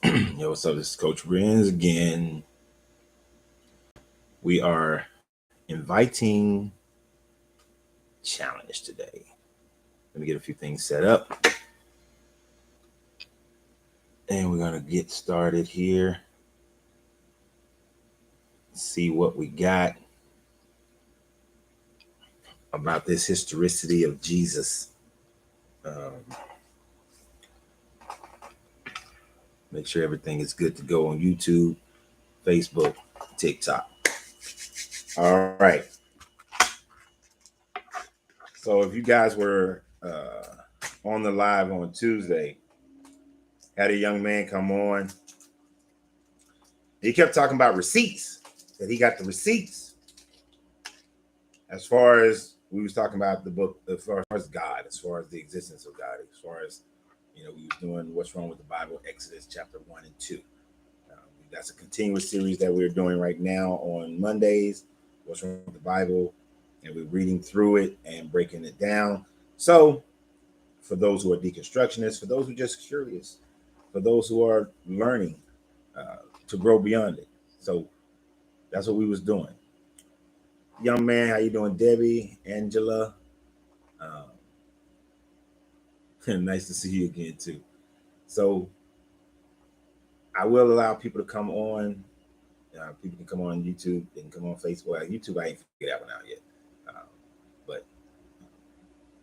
Yo, what's up? This is Coach Renz again. We are inviting challenge today. Let me get a few things set up. And we're going to get started here. See what we got about this historicity of Jesus. Make sure everything is good to go on YouTube, Facebook, TikTok. All right. So if you guys were on the live on Tuesday, had a young man come on. He kept talking about receipts, that he got the receipts. As far as we was talking about the book, as far as God, as far as the existence of God, as far as, we was doing What's Wrong with the Bible, Exodus chapter 1 and 2. That's a continuous series that we're doing right now on Mondays, What's Wrong with the Bible, and we're reading through it and breaking it down. So for those who are deconstructionists, for those who are just curious, for those who are learning to grow beyond it. So that's what we was doing. Young man, how you doing? Debbie, Angela. Nice to see you again too. So I will allow people to come on. People can come on YouTube. They can come on Facebook. YouTube, I ain't figured that one out yet. But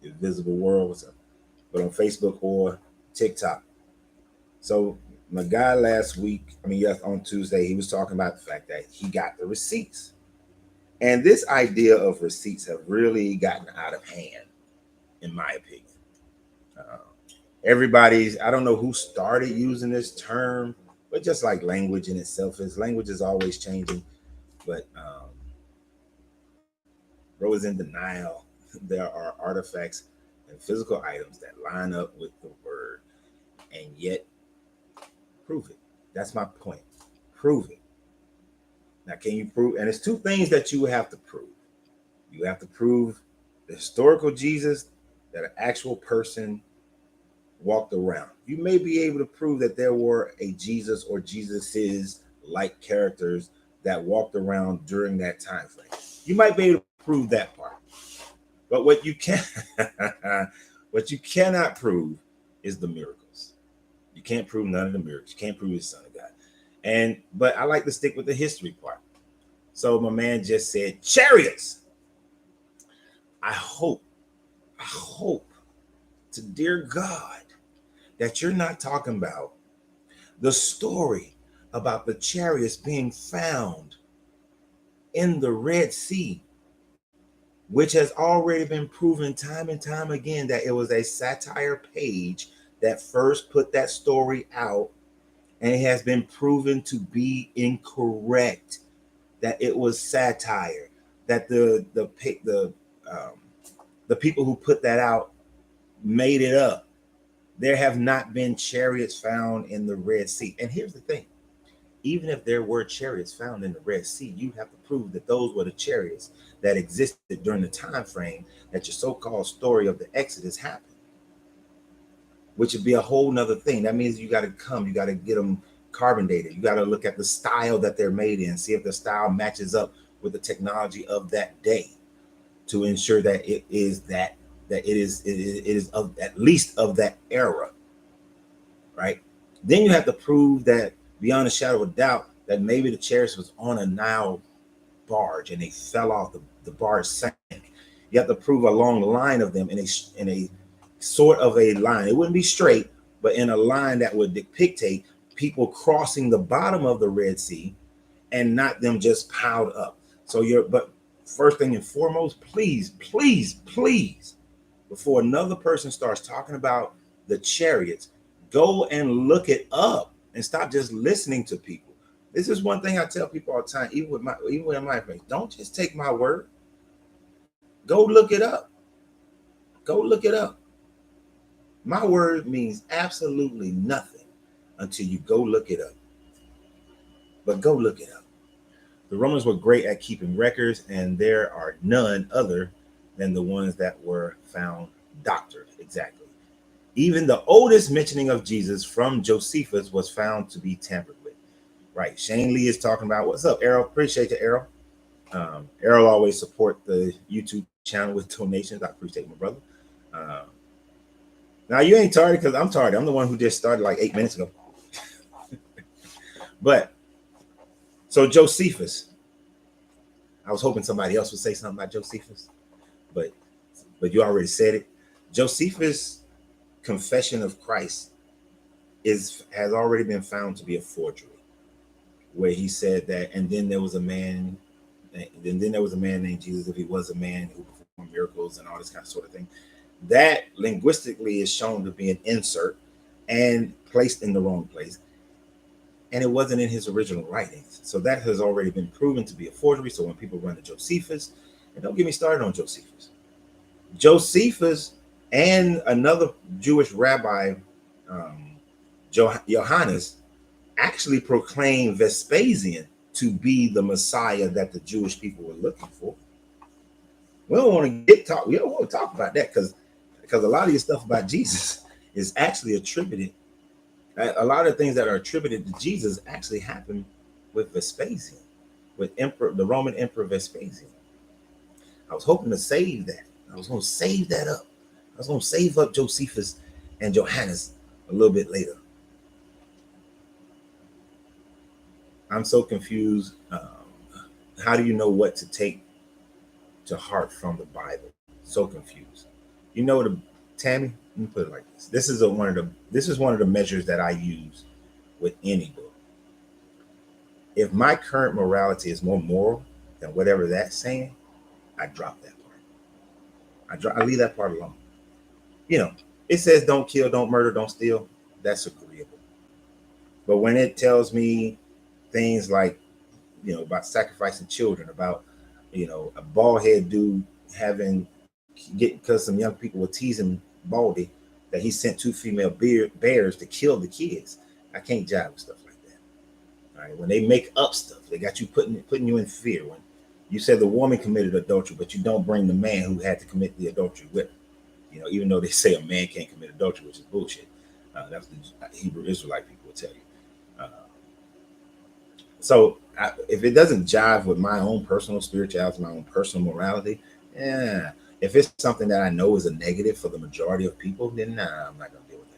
the visible world, what's up? But on Facebook or TikTok. So my guy last week, yes, on Tuesday, he was talking about the fact that he got the receipts. And this idea of receipts have really gotten out of hand, in my opinion. I don't know who started using this term, but just like language in itself language is always changing. But bro is in denial. There are artifacts and physical items that line up with the word, and yet prove it. That's my point. Prove it. Now, can you prove? And it's two things that you have to prove. You have to prove the historical Jesus, that an actual person walked around. You may be able to prove that there were a Jesus or Jesus's like characters that walked around during that time frame. You might be able to prove that part. But what you cannot prove is the miracles. You can't prove none of the miracles. You can't prove the Son of God. But I like to stick with the history part. So my man just said chariots. I hope to dear God that you're not talking about the story about the chariots being found in the Red Sea, which has already been proven time and time again that it was a satire page that first put that story out, and it has been proven to be incorrect, that it was satire, that the people who put that out made it up. There have not been chariots found in the Red Sea. And here's the thing. Even if there were chariots found in the Red Sea, you have to prove that those were the chariots that existed during the time frame that your so-called story of the Exodus happened, which would be a whole nother thing. That means you got to get them carbon dated. You got to look at the style that they're made in, see if the style matches up with the technology of that day to ensure that it is of at least of that era, right? Then you have to prove that beyond a shadow of a doubt that maybe the chariots was on a Nile barge and they fell off, the barge sank. You have to prove a long line of them in a sort of a line. It wouldn't be straight, but in a line that would depict people crossing the bottom of the Red Sea and not them just piled up. But first thing and foremost, please, before another person starts talking about the chariots, go and look it up and stop just listening to people. This is one thing I tell people all the time, even with my friends. Don't just take my word. Go look it up. My word means absolutely nothing until you go look it up. But go look it up. The Romans were great at keeping records, and there are none other than the ones that were found doctored. Exactly. Even the oldest mentioning of Jesus from Josephus was found to be tampered with. Right. Shane Lee is talking about, what's up, Errol? Appreciate you, Errol. Errol always support the YouTube channel with donations. I appreciate my brother. Now you ain't tardy because I'm tardy. I'm the one who just started like 8 minutes ago. But so Josephus, I was hoping somebody else would say something about Josephus, but you already said it. Josephus' Confession of Christ has already been found to be a forgery, where he said that, and then there was a man named Jesus, if he was a man who performed miracles and all this kind of sort of thing. That linguistically is shown to be an insert and placed in the wrong place. And it wasn't in his original writings. So that has already been proven to be a forgery. So when people run to Josephus, and don't get me started on Josephus. Josephus and another Jewish rabbi, Johannes, actually proclaimed Vespasian to be the Messiah that the Jewish people were looking for. We don't want to talk about that because a lot of your stuff about Jesus is actually attributed. A lot of things that are attributed to Jesus actually happened with Vespasian, with the Roman Emperor Vespasian. I was hoping to save that. I was going to save that up. I was going to save up Josephus and Johannes a little bit later. I'm so confused. How do you know what to take to heart from the Bible? So confused. You know, Tammy, let me put it like this. This is one of the measures that I use with any book. If my current morality is more moral than whatever that's saying, I drop that part. I leave that part alone. You know, it says don't kill, don't murder, don't steal. That's agreeable. But when it tells me things like, about sacrificing children, about, a bald head dude because some young people were teasing Baldy that he sent 2 female bears to kill the kids. I can't jive with stuff like that. All right. When they make up stuff, they got you putting you in fear. When you said the woman committed adultery, but you don't bring the man who had to commit the adultery with her. Even though they say a man can't commit adultery, which is bullshit. That's what the Hebrew Israelite people will tell you. So if it doesn't jive with my own personal spirituality, my own personal morality, if it's something that I know is a negative for the majority of people, then I'm not going to deal with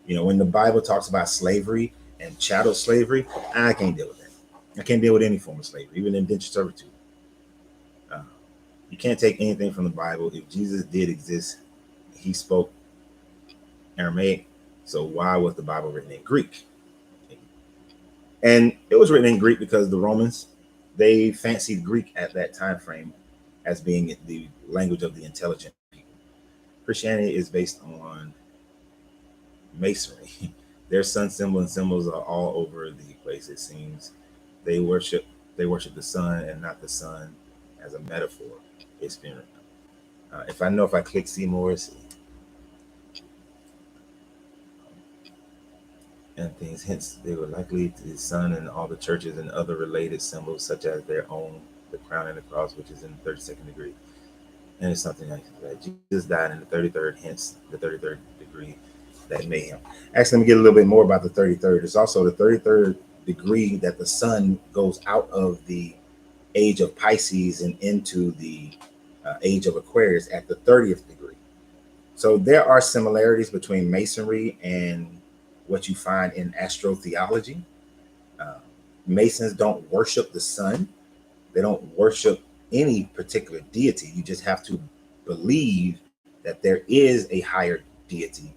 it. When the Bible talks about slavery and chattel slavery, I can't deal with that. I can't deal with any form of slavery, even indentured servitude. You can't take anything from the Bible. If Jesus did exist, he spoke Aramaic. So why was the Bible written in Greek? And it was written in Greek because the Romans, they fancied Greek at that time frame as being the language of the intelligent people. Christianity is based on masonry. Their sun symbol and symbols are all over the place, it seems. They worship the sun and not the sun as a metaphor. It's been if I click see more, and things, hence they were likely to the sun and all the churches and other related symbols such as their own, the crown and the cross, which is in the 32nd degree. And it's something like that. Jesus died in the 33rd, hence the 33rd degree, that mayhem. Actually, let me get a little bit more about the 33rd. It's also the 33rd degree that the sun goes out of the age of Pisces and into the age of Aquarius at the 30th degree. So there are similarities between Masonry and what you find in astrotheology. Masons don't worship the sun. They don't worship any particular deity. You just have to believe that there is a higher deity,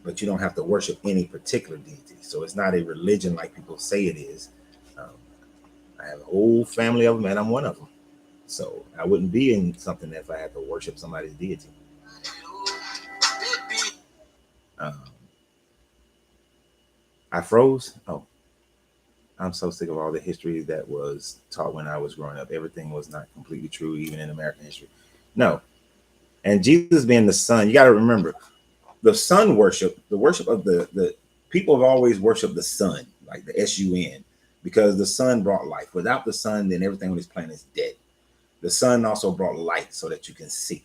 but you don't have to worship any particular deity. So it's not a religion like people say it is. I have a whole family of them, and I'm one of them. So I wouldn't be in something if I had to worship somebody's deity. I froze. Oh, I'm so sick of all the history that was taught when I was growing up. Everything was not completely true, even in American history. No. And Jesus being the sun, you got to remember the sun worship, the worship of the people have always worshiped the sun, like the sun, because the sun brought life. Without the sun, then everything on this planet is dead. The sun also brought light so that you can see.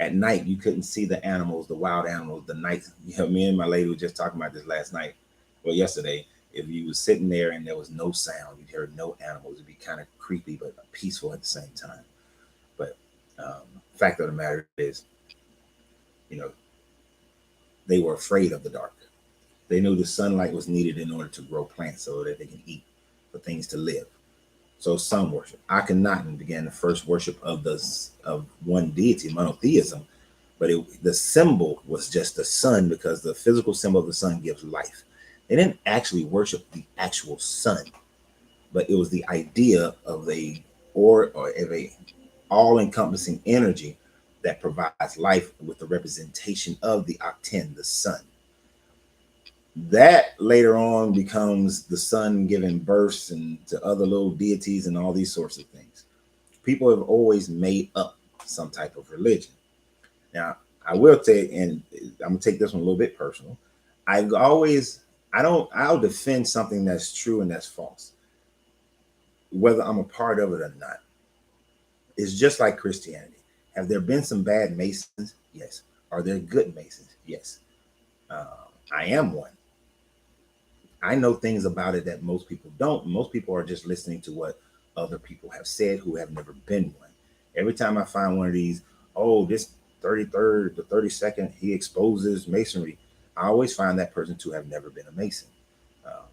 At night, you couldn't see the animals, the wild animals, the night. Me and my lady were just talking about this last night, well, yesterday. If you was sitting there and there was no sound, you heard no animals, it'd be kind of creepy, but peaceful at the same time. But fact of the matter is, you know, they were afraid of the dark. They knew the sunlight was needed in order to grow plants so that they can eat, for things to live. So sun worship. Akhenaten began the first worship of one deity, monotheism, but the symbol was just the sun because the physical symbol of the sun gives life. They didn't actually worship the actual sun, but it was the idea of of a all-encompassing energy that provides life with the representation of the Aten, the sun. That later on becomes the sun giving births and to other little deities and all these sorts of things. People have always made up some type of religion. Now, I will take, and I'm gonna take this one a little bit personal. I'll defend something that's true and that's false, whether I'm a part of it or not. It's just like Christianity. Have there been some bad Masons? Yes. Are there good Masons? Yes. I am one. I know things about it that most people don't. Most people are just listening to what other people have said who have never been one. Every time I find one of these, oh, this 33rd, the 32nd, he exposes Masonry, I always find that person to have never been a Mason. Um,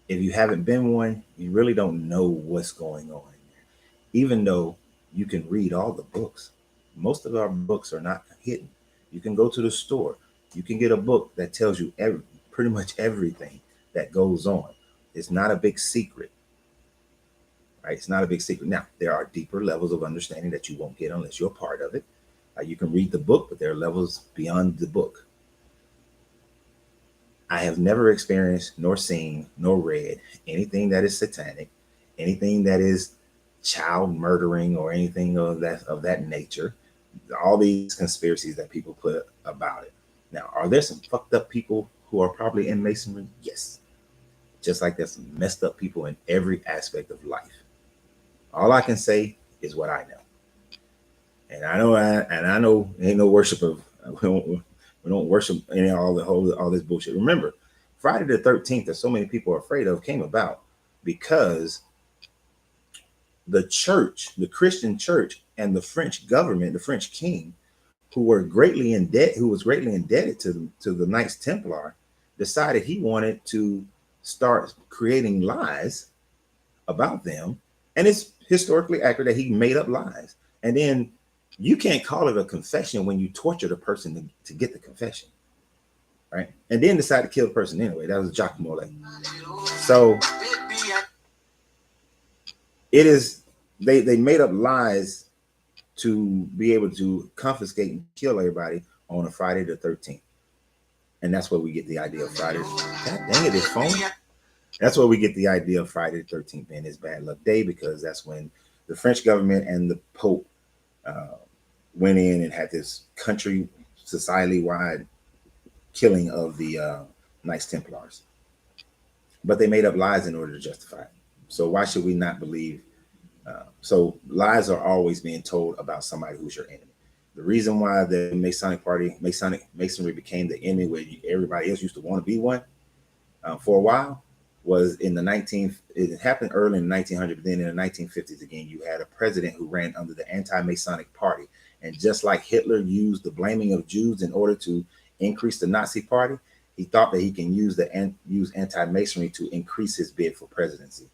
if you haven't been one, you really don't know what's going on in there. Even though you can read all the books, most of our books are not hidden. You can go to the store. You can get a book that tells you pretty much everything that goes on. It's not a big secret, right? It's not a big secret. Now, there are deeper levels of understanding that you won't get unless you're a part of it. You can read the book, but there are levels beyond the book. I have never experienced, nor seen, nor read anything that is satanic, anything that is child murdering, or anything of that nature. All these conspiracies that people put about it. Now, are there some fucked up people who are probably in Masonry? Yes. Just like there's some messed up people in every aspect of life. All I can say is what I know. And I know ain't no worship of we don't worship any all this bullshit. Remember, Friday the 13th that so many people are afraid of came about because the church, the Christian church, and the French government, the French king, who was greatly indebted to the Knights Templar, decided he wanted to start creating lies about them. And it's historically accurate that he made up lies. And then you can't call it a confession when you torture the person to get the confession, right? And then decide to kill the person anyway. That was Jacques Mollet. So it is they made up lies to be able to confiscate and kill everybody on a Friday the 13th. And that's where we get the idea of Friday. God dang it, it's phone. That's where we get the idea of Friday the 13th being his bad luck day, because that's when the French government and the Pope went in and had this country, society-wide killing of the Knights Templars. But they made up lies in order to justify it. So why should we not believe? So lies are always being told about somebody who's your enemy. The reason why the Masonry became the enemy where everybody else used to want to be one for a while was it happened early in the 1900s, but then in the 1950s again, you had a president who ran under the anti-Masonic party. And just like Hitler used the blaming of Jews in order to increase the Nazi party, he thought that he can use anti-Masonry to increase his bid for presidency.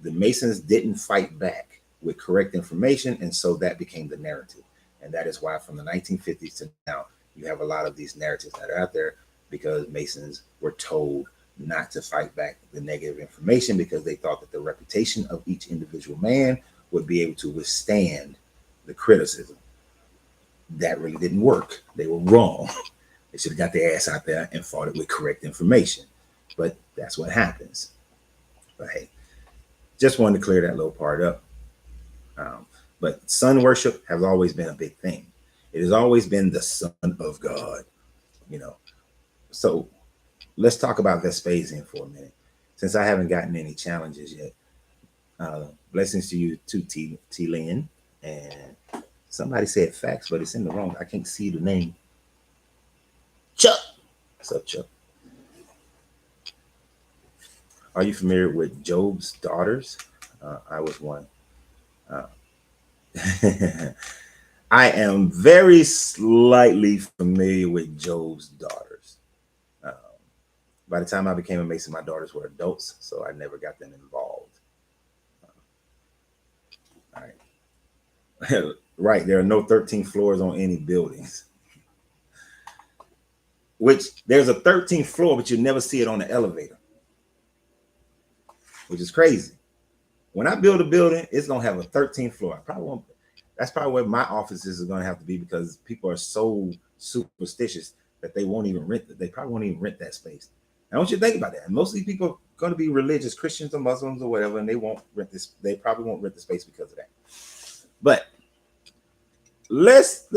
The Masons didn't fight back with correct information, and so that became the narrative. And that is why from the 1950s to now, you have a lot of these narratives that are out there, because Masons were told not to fight back the negative information because they thought that the reputation of each individual man would be able to withstand the criticism. That really didn't work. They were wrong. They should have got their ass out there and fought it with correct information. But that's what happens. But hey, just wanted to clear that little part up. But sun worship has always been a big thing. It has always been the Son of God, So let's talk about Vespasian for a minute, since I haven't gotten any challenges yet. Blessings to you too, T. Lynn, and Somebody said facts, but it's in the wrong. I can't see the name. Chuck. What's up, Chuck? Are you familiar with Job's daughters? I was one. I am very slightly familiar with Job's daughters. By the time I became a Mason, my daughters were adults, so I never got them involved. All right. Right. There are no 13 floors on any buildings. Which there's a 13th floor, but you never see it on the elevator, which is crazy. When I build a building, it's gonna have a 13th floor. I probably won't. That's probably where my offices is gonna have to be because people are so superstitious that they won't even rent. They probably won't even rent that space. I want you to think about that. And most of these people are going to be religious, Christians or Muslims or whatever, and they won't rent this. They probably won't rent the space because of that. But let's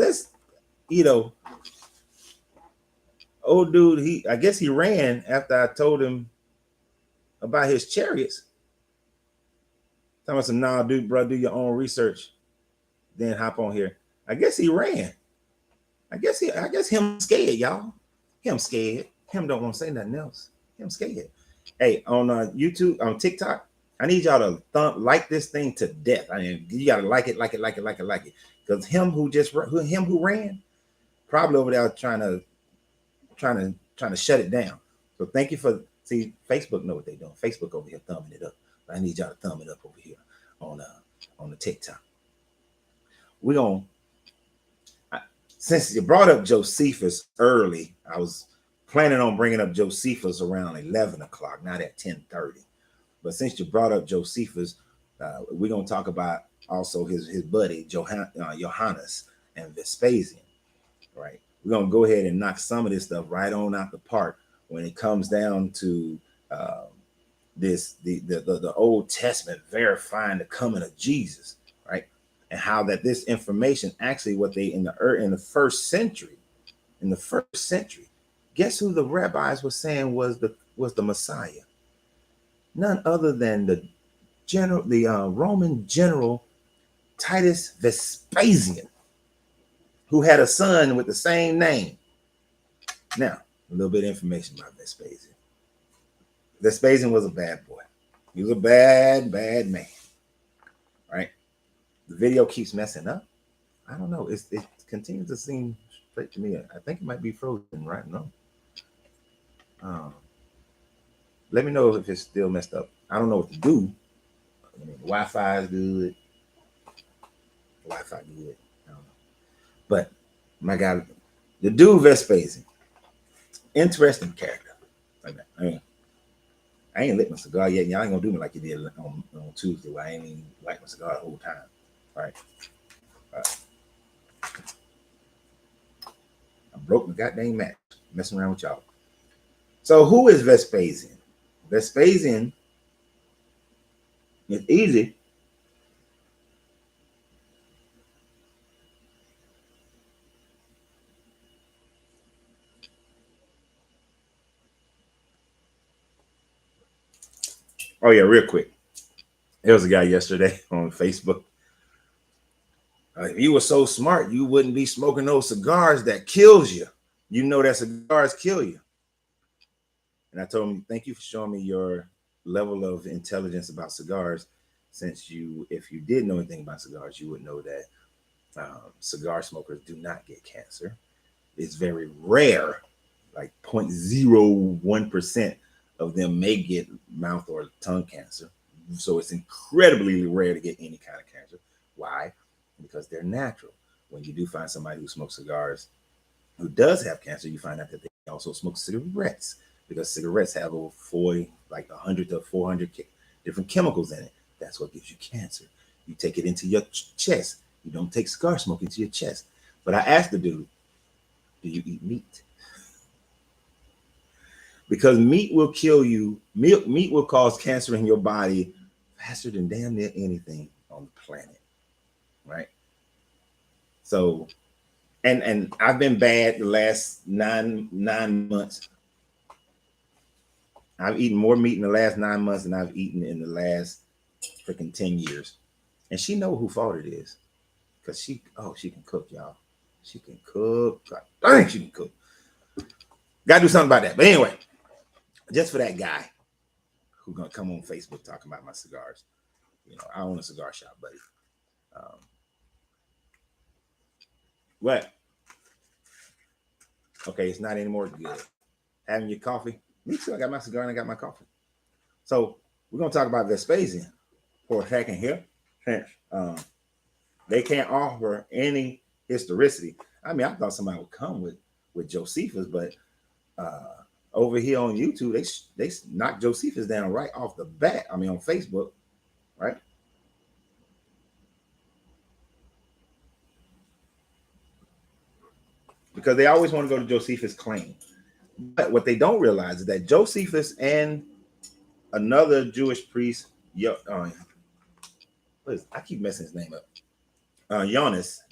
old dude, I guess he ran after I told him about his chariots. Talking about some, nah, dude, bro, do your own research, then hop on here. I guess he ran. I guess him scared, y'all. Him scared. Him don't want to say nothing else. Him scared. Hey, on YouTube, on TikTok, I need y'all to like this thing to death. I mean, you gotta like it. Because him who ran, probably over there trying to shut it down. So thank you for Facebook know what they're doing. Facebook over here thumbing it up. I need y'all to thumb it up over here on the TikTok. We're gonna since you brought up Josephus early, I was planning on bringing up Josephus around 11 o'clock, not at 10:30. But since you brought up Josephus, we're gonna talk about also his buddy Johannes and Vespasian, right? We're gonna go ahead and knock some of this stuff right on out the park when it comes down to the Old Testament verifying the coming of Jesus, right? And how that this information actually what they in the first century, guess who the rabbis were saying was the Messiah? None other than the Roman general Titus Vespasian, who had a son with the same name. Now, a little bit of information about Vespasian. Vespasian was a bad boy. He was a bad man, right? The video keeps messing up. I don't know. It continues to seem straight to me. I think it might be frozen right now. Let me know if it's still messed up. I don't know what to do. I mean, Wi-Fi is good. Wi-Fi good. I don't know. But my God, the dude Vespasian, interesting character. I ain't lit my cigar yet. Y'all ain't gonna do me like you did on Tuesday where I ain't even light my cigar the whole time. All right. I broke my goddamn match messing around with y'all. So who is Vespasian? Vespasian is easy. Oh yeah, real quick. There was a guy yesterday on Facebook. If you were so smart, you wouldn't be smoking those cigars that kills you. You know that cigars kill you. And I told him, thank you for showing me your level of intelligence about cigars. Since if you did know anything about cigars, you would know that cigar smokers do not get cancer. It's very rare, like 0.01% of them may get mouth or tongue cancer. So it's incredibly rare to get any kind of cancer. Why? Because they're natural. When you do find somebody who smokes cigars who does have cancer, you find out that they also smoke cigarettes, because cigarettes have over 100 to 400 different chemicals in it. That's what gives you cancer. You take it into your chest. You don't take cigar smoke into your chest. But I asked the dude, do you eat meat? Because meat will kill you. Meat will cause cancer in your body faster than damn near anything on the planet, right? So, and I've been bad the last nine months. I've eaten more meat in the last 9 months than I've eaten in the last freaking 10 years. And she know who fault it is. because she can cook, y'all. She can cook. God dang, she can cook. Gotta do something about that. But anyway, just for that guy who's gonna come on Facebook talking about my cigars. I own a cigar shop, buddy. What? Okay, it's not anymore good. Having your coffee. Me too. I got my cigar and I got my coffee. So we're gonna talk about Vespasian for a second here. They can't offer any historicity. I mean, I thought somebody would come with Josephus, but over here on YouTube, they knocked Josephus down right off the bat. I mean, on Facebook, right? Because they always want to go to Josephus' claim. But what they don't realize is that Josephus and another Jewish priest, I keep messing his name up. Jonas,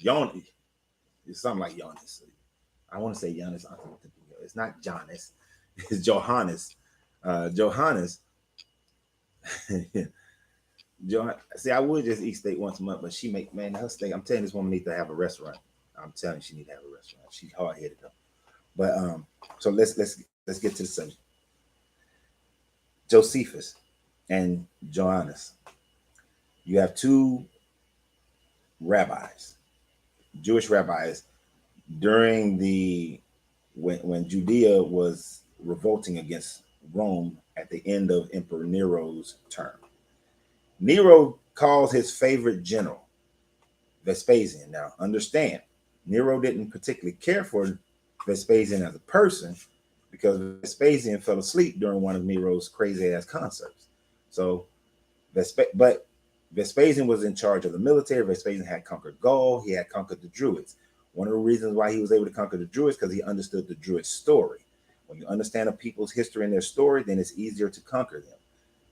it's something like Jonas. I want to say Jonas. It's not Jonas. It's Johannes. Johannes. See, I would just eat steak once a month, but she her steak. I'm telling you, this woman needs to have a restaurant. I'm telling you, she needs to have a restaurant. She's hard headed though. But so let's get to the subject. Josephus and Johannes. You have two rabbis, Jewish rabbis, during when Judea was revolting against Rome at the end of Emperor Nero's term. Nero calls his favorite general Vespasian. Now, understand, Nero didn't particularly care for Vespasian as a person because Vespasian fell asleep during one of Nero's crazy ass concerts. So, but Vespasian was in charge of the military. Vespasian had conquered Gaul. He had conquered the Druids. One of the reasons why he was able to conquer the Druids because he understood the Druid story. When you understand a people's history and their story, then it's easier to conquer them,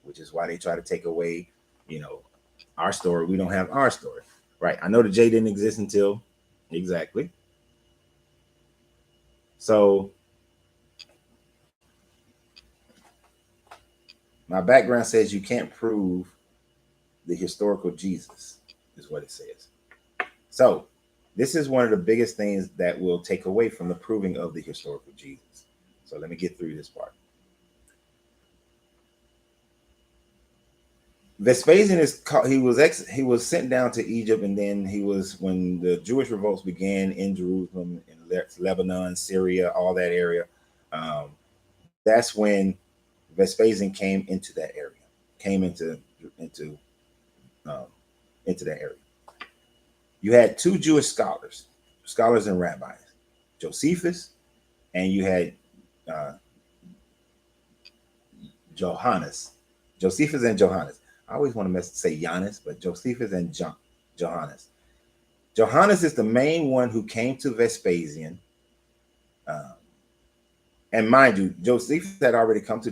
which is why they try to take away, our story. We don't have our story, right? I know the J didn't exist until exactly. So my background says you can't prove the historical Jesus, is what it says. So this is one of the biggest things that will take away from the proving of the historical Jesus. So let me get through this part. Vespasian he was sent down to Egypt, and then when the Jewish revolts began in Jerusalem, in Lebanon, Syria, all that area. That's when Vespasian came into that area, into that area. You had two Jewish scholars and rabbis, Josephus, and you had Johannes. Josephus and Johannes. I always want to say Giannis, but Josephus and Johannes. Johannes is the main one who came to Vespasian. And mind you, Josephus had already come to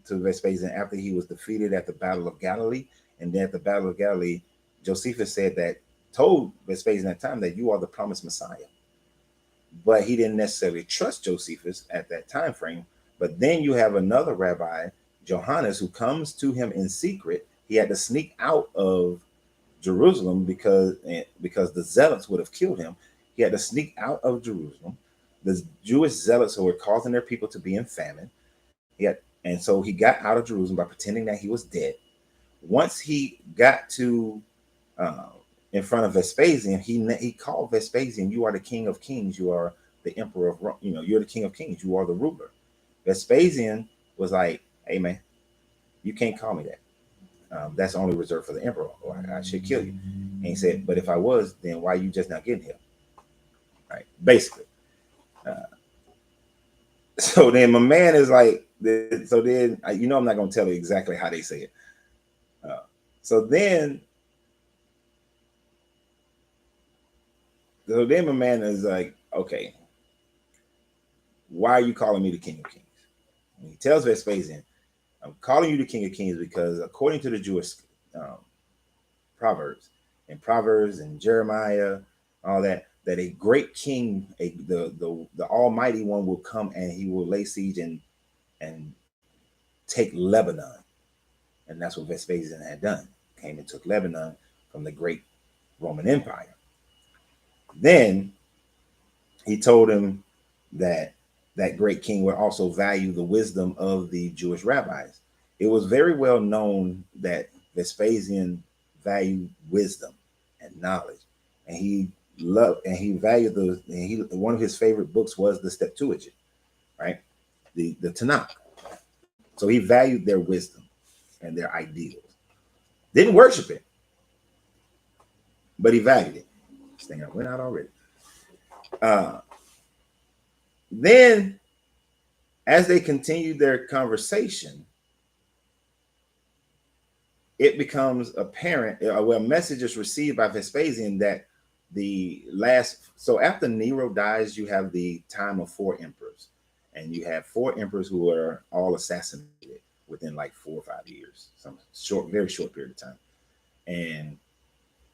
Vespasian after he was defeated at the Battle of Galilee. And then at the Battle of Galilee, Josephus told Vespasian at that time that you are the promised Messiah. But he didn't necessarily trust Josephus at that time frame. But then you have another rabbi, Johannes, who comes to him in secret. He had to sneak out of Jerusalem because the zealots would have killed him. He had to sneak out of Jerusalem. The Jewish zealots who were causing their people to be in famine. And so he got out of Jerusalem by pretending that he was dead. Once he got to in front of Vespasian, he called Vespasian, "You are the King of Kings. You are the Emperor of Rome. You're the King of Kings. You are the ruler." Vespasian was like, "Hey man, you can't call me that. That's only reserved for the emperor, or I should kill you." And he said, "But if I was, then why are you just not getting here?" Right, basically. So then my man is like, so then I'm not going to tell you exactly how they say it. So then my man is like, "Okay, why are you calling me the King of Kings?" And he tells Vespasian, "I'm calling you the King of Kings because according to the Jewish Proverbs and Jeremiah, all that a great king, the Almighty One will come and he will lay siege and take Lebanon." And that's what Vespasian had done. Came and took Lebanon from the great Roman Empire. Then he told him that that great king would also value the wisdom of the Jewish rabbis. It was very well known that Vespasian valued wisdom and knowledge, and he valued one of his favorite books was the Septuagint, right? The Tanakh. So he valued their wisdom and their ideals. Didn't worship it, but he valued it. This thing went out already. Then, as they continued their conversation, it becomes apparent, a message is received by Vespasian that so after Nero dies, you have the time of 4 emperors, and you have 4 emperors who are all assassinated within like 4 or 5 years, some very short period of time. And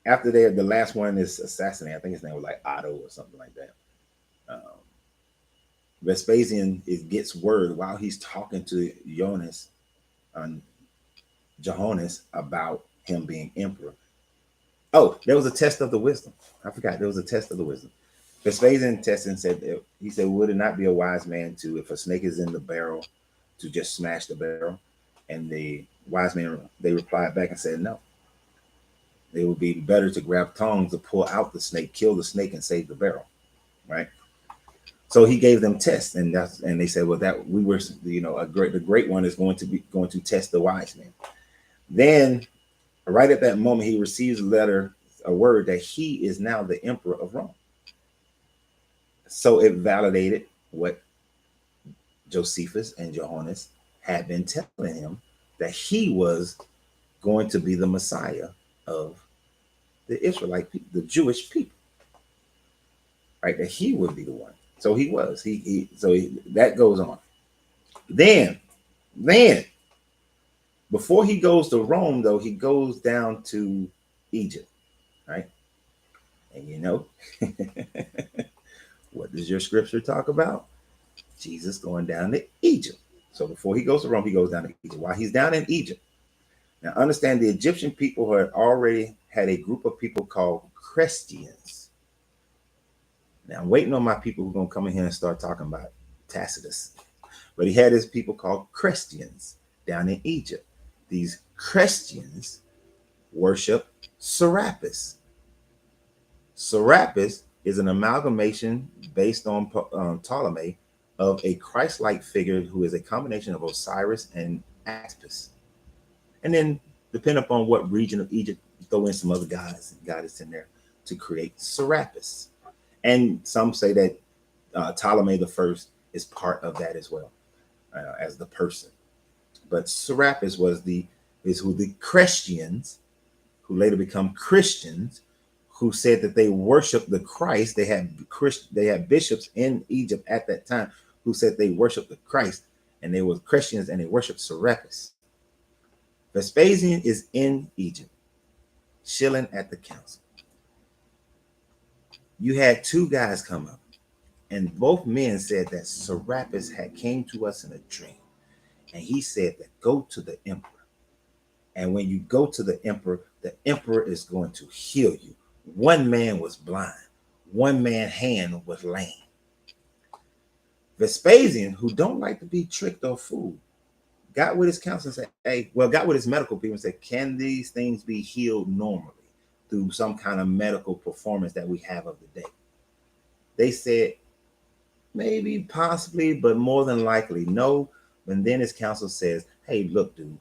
after the last one is assassinated, I think his name was like Otto or something like that. Vespasian gets word while he's talking to Johannes about him being emperor. Oh, there was a test of the wisdom. I forgot there was a test of the wisdom. Vespasian tested and said, would it not be a wise man to, if a snake is in the barrel, to just smash the barrel? And the wise man, they replied back and said, no. It would be better to grab tongs to pull out the snake, kill the snake, and save the barrel, right? So he gave them tests, and they said, well, that we were, the great one is going to test the wise man. Then, right at that moment, he receives a word that he is now the emperor of Rome. So it validated what Josephus and Johannes had been telling him, that he was going to be the Messiah of the Israelite people, the Jewish people, right? That he would be the one. So he was. That goes on. Then, before he goes to Rome, though, he goes down to Egypt, right? And what does your scripture talk about? Jesus going down to Egypt. So before he goes to Rome, he goes down to Egypt. While he's down in Egypt, now understand the Egyptian people had already had a group of people called Christians. Now I'm waiting on my people who are going to come in here and start talking about Tacitus. But he had his people called Christians down in Egypt. These Christians worship Serapis. Serapis is an amalgamation based on Ptolemy of a Christ-like figure who is a combination of Osiris and Apis. And then, depending upon what region of Egypt, throw in some other goddess in there to create Serapis. And some say that Ptolemy the First is part of that as well, as the person. But Serapis is who the Christians, who later become Christians, who said that they worshiped the Christ. They had bishops in Egypt at that time who said they worshiped the Christ, and they were Christians and they worshiped Serapis. Vespasian is in Egypt, chilling at the council. You had 2 guys come up, and both men said that Serapis had came to us in a dream, and he said that go to the emperor. And when you go to the emperor is going to heal you. One man was blind. One man's hand was lame. Vespasian, who don't like to be tricked or fooled, got with his counsel and said, got with his medical people and said, can these things be healed normally through some kind of medical performance that we have of the day? They said, maybe, possibly, but more than likely, no. And then his counsel says, hey, look, dude,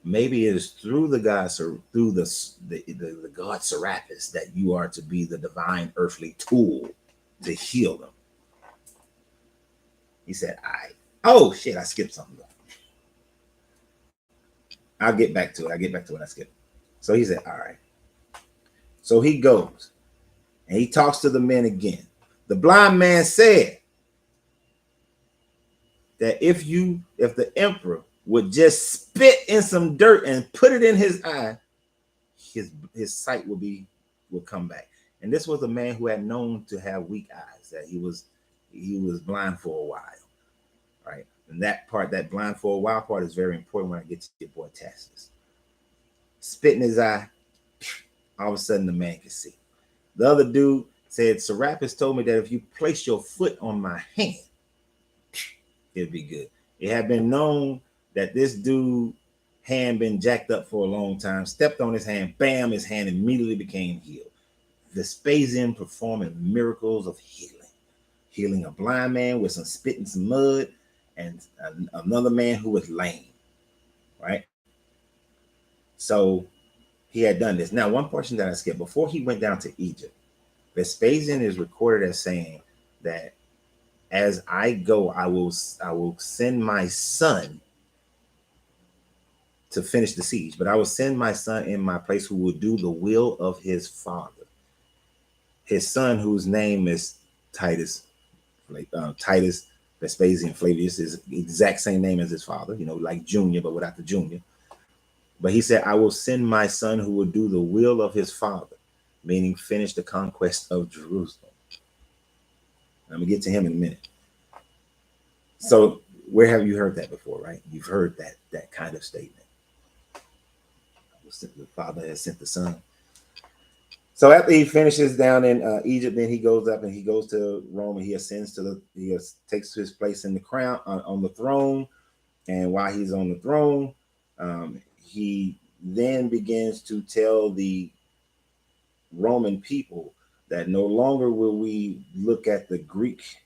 maybe it is through the God, through the God Serapis that you are to be the divine earthly tool to heal them. He said, oh shit, I skipped something. I'll get back to it. I'll get back to what I skipped. So he said, all right. So he goes and he talks to the men again. The blind man said that if the emperor would just spit in some dirt and put it in his eye, his sight will come back. And this was a man who had known to have weak eyes, that he was blind for a while, right? And that blind for a while part is very important when I get to your boy Tacitus. Spit in his eye, all of a sudden the man can see. The other dude said, Serapis told me that if you place your foot on my hand, it'd be good. It had been known that this dude hand been jacked up for a long time, stepped on his hand, bam, his hand immediately became healed. Vespasian performing miracles of healing a blind man with some spit and some mud, and another man who was lame, right? So he had done this. Now, one portion that I skipped, before he went down to Egypt, Vespasian is recorded as saying that as I go, I will send my son to finish the siege, but I will send my son in my place who will do the will of his father. His son, whose name is Titus Vespasian Flavius, is the exact same name as his father, like Junior, but without the Junior. But he said, I will send my son who will do the will of his father, meaning finish the conquest of Jerusalem. I'm going to get to him in a minute. So where have you heard that before, right? You've heard that kind of statement. The father has sent the son. So after he finishes down in Egypt, then he goes up and he goes to Rome, and he ascends he takes his place in the crown on the throne. And while he's on the throne, he then begins to tell the Roman people that no longer will we look at the Greek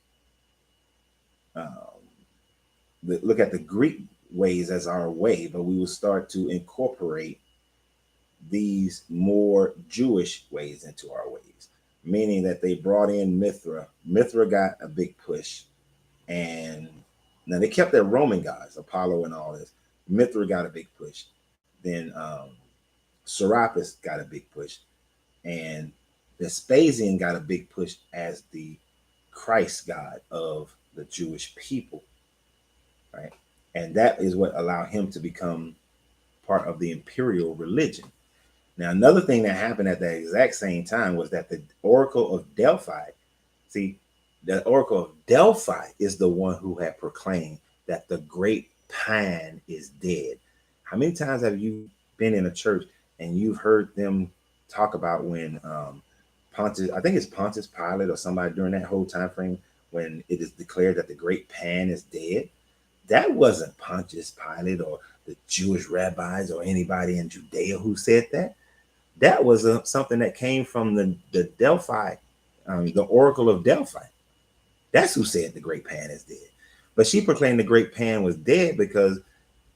ways as our way, but we will start to incorporate these more Jewish ways into our ways, meaning that they brought in Mithra. Mithra got a big push, and now they kept their Roman gods, Apollo and all this. Mithra got a big push. Then Serapis got a big push, and Vespasian got a big push as the Christ God of the Jewish people, right? And that is what allowed him to become part of the imperial religion. Now, another thing that happened at that exact same time was that the Oracle of Delphi, the Oracle of Delphi is the one who had proclaimed that the great Pan is dead. How many times have you been in a church and you've heard them talk about when Pontius Pilate or somebody during that whole time frame, when it is declared that the great Pan is dead? That wasn't Pontius Pilate or the Jewish rabbis or anybody in Judea who said that. That was something that came from the Delphi, the Oracle of Delphi. That's who said the great Pan is dead. But she proclaimed the great Pan was dead because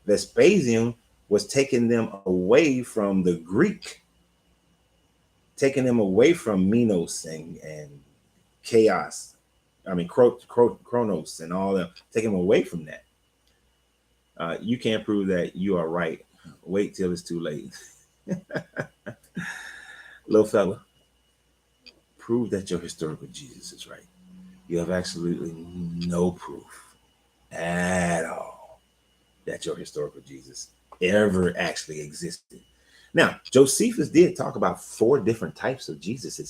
Vespasian was taking them away from the Greek, taking them away from Minos and chaos. Chronos and all that, taking them away from that. You can't prove that you are right. Wait till it's too late. Little fella, prove that your historical Jesus is right. You have absolutely no proof at all that your historical Jesus ever actually existed. Now, Josephus did talk about 4 different types of Jesus.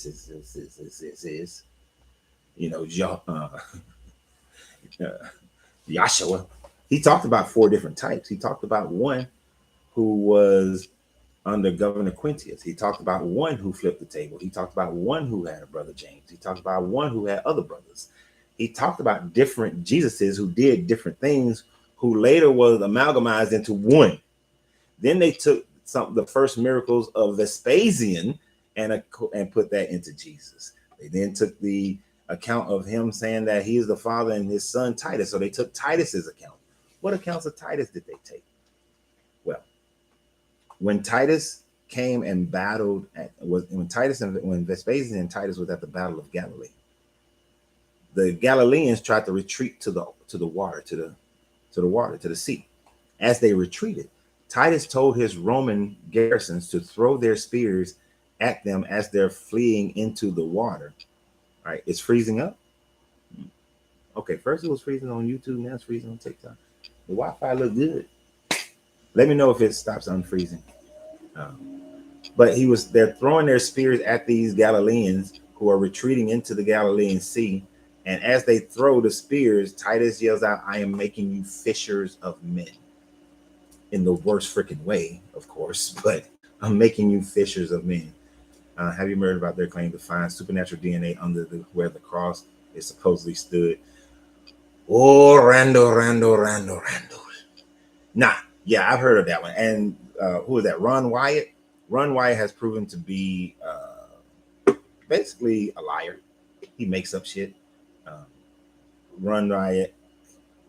Yahshua. He talked about 4 different types. He talked about one who was under Governor Quintius. He talked about one who flipped the table. He talked about one who had a brother James. He talked about one who had other brothers. He talked about different Jesuses who did different things, who later was amalgamized into one. Then they took the first miracles of Vespasian and put that into Jesus. They then took the account of him saying that he is the father and his son Titus. So they took Titus's account. What accounts of Titus did they take? Well, when Titus came and battled when Vespasian and Titus was at the Battle of Galilee, the Galileans tried to retreat to the water, to the sea. As they retreated, Titus told his Roman garrisons to throw their spears at them as they're fleeing into the water. All right, it's freezing up. Okay, first it was freezing on YouTube, now it's freezing on TikTok. The Wi-Fi look good. Let me know if it stops unfreezing. But they're throwing their spears at these Galileans who are retreating into the Galilean Sea. And as they throw the spears, Titus yells out, "I am making you fishers of men." In the worst freaking way, of course, but I'm making you fishers of men. Have you heard about their claim to find supernatural DNA under where the cross is supposedly stood? Oh, Rando. Nah, yeah, I've heard of that one. And who is that? Ron Wyatt. Ron Wyatt has proven to be basically a liar. He makes up shit. Ron Wyatt.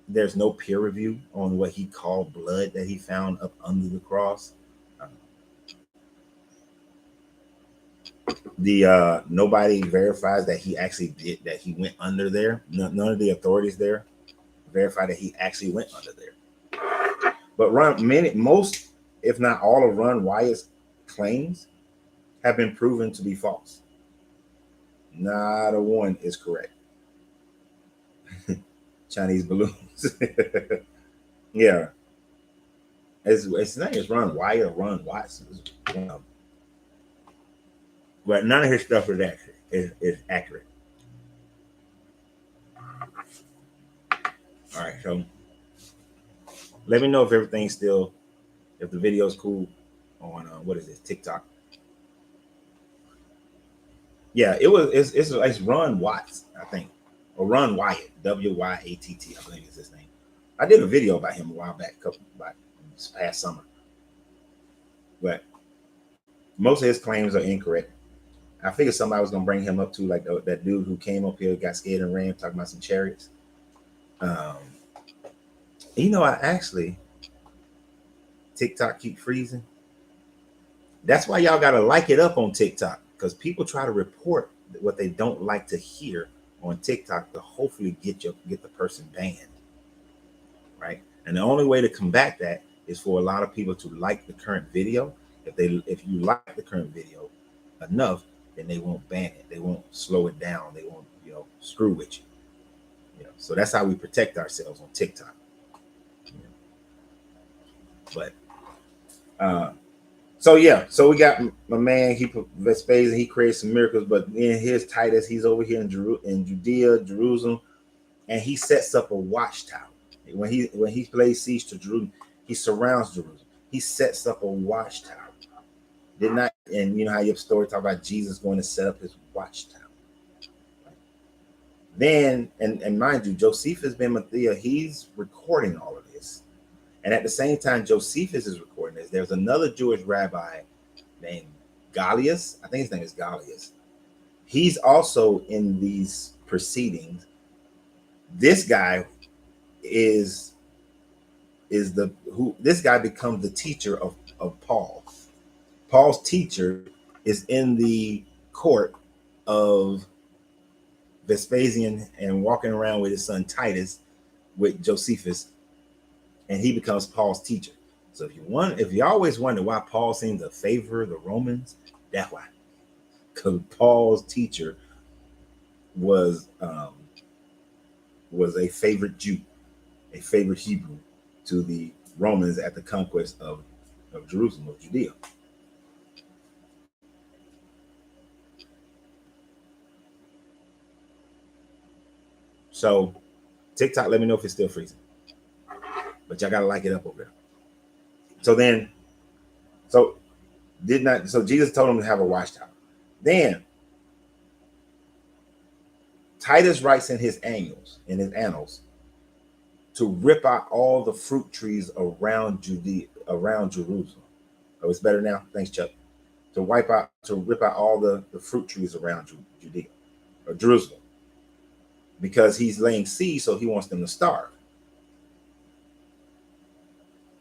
There's no peer review on what he called blood that he found up under the cross. The nobody verifies that he actually did that. He went under there. None of the authorities there verify that he actually went under there. But most, if not all, of Ron Wyatt's claims have been proven to be false. Not a one is correct. Chinese balloons. Yeah, his name is Ron Wyatt or Ron Watson. But none of his stuff is accurate. All right, so let me know if everything's still, if the video's cool on what is this, TikTok. Yeah, it's Ron Watts, I think, or Ron Wyatt, Wyatt, I believe is his name. I did a video about him a while back, this past summer, but most of his claims are incorrect. I figured somebody was gonna bring him up too, like that dude who came up here, got scared and ran, talking about some chariots. I actually, TikTok keep freezing. That's why y'all gotta like it up on TikTok, because people try to report what they don't like to hear on TikTok to hopefully get the person banned, right? And the only way to combat that is for a lot of people to like the current video. If you like the current video enough, then they won't ban it. They won't slow it down. They won't, screw with you. So that's how we protect ourselves on TikTok. But so we got my man. He put Vespasian. He created some miracles, but in his Titus, he's over here in Judea, Jerusalem, and he sets up a watchtower. When he lays siege to Jerusalem, he surrounds Jerusalem. He sets up a watchtower. Did not, and you know how your story talk about Jesus going to set up his watchtower. Then, and mind you, Josephus ben Matthias, he's recording all of this. And at the same time, Josephus is recording this. There's another Jewish rabbi named Gallius. I think his name is Gallius. He's also in these proceedings. This guy this guy becomes the teacher of Paul. Paul's teacher is in the court of Vespasian and walking around with his son Titus with Josephus, and he becomes Paul's teacher. So if you always wonder why Paul seems to favor the Romans, that's why. Because Paul's teacher was a favorite Jew, a favorite Hebrew to the Romans at the conquest of Jerusalem, of Judea. So TikTok, let me know if it's still freezing. But y'all gotta like it up over there. So Jesus told him to have a watchtower. Then Titus writes in his annals, to rip out all the fruit trees around Jerusalem. Oh, it's better now. Thanks, Chuck. To rip out all the fruit trees around Judea or Jerusalem, because he's laying siege, so he wants them to starve.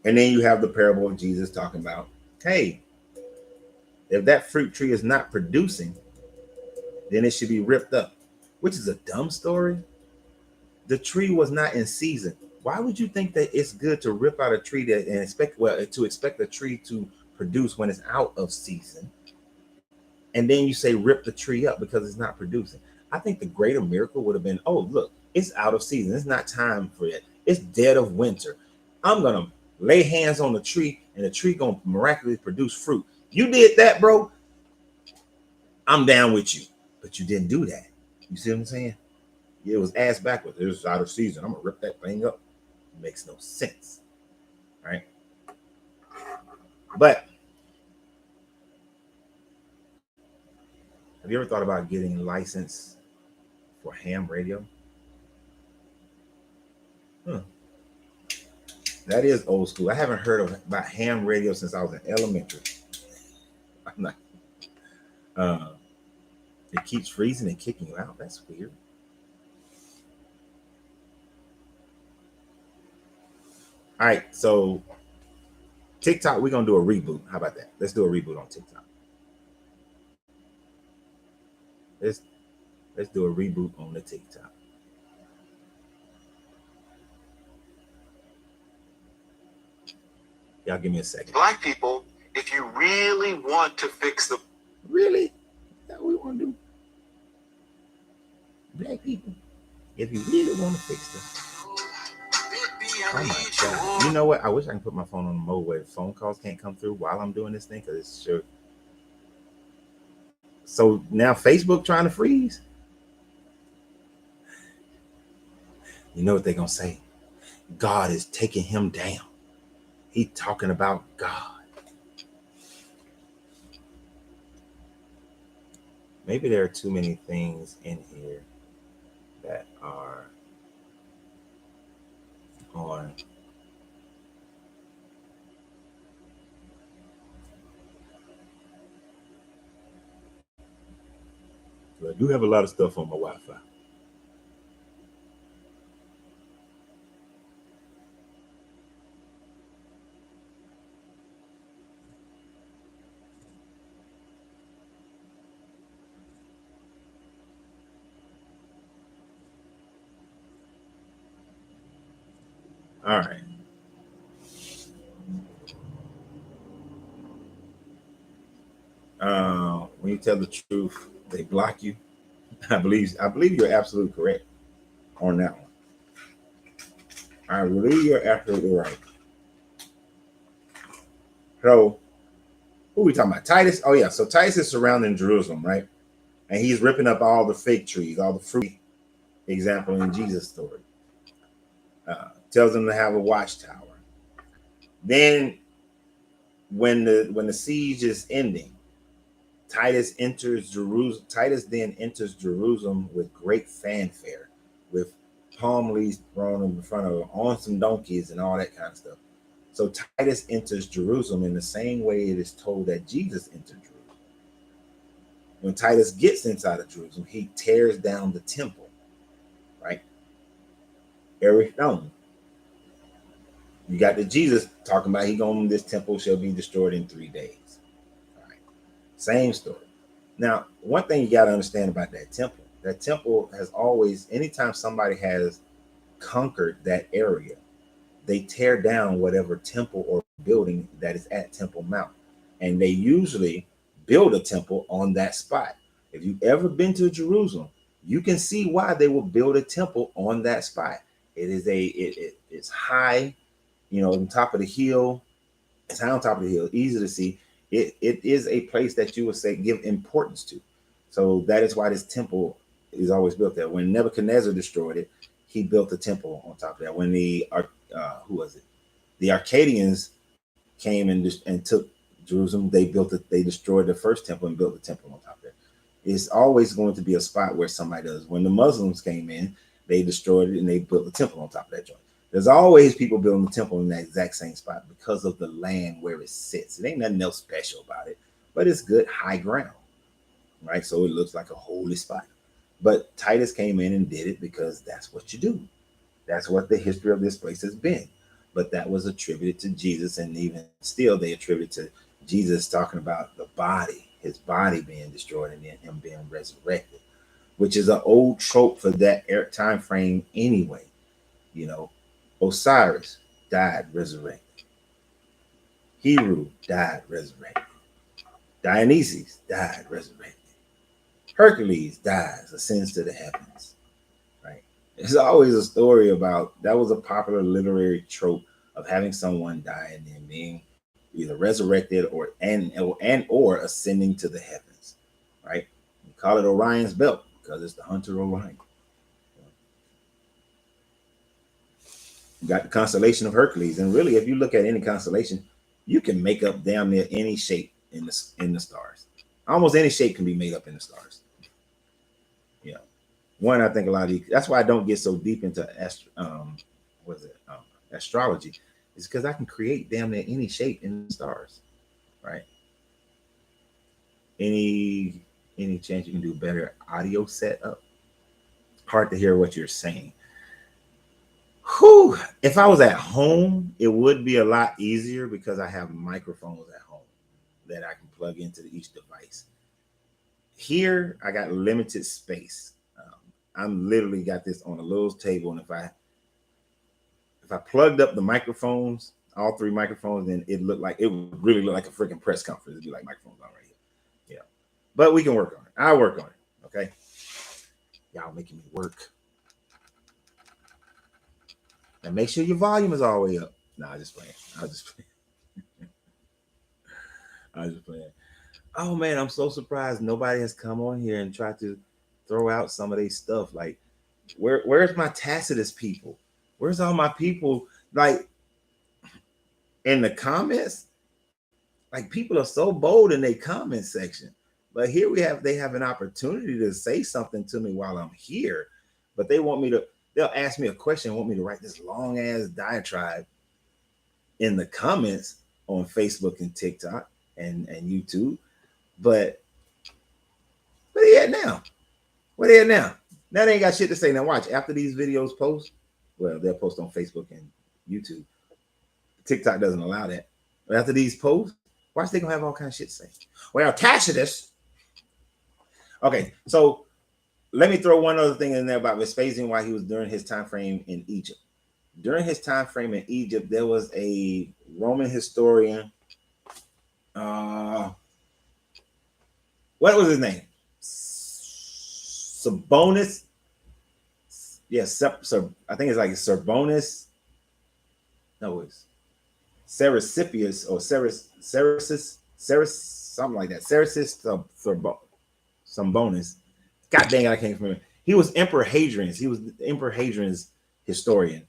And then you have the parable of Jesus talking about, hey, if that fruit tree is not producing, then it should be ripped up, which is a dumb story. The tree was not in season. Why would you think that it's good to rip out a tree and expect the tree to produce when it's out of season? And then you say rip the tree up because it's not producing. I think the greater miracle would have been, oh, look, it's out of season. It's not time for it. It's dead of winter. I'm going to lay hands on the tree and the tree going to miraculously produce fruit. You did that, bro. I'm down with you. But you didn't do that. You see what I'm saying? It was ass backwards. It was out of season. I'm going to rip that thing up. It makes no sense. Right? But Have you ever thought about getting licensed for ham radio? Huh. That is old school. I haven't heard about ham radio since I was in elementary. I'm not. Uh, it keeps freezing and kicking you out. That's weird. All right, so TikTok, we're gonna do a reboot. How about that? Let's do a reboot on TikTok. Let's let's do a reboot on the TikTok. Y'all give me a second. Black people, if you really want to fix the Really? That we want to do? Black people, if you really want to fix this. Oh my God. You know what? I wish I can put my phone on the mode where phone calls can't come through while I'm doing this thing, because it's sure. So now Facebook trying to freeze? You know what they're going to say? God is taking him down. He talking about God. Maybe there are too many things in here that are on. I do have a lot of stuff on my Wi-Fi. All right. When you tell the truth, they block you. I believe you're absolutely correct on that one. I believe you're absolutely right. So, who are we talking about? Titus? Oh yeah. So Titus is surrounding Jerusalem, right? And he's ripping up all the fig trees, all the fruit. Example in Jesus' story. Tells them to have a watchtower. Then, when the siege is ending, Titus enters Jerusalem. Titus then enters Jerusalem with great fanfare, with palm leaves thrown in front of him, on some donkeys and all that kind of stuff. So Titus enters Jerusalem in the same way it is told that Jesus entered Jerusalem. When Titus gets inside of Jerusalem, he tears down the temple, right? Every stone. You got the Jesus talking about this temple shall be destroyed in 3 days. All right. Same story. Now, one thing you got to understand about that temple has always, anytime somebody has conquered that area, they tear down whatever temple or building that is at Temple Mount. And they usually build a temple on that spot. If you've ever been to Jerusalem, you can see why they will build a temple on that spot. It's high, on top of the hill. It's high on top of the hill, easy to see. It is a place that you would say give importance to. So that is why this temple is always built there. When Nebuchadnezzar destroyed it, he built a temple on top of that. When the who was it? The Arcadians came and took Jerusalem. They destroyed the first temple and built the temple on top of it. It's always going to be a spot where somebody does. When the Muslims came in, they destroyed it and they built the temple on top of that joint. There's always people building the temple in that exact same spot because of the land where it sits. It ain't nothing else special about it, but it's good high ground, right? So it looks like a holy spot. But Titus came in and did it because that's what you do. That's what the history of this place has been. But that was attributed to Jesus, and even still they attribute to Jesus talking about the body, his body being destroyed and then him being resurrected, which is an old trope for that time frame anyway. Osiris died, resurrected. Heru died, resurrected. Dionysus died, resurrected. Hercules dies, ascends to the heavens. Right? There's always a story about that was a popular literary trope of having someone die and then being either resurrected or ascending to the heavens. Right? We call it Orion's belt because it's the hunter Orion. You got the constellation of Hercules, and really, if you look at any constellation, you can make up damn near any shape in the stars. Almost any shape can be made up in the stars. Yeah. One, I think a lot of these, that's why I don't get so deep into astrology, is because I can create damn near any shape in the stars, right? Any chance you can do better audio setup? Hard to hear what you're saying. Whew. If I was at home, it would be a lot easier because I have microphones at home that I can plug into each device. Here, I got limited space. I'm literally got this on a little table, and if I plugged up the microphones, all three microphones, then it would really look like a freaking press conference. It'd be like microphones on right here. Yeah, but we can work on it. I'll work on it. Okay, y'all making me work. And make sure your volume is all the way up. Nah, I just playing. I just playing. I just playing. Oh man, I'm so surprised nobody has come on here and tried to throw out some of these stuff. Like, where's my Tacitus people? Where's all my people? Like in the comments, like people are so bold in their comment section. But here they have an opportunity to say something to me while I'm here, but they'll ask me a question, want me to write this long ass diatribe in the comments on Facebook and TikTok and YouTube. But where they at now? Where they at now? Now they ain't got shit to say. Now watch, after these videos post, well, they'll post on Facebook and YouTube. TikTok doesn't allow that. But after these posts, watch, they gonna have all kinds of shit to say. Well, Tacitus. Okay, so let me throw one other thing in there about Vespasian while he was during his time frame in Egypt. During his time frame in Egypt, there was a Roman historian. What was his name? Sabonus. Yes, I think it's like Serbonus. No, it's Cerasipius or Cerasis, something like that. Cerasis some bonus. God dang it, I can't remember. He was Emperor Hadrian's. He was Emperor Hadrian's historian.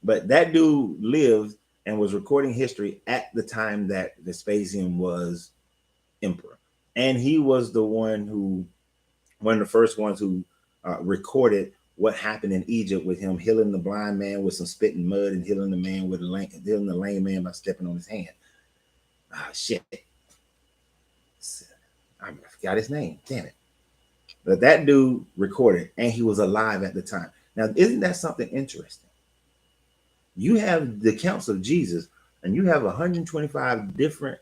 But that dude lived and was recording history at the time that Vespasian was emperor. And he was one of the first ones who recorded what happened in Egypt with him healing the blind man with some spit and mud and healing the man with healing the lame man by stepping on his hand. Ah, shit. I forgot his name. Damn it. But that dude recorded, and he was alive at the time. Now, isn't that something interesting? You have the accounts of Jesus, and you have 125 different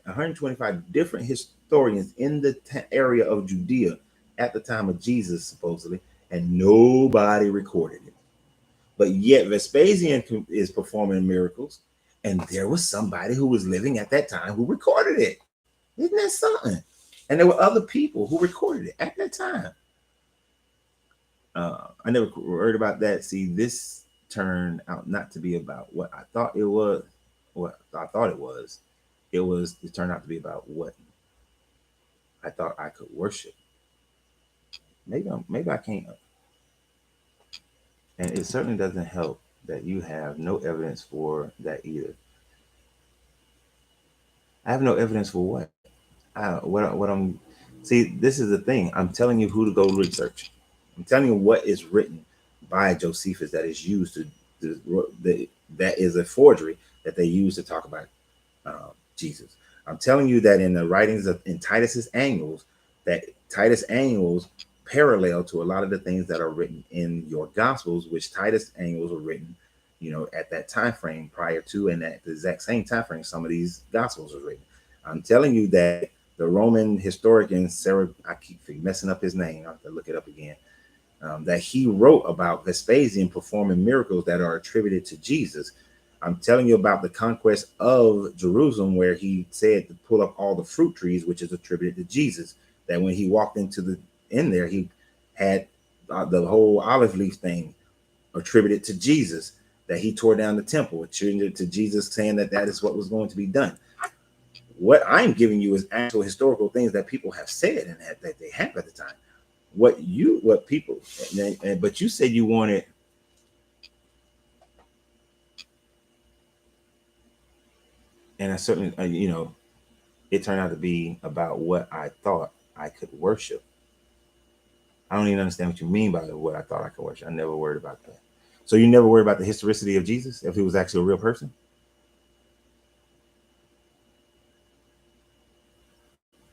historians in the area of Judea at the time of Jesus, supposedly, and nobody recorded it. But yet Vespasian is performing miracles, and there was somebody who was living at that time who recorded it. Isn't that something? And there were other people who recorded it at that time. I never heard about that. See, this turned out not to be about what I thought it was. What I thought it was. It turned out to be about what I thought I could worship. Maybe I can't. And it certainly doesn't help that you have no evidence for that either. I have no evidence for what. What I'm. See, this is the thing. I'm telling you who to go research. I'm telling you what is written by Josephus that is used that is a forgery that they use to talk about Jesus. I'm telling you that in the writings in Titus's Annuals, that Titus Annuals parallel to a lot of the things that are written in your Gospels, which Titus Annuals were written, at that time frame prior to, and at the exact same time frame some of these Gospels were written. I'm telling you that the Roman historian I keep messing up his name. I have to look it up again. That he wrote about Vespasian performing miracles that are attributed to Jesus. I'm telling you about the conquest of Jerusalem, where he said to pull up all the fruit trees, which is attributed to Jesus. That when he walked in there, he had the whole olive leaf thing attributed to Jesus. That he tore down the temple, attributed to Jesus, saying that is what was going to be done. What I'm giving you is actual historical things that people have said and that they have at the time. But you said you wanted. And I certainly, it turned out to be about what I thought I could worship. I don't even understand what you mean by what I thought I could worship. I never worried about that. So you never worried about the historicity of Jesus, if he was actually a real person?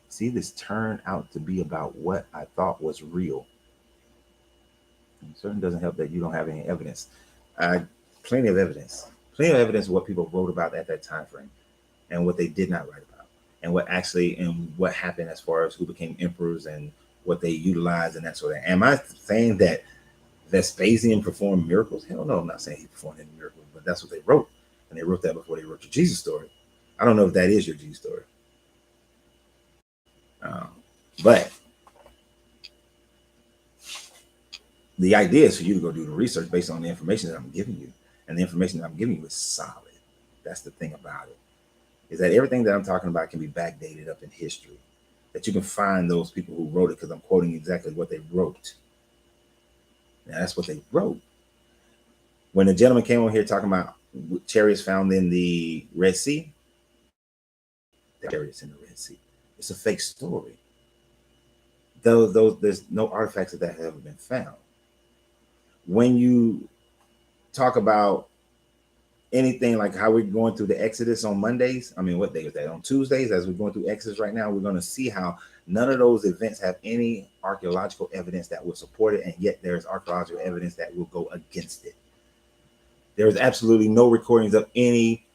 See, this turned out to be about what I thought was real. It certainly doesn't help that you don't have any evidence. Plenty of evidence. Plenty of evidence of what people wrote about at that time frame and what they did not write about. And what actually and what happened as far as who became emperors and what they utilized and that sort of thing. Am I saying that Vespasian performed miracles? Hell no, I'm not saying he performed any miracles, but that's what they wrote. And they wrote that before they wrote the Jesus story. I don't know if that is your Jesus story. But the idea is for you to go do the research based on the information that I'm giving you. And the information that I'm giving you is solid. That's the thing about it, is that everything that I'm talking about can be backdated up in history. That you can find those people who wrote it, because I'm quoting exactly what they wrote. Now, that's what they wrote. When the gentleman came on here talking about chariots found in the Red Sea, the chariots in the Red Sea. It's a fake story. Those there's no artifacts of that have ever been found. When you talk about anything like how we're going through the Exodus on Mondays, I mean, what day is that? On Tuesdays, as we're going through Exodus right now, we're going to see how none of those events have any archaeological evidence that will support it, and yet there's archaeological evidence that will go against it. There's absolutely no recordings of any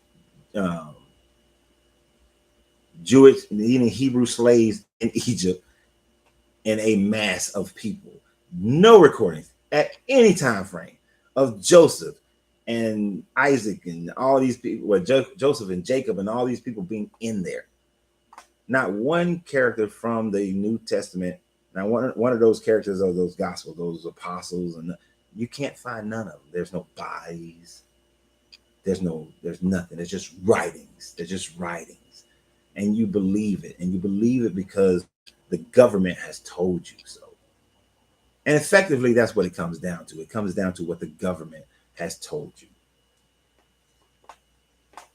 Jewish, even Hebrew slaves in Egypt in a mass of people. No recordings at any time frame of Joseph and Isaac and all these people, well, Joseph and Jacob and all these people being in there. Not one character from the New Testament. Now, one of those characters of those gospels, those apostles, and you can't find none of them. There's no bodies. There's nothing. There's just writings. There's just writings. And you believe it. And you believe it because the government has told you so. And effectively, that's what it comes down to. It comes down to what the government has told you.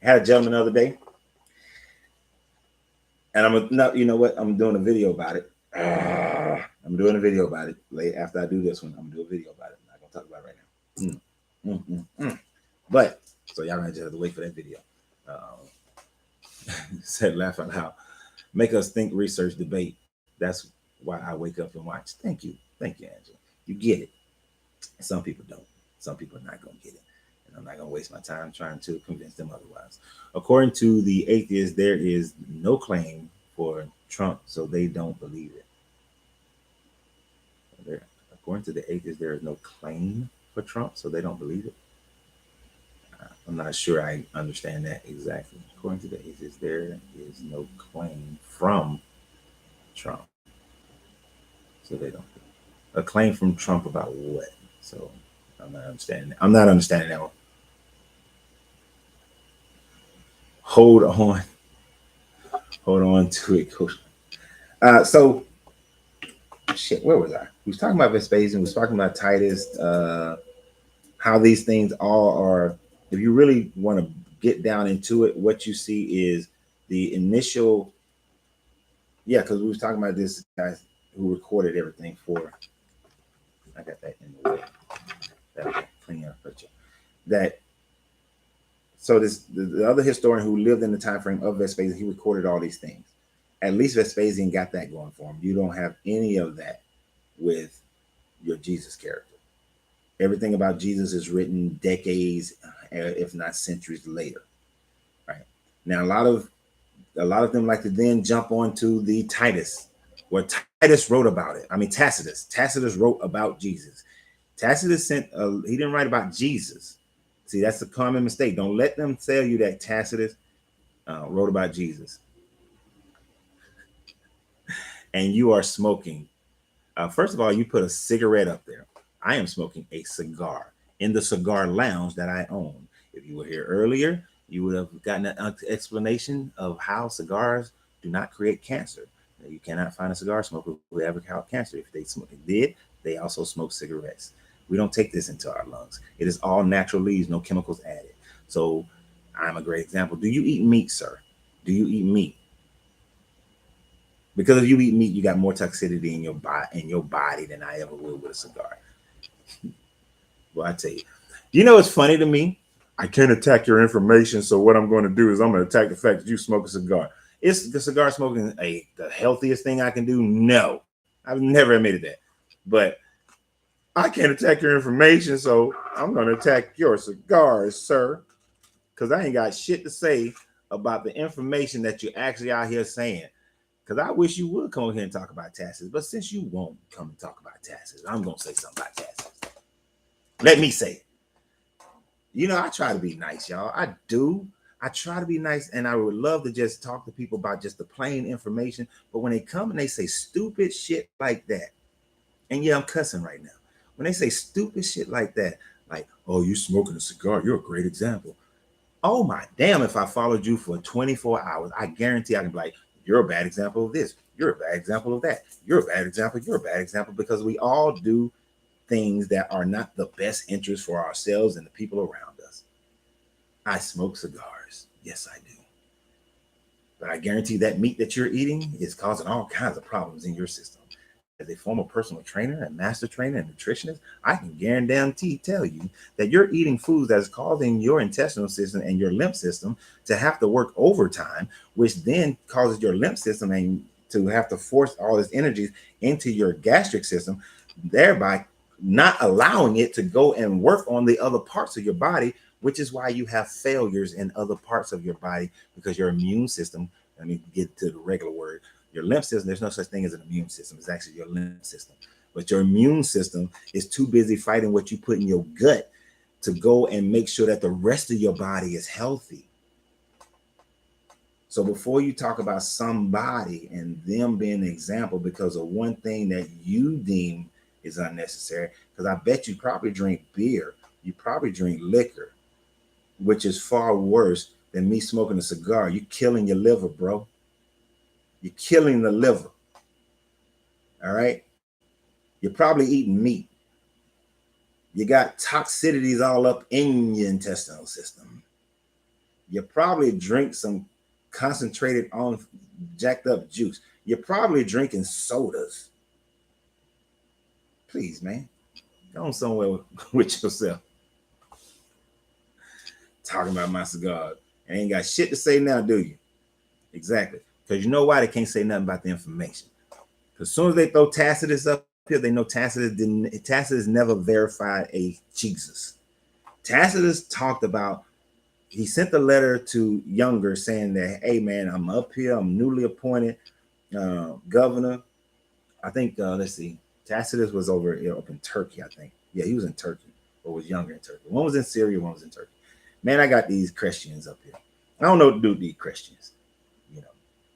I had a gentleman the other day, and you know what? I'm doing a video about it. I'm doing a video about it. Late after I do this one, I'm gonna do a video about it. I'm not gonna talk about it right now. But so y'all gonna just have to wait for that video. Said laugh out loud. Make us think, research, debate. That's why I wake up and watch. Thank you, Angela. You get it. Some people don't. Some people are not gonna get it. And I'm not gonna waste my time trying to convince them otherwise. According to the atheists, there is no claim for Trump, so they don't believe it. According to the atheists, there is no claim for Trump, so they don't believe it. I'm not sure I understand that exactly. According to the atheists, there is no claim from Trump, so they don't. A claim from Trump about what? So I'm not understanding that. I'm not understanding that one. Hold on to it, Coach. So shit, where was I? We was talking about Vespasian. We was talking about Titus. How these things all are. If you really want to get down into it, what you see is the initial. Yeah, because we was talking about this guy who recorded everything for. I got that in the way. That'll clean up picture. That. So the other historian who lived in the time frame of Vespasian, he recorded all these things. At least Vespasian got that going for him. You don't have any of that with your Jesus character. Everything about Jesus is written decades, if not centuries later. Right now, a lot of them like to then jump onto the Titus, where Titus wrote about it. I mean, Tacitus wrote about Jesus. Tacitus he didn't write about Jesus. See, that's a common mistake. Don't let them tell you that Tacitus wrote about Jesus. And you are smoking. First of all, you put a cigarette up there. I am smoking a cigar in the cigar lounge that I own. If you were here earlier, you would have gotten an explanation of how cigars do not create cancer. You cannot find a cigar smoker who ever caught cancer. If they did, they also smoke cigarettes. We don't take this into our lungs. It is all natural leaves, no chemicals added. So I'm a great example. Do you eat meat, sir? Do you eat meat? Because if you eat meat, you got more toxicity in your body than I ever will with a cigar. Well, I tell you, it's funny to me. I can't attack your information, so what I'm going to do is I'm going to attack the fact that you smoke a cigar. Is the cigar smoking the healthiest thing I can do? No, I've never admitted that. But I can't attack your information, so I'm going to attack your cigars, sir, because I ain't got shit to say about the information that you're actually out here saying. Because I wish you would come over here and talk about taxes, but since you won't come and talk about taxes, I'm going to say something about taxes. Let me say it. I try to be nice, y'all. I do. I try to be nice, and I would love to just talk to people about just the plain information. But when they come and they say stupid shit like that, and yeah, I'm cussing right now. When they say stupid shit like that, like, oh, you smoking a cigar, you're a great example. Oh my damn, if I followed you for 24 hours, I guarantee I can be like, you're a bad example of this. You're a bad example of that. You're a bad example. You're a bad example, because we all do things that are not the best interest for ourselves and the people around us. I smoke cigars. Yes, I do. But I guarantee that meat that you're eating is causing all kinds of problems in your system. As a former personal trainer and master trainer and nutritionist, I can guarantee tell you that you're eating foods that is causing your intestinal system and your lymph system to have to work overtime, which then causes your lymph system and to have to force all this energy into your gastric system, thereby not allowing it to go and work on the other parts of your body, which is why you have failures in other parts of your body, because your immune system, let me get to the regular word, your lymph system, there's no such thing as an immune system. It's actually your lymph system. But your immune system is too busy fighting what you put in your gut to go and make sure that the rest of your body is healthy. So before you talk about somebody and them being an example because of one thing that you deem is unnecessary, because I bet you probably drink beer, you probably drink liquor, which is far worse than me smoking a cigar. You're killing your liver, bro. You're killing the liver. All right. You're probably eating meat. You got toxicities all up in your intestinal system. You probably drink some concentrated on jacked up juice. You're probably drinking sodas. Please, man, go on somewhere with yourself. Talking about my cigar. And ain't got shit to say now, do you? Exactly. Because you know why they can't say nothing about the information. Because as soon as they throw Tacitus up here, they know Tacitus never verified a Jesus. Tacitus talked about, he sent the letter to Younger saying that, hey man, I'm up here, I'm newly appointed governor. I think, let's see, Tacitus was up in Turkey, I think. Yeah, he was in Turkey, or was Younger in Turkey. One was in Syria, one was in Turkey. Man, I got these Christians up here. I don't know what to do with these Christians.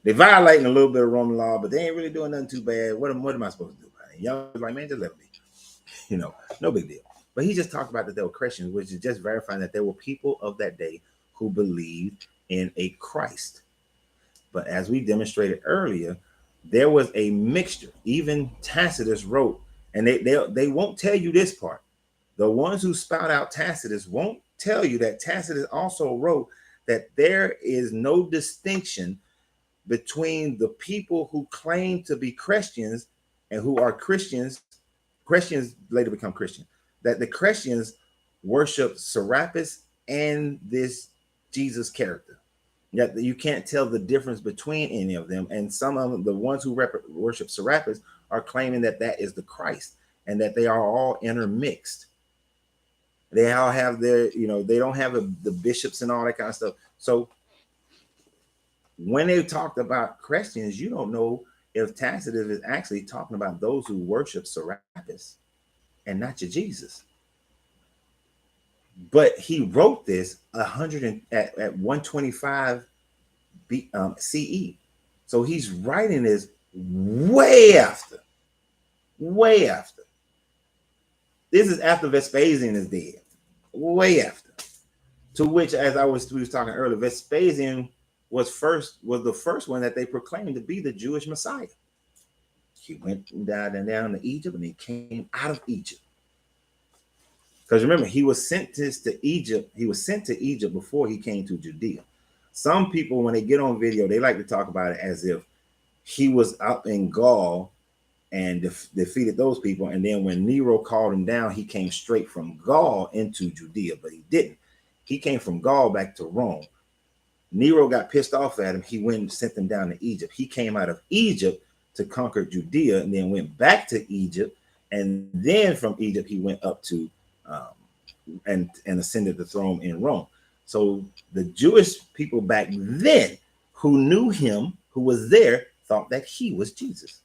They're violating a little bit of Roman law, but they ain't really doing nothing too bad. What am I supposed to do about it? Young was like, man, just let them be. No big deal. But he just talked about that they were Christians, which is just verifying that there were people of that day who believed in a Christ. But as we demonstrated earlier, there was a mixture. Even Tacitus wrote, and they won't tell you this part. The ones who spout out Tacitus won't tell you that Tacitus also wrote that there is no distinction between the people who claim to be Christians and who are Christians. Christians later become Christian. That the Christians worship Serapis and this Jesus character. That you can't tell the difference between any of them. And some of them, the ones who worship Serapis, are claiming that that is the Christ and that they are all intermixed. They all have their, they don't have the bishops and all that kind of stuff. So when they talked about Christians, you don't know if Tacitus is actually talking about those who worship Serapis and not your Jesus. But he wrote this at 125 CE. So he's writing this way after. This is after Vespasian is dead. Way after. To which, as we was talking earlier, Vespasian was the first one that they proclaimed to be the Jewish Messiah. He went down to Egypt, and he came out of Egypt. Because remember, he was sent to Egypt. He was sent to Egypt before he came to Judea. Some people, when they get on video, they like to talk about it as if he was up in Gaul and defeated those people. And then when Nero called him down, he came straight from Gaul into Judea, but he didn't. He came from Gaul back to Rome. Nero got pissed off at him. He went and sent them down to Egypt. He came out of Egypt to conquer Judea and then went back to Egypt. And then from Egypt, he went up to and ascended the throne in Rome. So the Jewish people back then who knew him, who was there, thought that he was Jesus.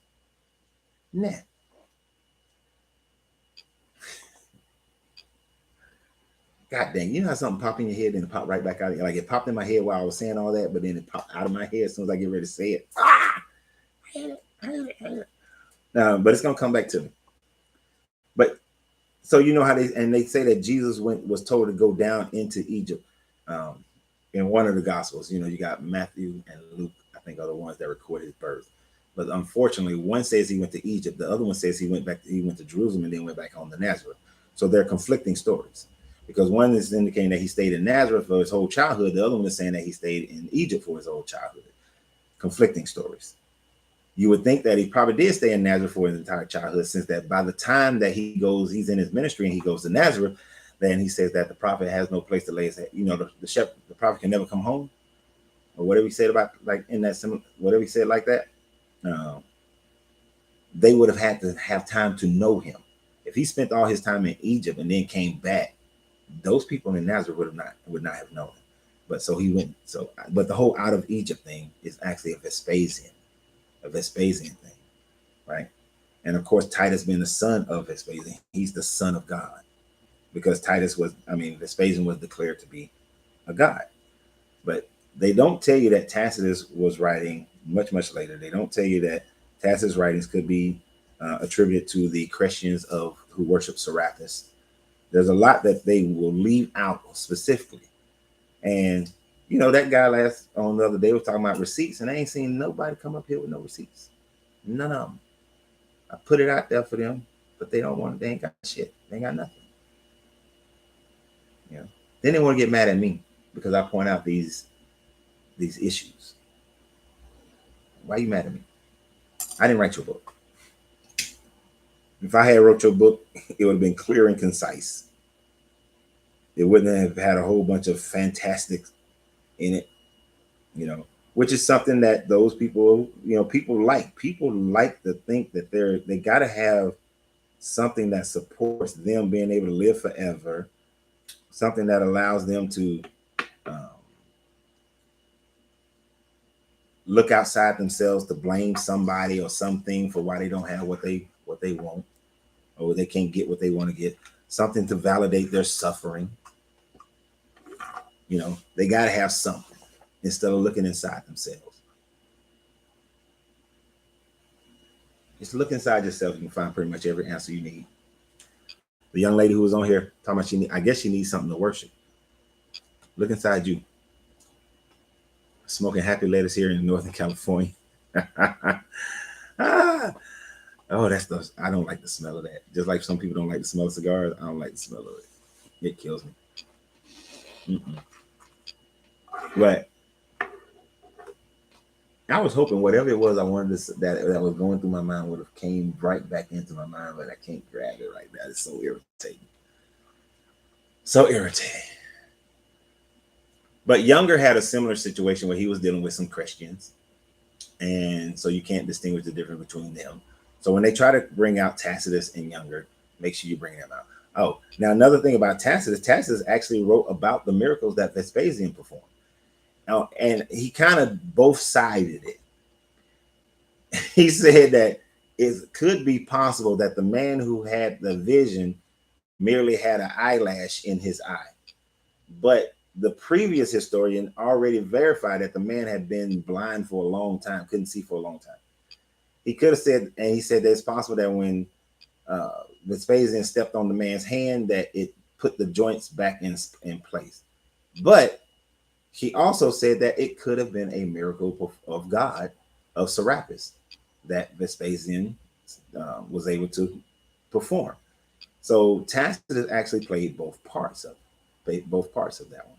Nah. God dang, you know how something popped in your head and it popped right back out? Like it popped in my head while I was saying all that, but then it popped out of my head as soon as I get ready to say it. Ah! I hate it. But it's gonna come back to me. But so you know how they say that Jesus was told to go down into Egypt. In one of the Gospels, you know, you got Matthew and Luke, I think, are the ones that recorded his birth. But unfortunately, one says he went to Egypt. The other one says he went to Jerusalem and then went back home to Nazareth. So they're conflicting stories. Because one is indicating that he stayed in Nazareth for his whole childhood. The other one is saying that he stayed in Egypt for his whole childhood. Conflicting stories. You would think that he probably did stay in Nazareth for his entire childhood, since that by the time that he's in his ministry and he goes to Nazareth, then he says that the prophet has no place to lay his head. You know, the prophet can never come home, or whatever he said about, like, in that similar, whatever he said like that. They would have had to have time to know him. If he spent all his time in Egypt and then came back, those people in Nazareth would not have known him. But so he went. So, but the whole out of Egypt thing is actually a Vespasian thing, right? And of course, Titus being the son of Vespasian, he's the son of God, because Vespasian was declared to be a god. But they don't tell you that Tacitus was writing much later. They don't tell you that Tacitus' writings could be attributed to the Christians who worship Serapis. There's a lot that they will leave out specifically. And you know, that guy on the other day was talking about receipts, and I ain't seen nobody come up here with no receipts. None of them. I put it out there for them, but they don't want it. They ain't got shit. They ain't got nothing. You know. Then they want to get mad at me because I point out these issues. Why are you mad at me? I didn't write your book. If I had wrote your book, it would have been clear and concise. It wouldn't have had a whole bunch of fantastics in it, you know, which is something that those people, you know, people like. People like to think that they got to have something that supports them being able to live forever, something that allows them to look outside themselves to blame somebody or something for why they don't have what they want, or they can't get what they want to get, something to validate their suffering. You know, they got to have something instead of looking inside themselves. Just look inside yourself. You can find pretty much every answer you need. The young lady who was on here talking about I guess she needs something to worship. Look inside you. Smoking happy lettuce here in Northern California. Oh, I don't like the smell of that. Just like some people don't like the smell of cigars, I don't like the smell of it. It kills me. But I was hoping whatever it was I wanted to, that was going through my mind would have came right back into my mind, but I can't grab it right now. It's so irritating. So irritating. But Younger had a similar situation where he was dealing with some Christians. And so you can't distinguish the difference between them. So when they try to bring out Tacitus and Younger, make sure you bring them out. Oh, now another thing about Tacitus actually wrote about the miracles that Vespasian performed. Now, and he kind of both sided it. He said that it could be possible that the man who had the vision merely had an eyelash in his eye. But the previous historian already verified that the man had been blind for a long time, couldn't see for a long time. He could have said, and he said that it's possible that when Vespasian stepped on the man's hand, that it put the joints back in place. But he also said that it could have been a miracle of God, of Serapis, that Vespasian was able to perform. So Tacitus actually played both parts of that one.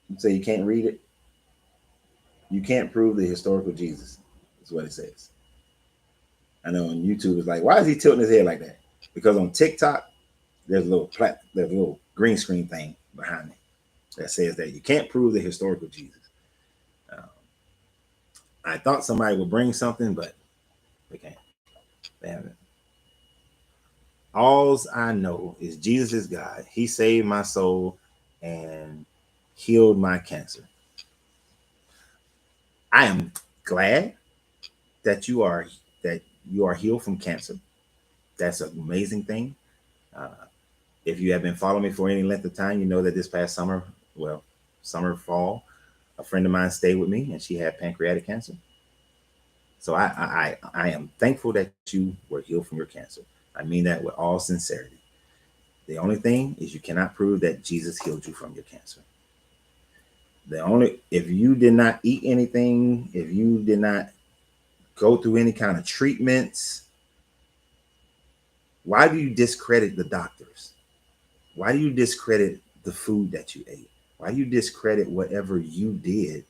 You say you can't read it. You can't prove the historical Jesus. Is what it says. I know on YouTube it's like, why is he tilting his head like that? Because on TikTok there's a little green screen thing behind it that says that you can't prove the historical Jesus. Um, I thought somebody would bring something, but they can't. They haven't. All I know is Jesus is God. He saved my soul and healed my cancer. I am glad that you are healed from cancer. That's an amazing thing. Uh, if you have been following me for any length of time, you know that this past summer, well, summer, fall, a friend of mine stayed with me and she had pancreatic cancer. So I am thankful that you were healed from your cancer. I mean that with all sincerity. The only thing is you cannot prove that Jesus healed you from your cancer. If you did not eat anything, if you did not go through any kind of treatments, why do you discredit the doctors? Why do you discredit the food that you ate? Why do you discredit whatever you did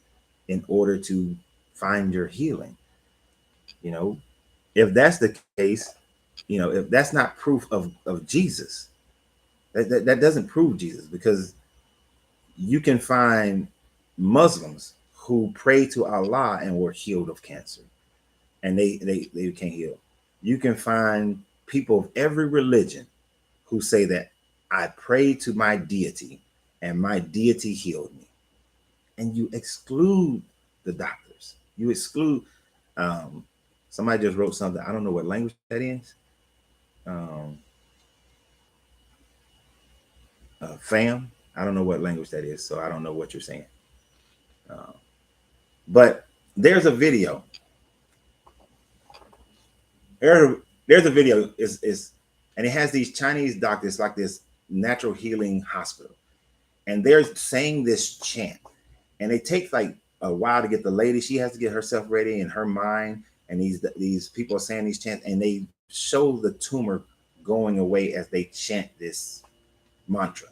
in order to find your healing? You know, if that's the case, if that's not proof of Jesus, that doesn't prove Jesus, because you can find Muslims who pray to Allah and were healed of cancer, and they can't heal. You can find people of every religion who say that I prayed to my deity and my deity healed me. And you exclude the doctors. You exclude somebody just wrote something. I don't know what language that is. Um, fam. I don't know what language that is, so I don't know what you're saying. Uh, but there's a video. There's a video is and it has these Chinese doctors, like this natural healing hospital, and they're saying this chant, and it takes like a while to get the lady. She has to get herself ready in her mind, and these people are saying these chants, and they show the tumor going away as they chant this mantra.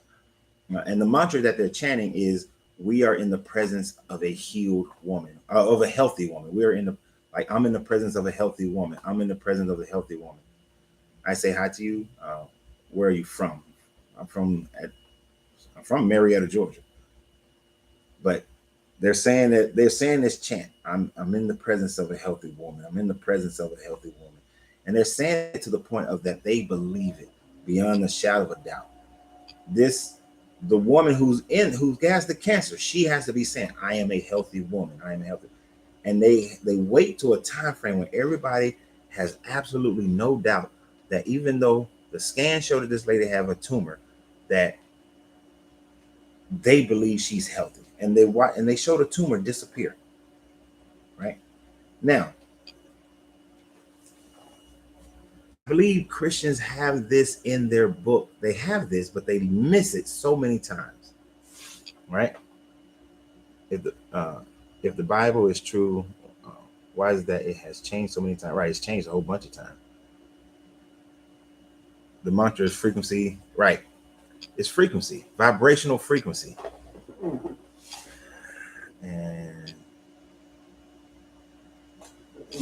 And the mantra that they're chanting is, "We are in the presence of a healed woman, of a healthy woman. We are in the I'm in the presence of a healthy woman. I'm in the presence of a healthy woman." I say hi to you. Where are you from? I'm from I'm from Marietta, Georgia. But they're saying this chant. I'm in the presence of a healthy woman. I'm in the presence of a healthy woman, and they're saying it to the point of that they believe it beyond the shadow of a doubt. The woman who has the cancer, she has to be saying, "I am a healthy woman. I am healthy." And they wait to a time frame when everybody has absolutely no doubt that even though the scan showed that this lady have a tumor, that they believe she's healthy, and they show the tumor disappear. Right now, I believe Christians have this in their book. They have this, but they miss it so many times. Right? If the Bible is true, uh, why is that it has changed so many times? Right, it's changed a whole bunch of times. The mantra is frequency. Right, it's frequency, vibrational frequency. And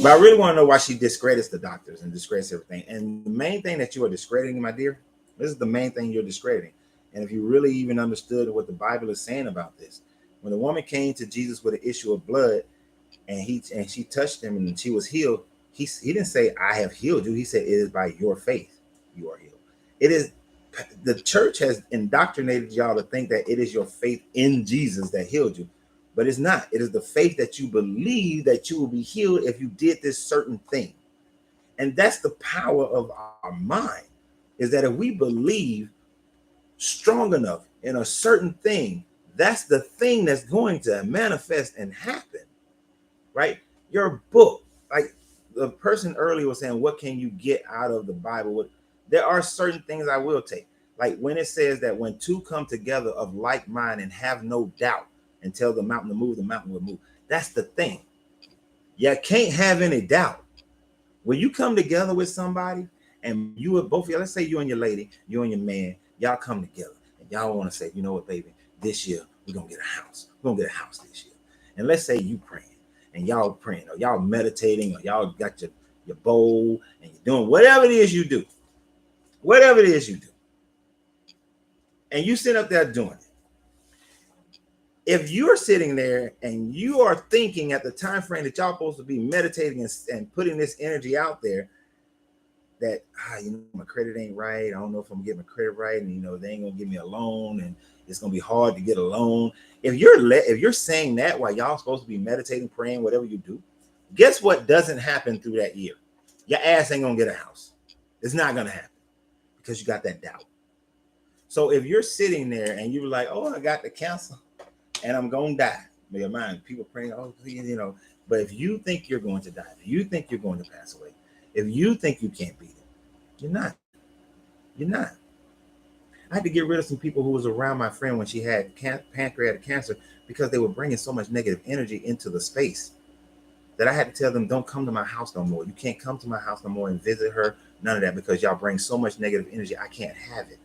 but I really want to know why she discredits the doctors and discredits everything. And the main thing that you are discrediting, my dear, this is the main thing you're discrediting. And if you really even understood what the Bible is saying about this, when the woman came to Jesus with an issue of blood, and she touched him and she was healed, he didn't say, "I have healed you." He said, "It is by your faith you are healed." It is the church has indoctrinated y'all to think that it is your faith in Jesus that healed you, but it's not. It is the faith that you believe that you will be healed if you did this certain thing. And that's the power of our mind, is that if we believe strong enough in a certain thing, that's the thing that's going to manifest and happen. Right? Your book, like the person earlier was saying, what can you get out of the Bible? There are certain things I will take. Like when it says that when two come together of like mind and have no doubt and tell the mountain to move, the mountain will move. That's the thing. You can't have any doubt. When you come together with somebody and you are both, let's say you and your lady, you and your man, y'all come together and y'all want to say, "You know what, baby, this year we're gonna get a house. We're gonna get a house this year. And let's say you praying and y'all praying or y'all meditating or y'all got your bowl and you're doing whatever it is you do. Whatever it is you do. And you sit up there doing it. If you're sitting there and you are thinking at the time frame that y'all supposed to be meditating and putting this energy out there, that my credit ain't right. I don't know if I'm getting my credit right, and they ain't gonna give me a loan, and it's gonna be hard to get a loan. If you're saying that while y'all supposed to be meditating, praying, whatever you do, guess what doesn't happen through that year? Your ass ain't gonna get a house. It's not gonna happen because you got that doubt. So if you're sitting there and you're like, oh, I got the cancer and I'm gonna die, your mind, people praying, oh, but if you think you're going to die, if you think you're going to pass away, if you think you can't beat it, you're not. You're not. I had to get rid of some people who was around my friend when she had pancreatic cancer because they were bringing so much negative energy into the space that I had to tell them, don't come to my house no more. You can't come to my house no more and visit her. None of that, because y'all bring so much negative energy. I can't have it.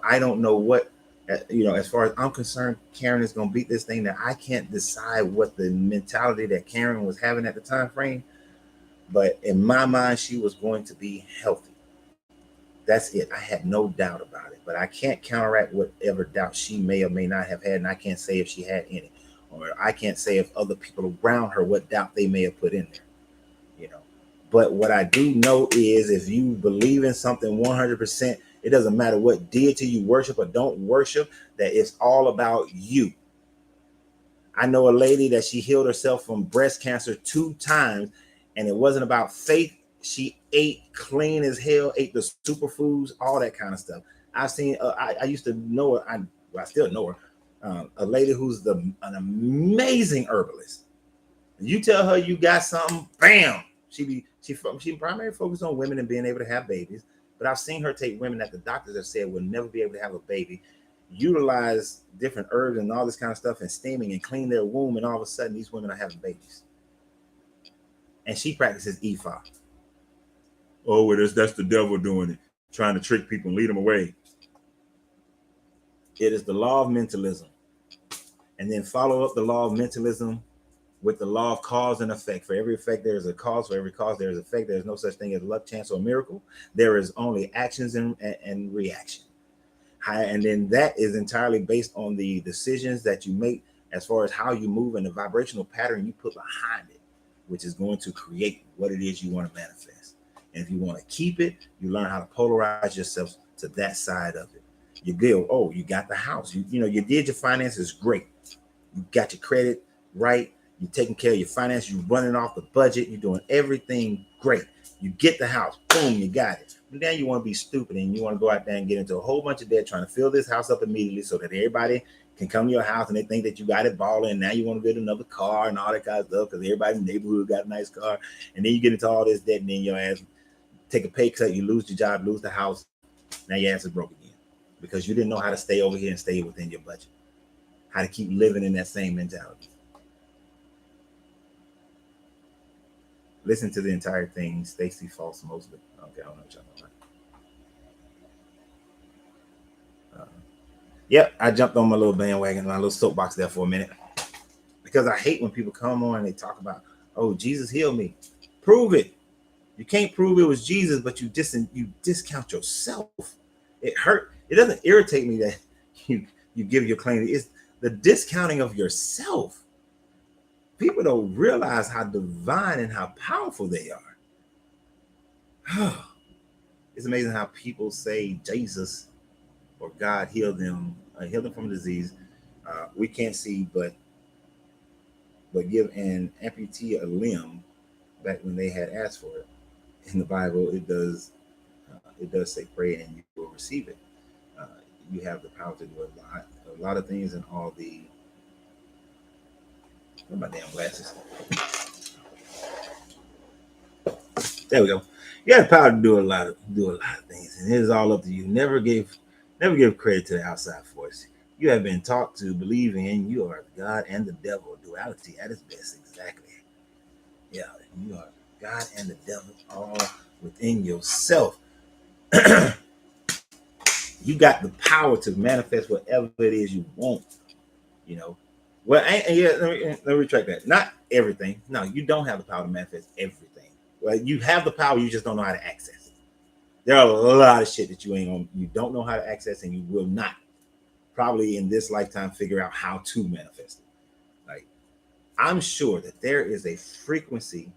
I don't know what, as far as I'm concerned, Karen is going to beat this thing. That I can't decide what the mentality that Karen was having at the time frame. But in my mind, she was going to be healthy. That's it. I had no doubt about it. But I can't counteract whatever doubt she may or may not have had. And I can't say if she had any. Or I can't say if other people around her, what doubt they may have put in there. But what I do know is if you believe in something 100%, it doesn't matter what deity you worship or don't worship, that it's all about you. I know a lady that she healed herself from breast cancer 2 times, and it wasn't about faith. She ate clean as hell, ate the superfoods, all that kind of stuff. I've seen, I used to know her, I still know her, a lady who's an amazing herbalist. You tell her you got something, bam, she primarily focused on women and being able to have babies. But I've seen her take women that the doctors have said will never be able to have a baby, utilize different herbs and all this kind of stuff and steaming and clean their womb, and all of a sudden these women are having babies. And she practices EFA. Oh, well, that's the devil doing it, trying to trick people and lead them away. It is the law of mentalism. And then follow up the law of mentalism with the law of cause and effect. For every effect, there is a cause. For every cause, there is effect. There is no such thing as luck, chance, or miracle. There is only actions and reaction. And then that is entirely based on the decisions that you make as far as how you move and the vibrational pattern you put behind it, which is going to create what it is you want to manifest. And if you want to keep it, you learn how to polarize yourself to that side of it. You build, you got the house. You did your finances, great. You got your credit right. You're taking care of your finances. You're running off the budget. You're doing everything great. You get the house. Boom, you got it. But then you want to be stupid and you want to go out there and get into a whole bunch of debt trying to fill this house up immediately so that everybody can come to your house and they think that you got it balling. Now you want to get another car and all that kind of stuff because everybody in the neighborhood got a nice car. And then you get into all this debt and then your ass take a pay cut. You lose your job, lose the house. Now your ass is broke again because you didn't know how to stay over here and stay within your budget. How to keep living in that same mentality. Listen to the entire thing. Stacy False mostly. Okay, I don't know what y'all know about. Yep, I jumped on my little bandwagon, my little soapbox there for a minute. Because I hate when people come on and they talk about, oh, Jesus healed me. Prove it. You can't prove it was Jesus, but you discount yourself. It hurt. It doesn't irritate me that you give your claim. It's the discounting of yourself. People don't realize how divine and how powerful they are. It's amazing how people say Jesus or God healed them from a disease we can't see, but give an amputee a limb back when they had asked for it. In the Bible, it does say pray and you will receive it. You have the power to do a lot of things, and all the. Where are my damn glasses? There we go. You have the power to do a lot of things, and it is all up to you. Never give credit to the outside force. You have been taught to believe in you are God and the devil. Duality at its best, exactly. Yeah, you are God and the devil all within yourself. You got the power to manifest whatever it is you want. You know, well, and yeah, let me retract that. Not everything. No, you don't have the power to manifest everything. Well, you have the power, you just don't know how to access it. There are a lot of shit that you don't know how to access, and you will not probably in this lifetime figure out how to manifest it. Like, I'm sure that there is a frequency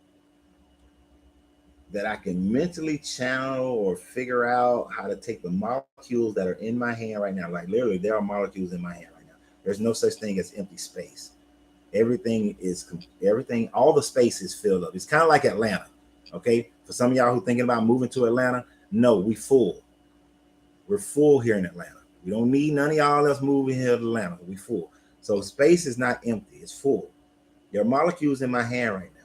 that I can mentally channel or figure out how to take the molecules that are in my hand right now. Like, literally, there are molecules in my hand right now. There's no such thing as empty space. Everything, all the space is filled up. It's kind of like Atlanta. Okay. For some of y'all who thinking about moving to Atlanta, no, we full. We're full here in Atlanta. We don't need none of y'all else moving here to Atlanta. We full. So space is not empty. It's full. There are molecules in my hand right now.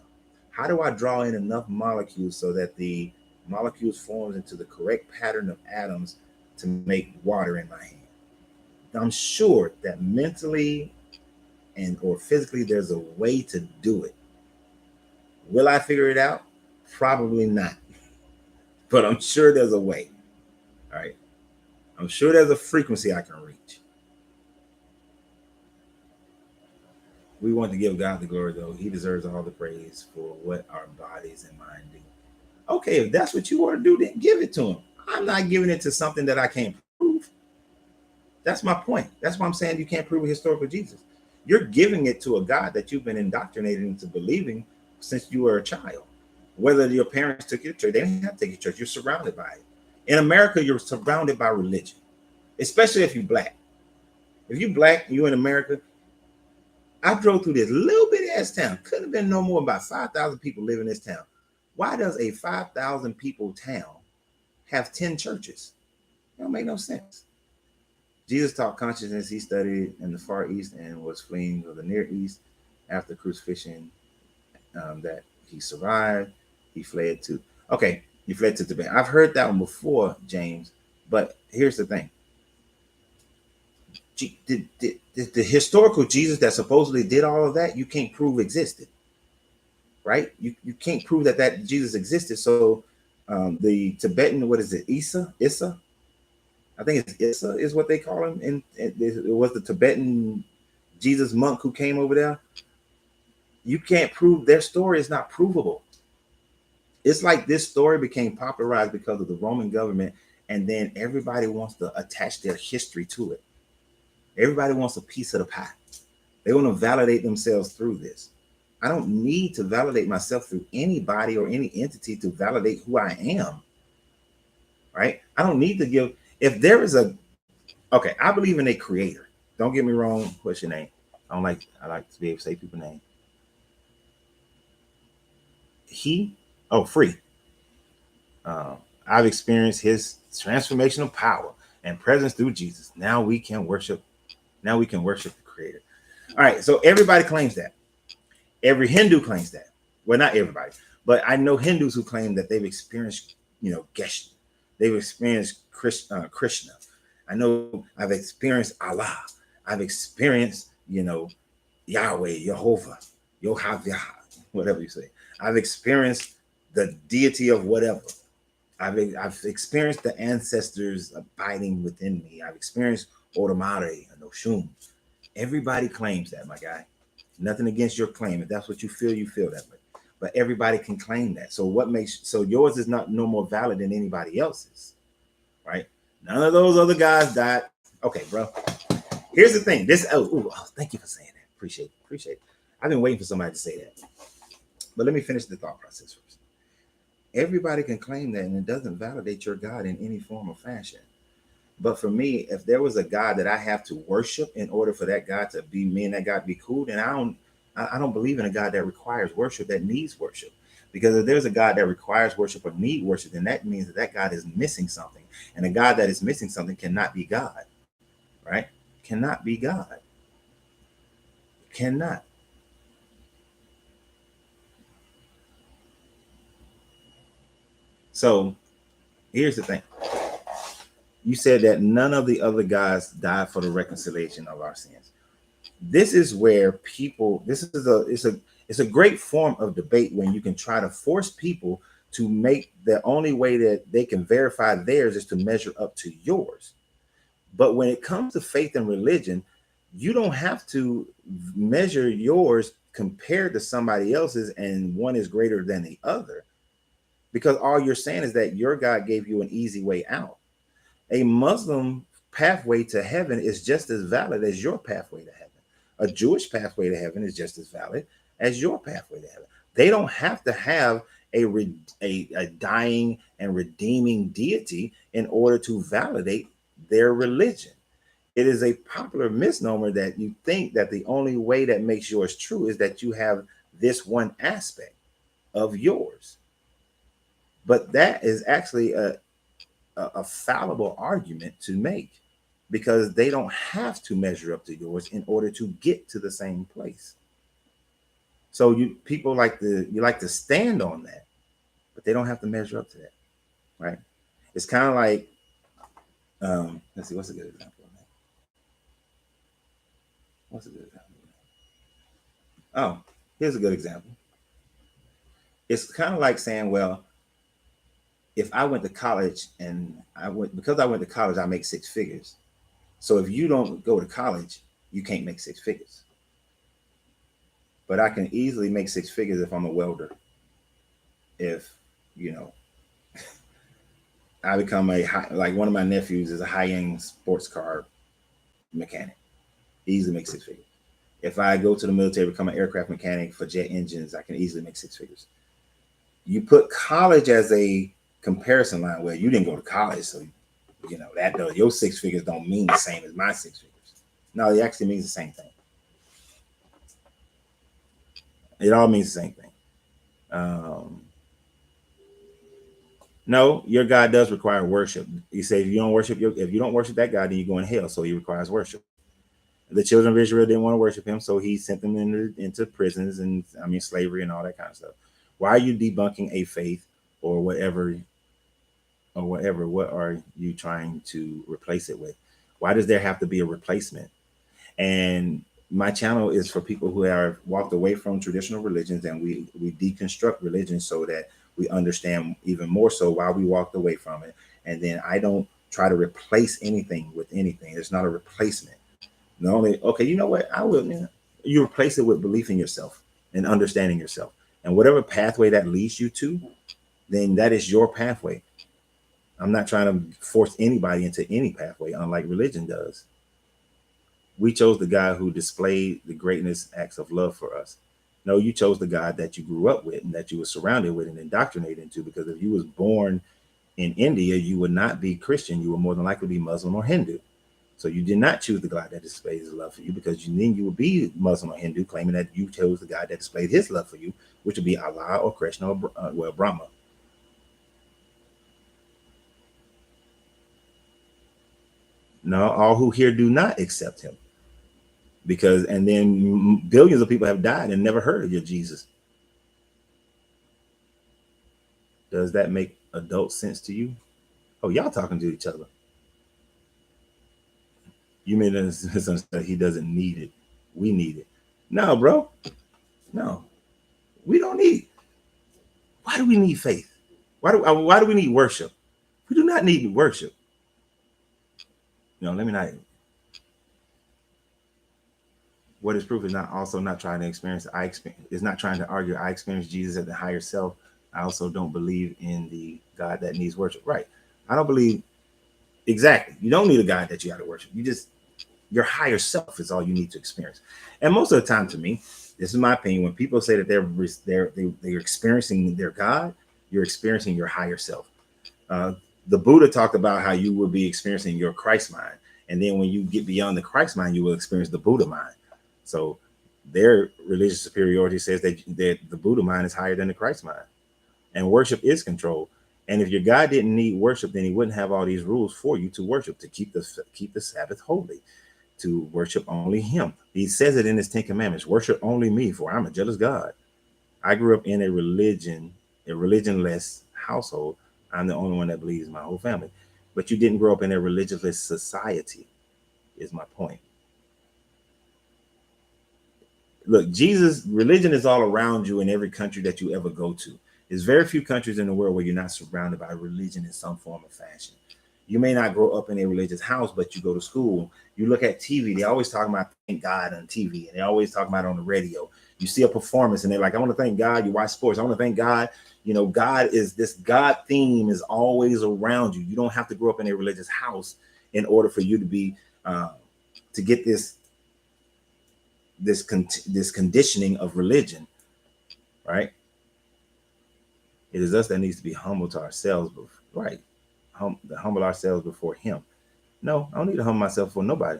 How do I draw in enough molecules so that the molecules forms into the correct pattern of atoms to make water in my hand? I'm sure that mentally and or physically there's a way to do it. Will I figure it out? Probably not. But I'm sure there's a way. All right. I'm sure there's a frequency I can reach. We want to give God the glory, though. He deserves all the praise for what our bodies and mind do. Okay, if that's what you want to do, then give it to him. I'm not giving it to something that I can't prove. That's my point. That's why I'm saying you can't prove a historical Jesus. You're giving it to a God that you've been indoctrinated into believing since you were a child. Whether your parents took you to church, they didn't have to take you to church. You're surrounded by it. In America, you're surrounded by religion, especially if you're black. If you're black, you're in America. I drove through this little bitty ass town. Couldn't have been no more about 5,000 people live in this town. Why does a 5,000 people town have 10 churches? It don't make no sense. Jesus taught consciousness. He studied in the Far East and was fleeing to the Near East after crucifixion. That he survived. He fled to Tibet. I've heard that one before, James. But here's the thing. The historical Jesus that supposedly did all of that, you can't prove existed, right? You can't prove that Jesus existed. So the Tibetan, what is it, Issa? I think it's Issa is what they call him. And it was the Tibetan Jesus monk who came over there. You can't prove their story is not provable. It's like this story became popularized because of the Roman government, and then everybody wants to attach their history to it. Everybody wants a piece of the pie. They want to validate themselves through this. I don't need to validate myself through anybody or any entity to validate who I am. Right? I don't need to give. If there is okay, I believe in a creator. Don't get me wrong. What's your name? I like to be able to say people's name. Free. I've experienced his transformational power and presence through Jesus. Now we can worship the creator. All right, so everybody claims that. Every Hindu claims that. Well, not everybody, but I know Hindus who claim that they've experienced, Geshe. They've experienced Krishna. I know I've experienced Allah. I've experienced, Yahweh, Jehovah, Yohavah, whatever you say. I've experienced the deity of whatever. I've experienced the ancestors abiding within me. I've experienced Odomare and Oshun. Everybody claims that, my guy. Nothing against your claim. If that's what you feel that way. But everybody can claim that. So yours is not no more valid than anybody else's, right? None of those other guys died. Okay, bro. Here's the thing. Thank you for saying that. Appreciate it. I've been waiting for somebody to say that. But let me finish the thought process first. Everybody can claim that, and it doesn't validate your God in any form or fashion. But for me, if there was a God that I have to worship in order for that God to be me and that God to be cool, then I don't believe in a God that requires worship, that needs worship. Because if there's a God that requires worship or need worship, then that means that God is missing something. And a God that is missing something cannot be God, right? Cannot be God. Cannot. So here's the thing. You said that none of the other guys died for the reconciliation of our sins. This is where it's a great form of debate when you can try to force people to make the only way that they can verify theirs is to measure up to yours. But when it comes to faith and religion, You don't have to measure yours compared to somebody else's, and one is greater than the other, because all you're saying is that your God gave you an easy way out. A Muslim pathway to heaven is just as valid as your pathway to heaven. A Jewish pathway to heaven is just as valid as your pathway to heaven. They don't have to have a dying and redeeming deity in order to validate their religion. It is a popular misnomer that you think that the only way that makes yours true is that you have this one aspect of yours. But that is actually a fallible argument to make, because they don't have to measure up to yours in order to get to the same place. So people like to stand on that, but they don't have to measure up to that, right? It's kind of like, let's see, what's a good example of that? What's a good example? Oh, here's a good example. It's kind of like saying, well, if I went to college because I went to college, I make six figures. So if you don't go to college, you can't make six figures. But I can easily make six figures if I'm a welder. If, I become like one of my nephews is a high-end sports car mechanic. Easily make six figures. If I go to the military, become an aircraft mechanic for jet engines, I can easily make six figures. You put college as a comparison line. Well, you didn't go to college, so that your six figures don't mean the same as my six figures. No, it actually means the same thing. It all means the same thing. No, your God does require worship. You say if you don't worship that God, then you go in hell. So he requires worship. The children of Israel didn't want to worship him, so he sent them into prisons and slavery and all that kind of stuff. Why are you debunking a faith or whatever? What are you trying to replace it with? Why does there have to be a replacement? And my channel is for people who have walked away from traditional religions, and we deconstruct religion so that we understand even more so why we walked away from it. And then I don't try to replace anything with anything. It's not a replacement. Not only, okay, you know what? I will. You replace it with belief in yourself and understanding yourself. And whatever pathway that leads you to, then that is your pathway. I'm not trying to force anybody into any pathway, unlike religion does. We chose the God who displayed the greatness acts of love for us. No, you chose the God that you grew up with and that you were surrounded with and indoctrinated into, because if you was born in India, you would not be Christian. You would more than likely be Muslim or Hindu. So you did not choose the God that displays his love for you, because then you would be Muslim or Hindu, claiming that you chose the God that displayed his love for you, which would be Allah or Krishna or Brahma. No, all who here do not accept him. And then billions of people have died and never heard of your Jesus. Does that make adult sense to you? Oh, y'all talking to each other. You mean that he doesn't need it? We need it. No, bro. No, we don't need it. Why do we need faith? Why do we need worship? We do not need worship. Let me not. What is proof is not also not trying to experience. Is not trying to argue. I experience Jesus at the higher self. I also don't believe in the God that needs worship. Right. I don't believe. Exactly. You don't need a God that you got to worship. Your higher self is all you need to experience. And most of the time, to me, this is my opinion, when people say that they're experiencing their God, you're experiencing your higher self. The Buddha talked about how you will be experiencing your Christ mind. And then when you get beyond the Christ mind, you will experience the Buddha mind. So their religious superiority says that the Buddha mind is higher than the Christ mind. And worship is control. And if your God didn't need worship, then he wouldn't have all these rules for you to worship, to keep the Sabbath holy, to worship only him. He says it in his 10 commandments, worship only me, for I'm a jealous God. I grew up in a religionless household. I'm the only one that believes in my whole family. But you didn't grow up in a religionless society, is my point. Look, religion is all around you in every country that you ever go to. There's very few countries in the world where you're not surrounded by religion in some form or fashion. You may not grow up in a religious house, but you go to school. You look at TV. They always talk about thank God on TV, and they always talk about it on the radio. You see a performance, and they're like, "I want to thank God." You watch sports. I want to thank God. You know, God is this. God theme is always around you. You don't have to grow up in a religious house in order for you to be to get this conditioning of religion, right? It is us that needs to be humble to ourselves, right? Humble ourselves before Him. No, I don't need to humble myself for nobody.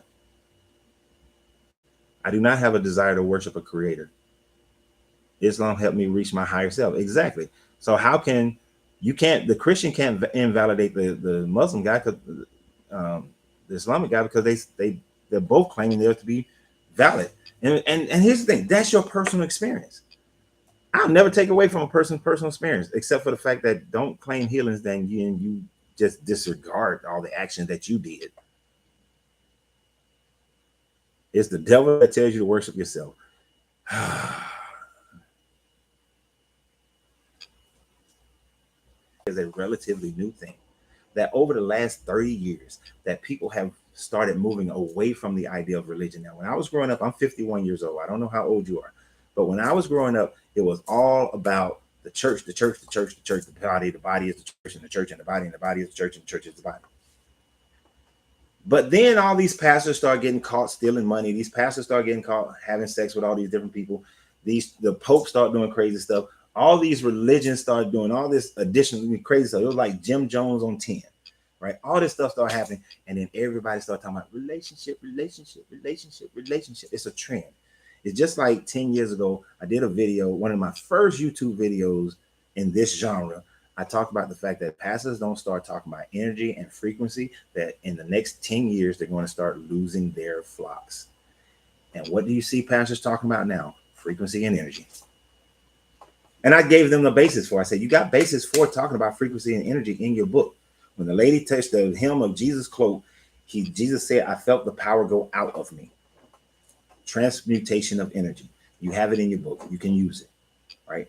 I do not have a desire to worship a creator. Islam helped me reach my higher self. Exactly. So how can the Christian can't invalidate the Muslim guy, because the Islamic guy, because they're both claiming they're to be valid. And here's the thing, that's your personal experience. I'll never take away from a person's personal experience, except for the fact that don't claim healings, then you just disregard all the actions that you did. It's the devil that tells you to worship yourself. Is a relatively new thing that over the last 30 years that people have started moving away from the idea of religion. Now, when I was growing up, I'm 51 years old. I don't know how old you are, but when I was growing up, it was all about the church, the church, the church, the church, the body. The body is the church, and the church and the body, and the body is the church, and the church is the body. But then all these pastors start getting caught stealing money. These pastors start getting caught having sex with all these different people. The Pope start doing crazy stuff. All these religions start doing all this additional crazy stuff. It was like Jim Jones on 10, right? All this stuff started happening, and then everybody started talking about relationship. It's a trend. It's just like 10 years ago, I did a video, one of my first YouTube videos in this genre. I talked about the fact that pastors don't start talking about energy and frequency, that in the next 10 years, they're going to start losing their flocks. And what do you see pastors talking about now? Frequency and energy. And I gave them the basis for it. I said, you got basis for talking about frequency and energy in your book. When the lady touched the hem of Jesus' cloak, Jesus said, I felt the power go out of me. Transmutation of energy. You have it in your book. You can use it, right?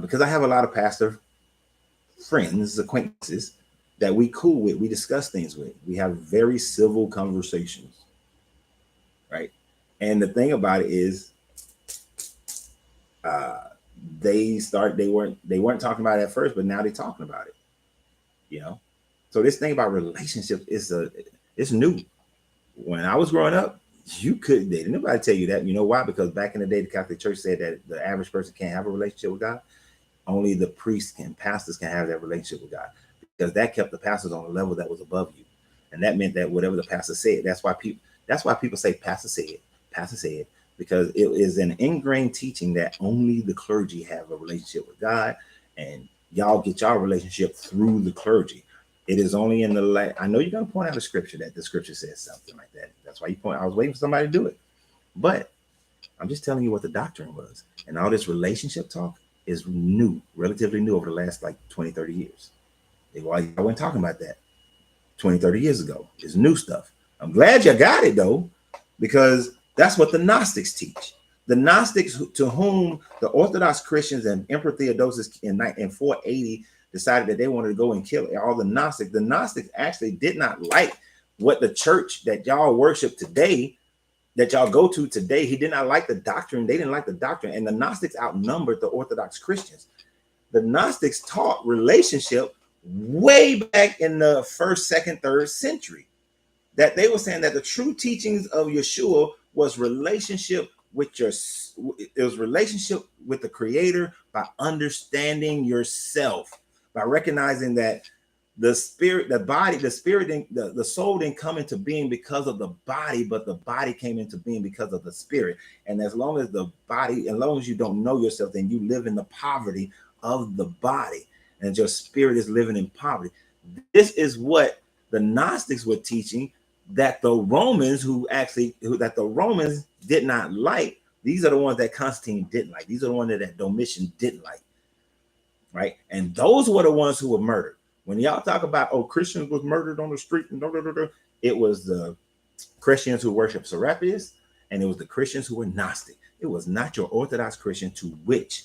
Because I have a lot of pastor friends, acquaintances that we cool with, we discuss things with. We have very civil conversations, right? And the thing about it is, they weren't talking about it at first, but now they're talking about it, you know? So this thing about relationship it's new. When I was growing up, didn't nobody tell you that. You know why? Because back in the day, the Catholic Church said that the average person can't have a relationship with God. Only the priests and pastors can have that relationship with God, because that kept the pastors on a level that was above you. And that meant that whatever the pastor said, that's why people say pastor said, because it is an ingrained teaching that only the clergy have a relationship with God, and y'all get y'all relationship through the clergy. It is only in I know you're going to point out a scripture that the scripture says something like that. That's why I was waiting for somebody to do it. But I'm just telling you what the doctrine was. And all this relationship talk is new, relatively new over the last like 20, 30 years. I wasn't talking about that 20, 30 years ago. It's new stuff. I'm glad you got it though, because that's what the Gnostics teach. The Gnostics, to whom the Orthodox Christians and Emperor Theodosius in 480 decided that they wanted to go and kill all the Gnostics. The Gnostics actually did not like what the church that y'all worship today, that y'all go to today, he did not like the doctrine. They didn't like the doctrine. And the Gnostics outnumbered the Orthodox Christians. The Gnostics taught relationship way back in the 1st, 2nd, 3rd century. That they were saying that the true teachings of Yeshua was relationship with relationship with the Creator by understanding yourself, by recognizing that the spirit, the body, the spirit, the soul didn't come into being because of the body, but the body came into being because of the spirit. And as long as you don't know yourself, then you live in the poverty of the body, and your spirit is living in poverty. This is what the Gnostics were teaching, that the Romans that the Romans did not like. These are the ones that Constantine didn't like. These are the ones that Domitian didn't like, right? And those were the ones who were murdered. When y'all talk about, Christians was murdered on the street, it was the Christians who worship Serapis, and it was the Christians who were Gnostic. It was not your Orthodox Christian, to which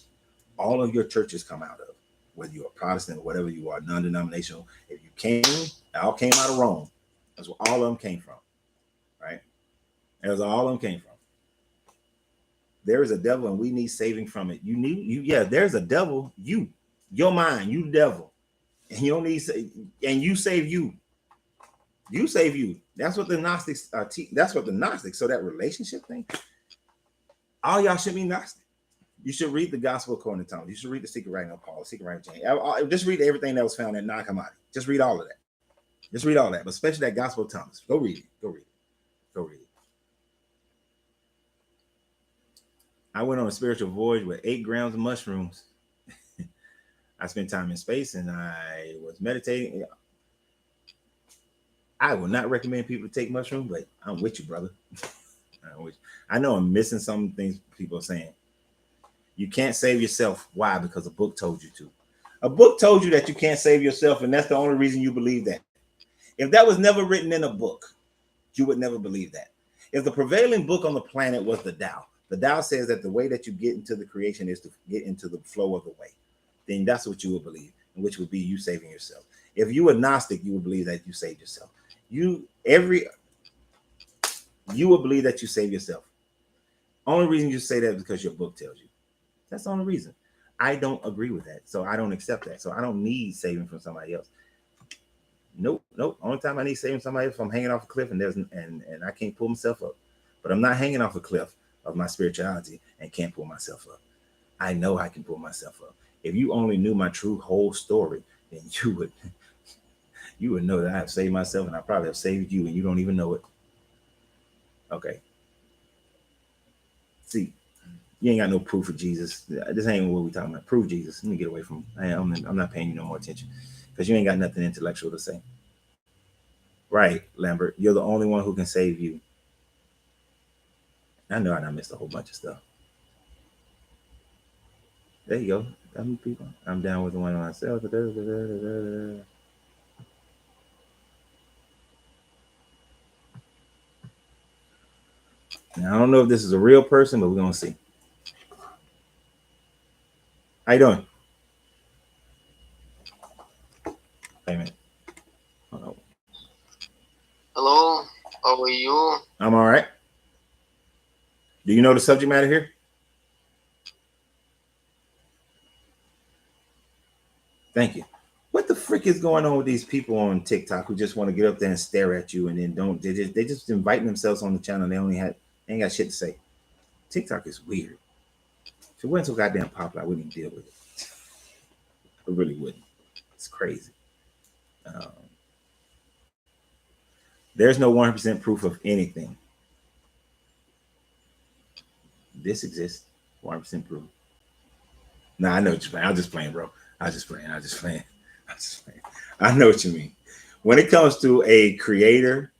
all of your churches come out of, whether you're a Protestant or whatever you are, non-denominational. If you came It all came out of Rome. That's where all of them came from, right? That's where all of them came from. There is a devil, and we need saving from it. Yeah. There's a devil. Your mind, you the devil, and you don't need, and you save you. You save you. That's what the Gnostics that's what the Gnostics. So that relationship thing, all y'all should be Gnostic. You should read the Gospel according to Thomas. You should read the Secret Writing of Paul, the Secret Writing of James. Just read everything that was found in non-commodity. Just read all of that. Just read all that, but especially that Gospel of Thomas. Go read it. Go read it. Go read it. I went on a spiritual voyage with 8 grams of mushrooms. I spent time in space, and I was meditating. I would not recommend people to take mushrooms, but I'm with you, brother. I know I'm missing some things people are saying. You can't save yourself. Why? Because a book told you to. A book told you that you can't save yourself, and that's the only reason you believe that. If that was never written in a book, you would never believe that. If the prevailing book on the planet was the Tao says that the way that you get into the creation is to get into the flow of the way, then that's what you would believe, which would be you saving yourself. If you were Gnostic, you would believe that you saved yourself. You would believe that you save yourself. Only reason you say that is because your book tells you. That's the only reason. I don't agree with that, so I don't accept that. So I don't need saving from somebody else. Nope. Only time I need saving somebody is if I'm hanging off a cliff and I can't pull myself up. But I'm not hanging off a cliff of my spirituality and can't pull myself up. I know I can pull myself up. If you only knew my true whole story, then you would know that I have saved myself, and I probably have saved you, and you don't even know it. Okay. See, you ain't got no proof of Jesus. This ain't what we talking about. Prove Jesus. Let me get away from. I'm not paying you no more attention because you ain't got nothing intellectual to say. Right, Lambert. You're the only one who can save you. I know I missed a whole bunch of stuff. There you go. How many people? I'm down with the one myself. Now I don't know if this is a real person, but we're gonna see. How you doing? Wait a minute. Hello, how are you? I'm all right. Do you know the subject matter here? Thank you. What the frick is going on with these people on TikTok who just want to get up there and stare at you and then don't? They just inviting themselves on the channel. They ain't got shit to say. TikTok is weird. If it wasn't so goddamn popular, I wouldn't even deal with it. I really wouldn't. It's crazy. There's no 100% proof of anything. This exists. 100% proof. Nah, I know what you're playing. I was just playing, bro. I was just playing. I know what you mean. When it comes to a creator,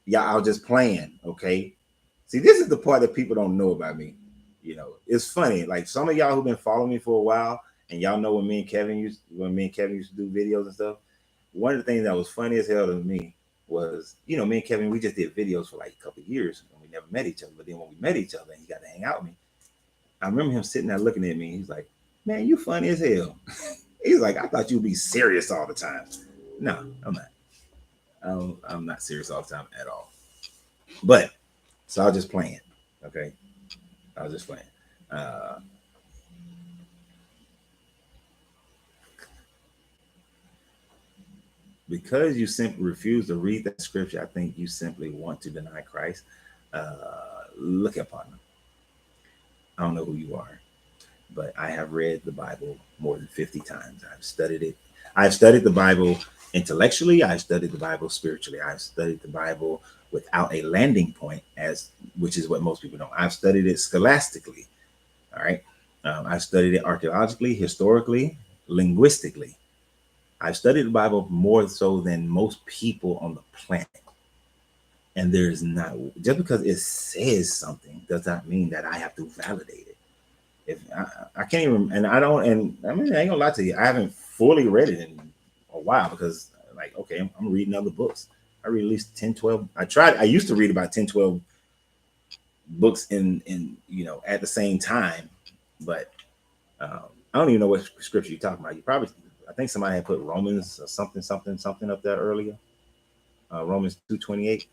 yeah, I was just playing. Okay. See, this is the part that people don't know about me. You know, it's funny. Like some of y'all who've been following me for a while, and y'all know when me and Kevin used to do videos and stuff. One of the things that was funny as hell to me was, me and Kevin, we just did videos for like a couple of years and we never met each other. But then when we met each other and he got to hang out with me, I remember him sitting there looking at me. He's like, "Man, you funny as hell." He's like, "I thought you'd be serious all the time." No, I'm not. I'm not serious all the time at all. But so I was just playing. Okay. I was just playing. Because you simply refuse to read that scripture, I think you simply want to deny Christ. Look upon them. I don't know who you are, but I have read the Bible more than 50 times. I've studied it. I've studied the Bible intellectually. I've studied the Bible spiritually. I've studied the Bible without a landing point, which is what most people don't. I've studied it scholastically. All right. I've studied it archaeologically, historically, linguistically. I've studied the Bible more so than most people on the planet. And there's not, just because it says something does not mean that I have to validate it. If I can't even, and I don't, and I mean, I ain't gonna lie to you, I haven't fully read it in a while because, like, okay, I'm reading other books. I read at least 10, 12. I used to read about 10, 12 books in at the same time, but I don't even know what scripture you're talking about. I think somebody had put Romans or something up there earlier. Romans 2:28.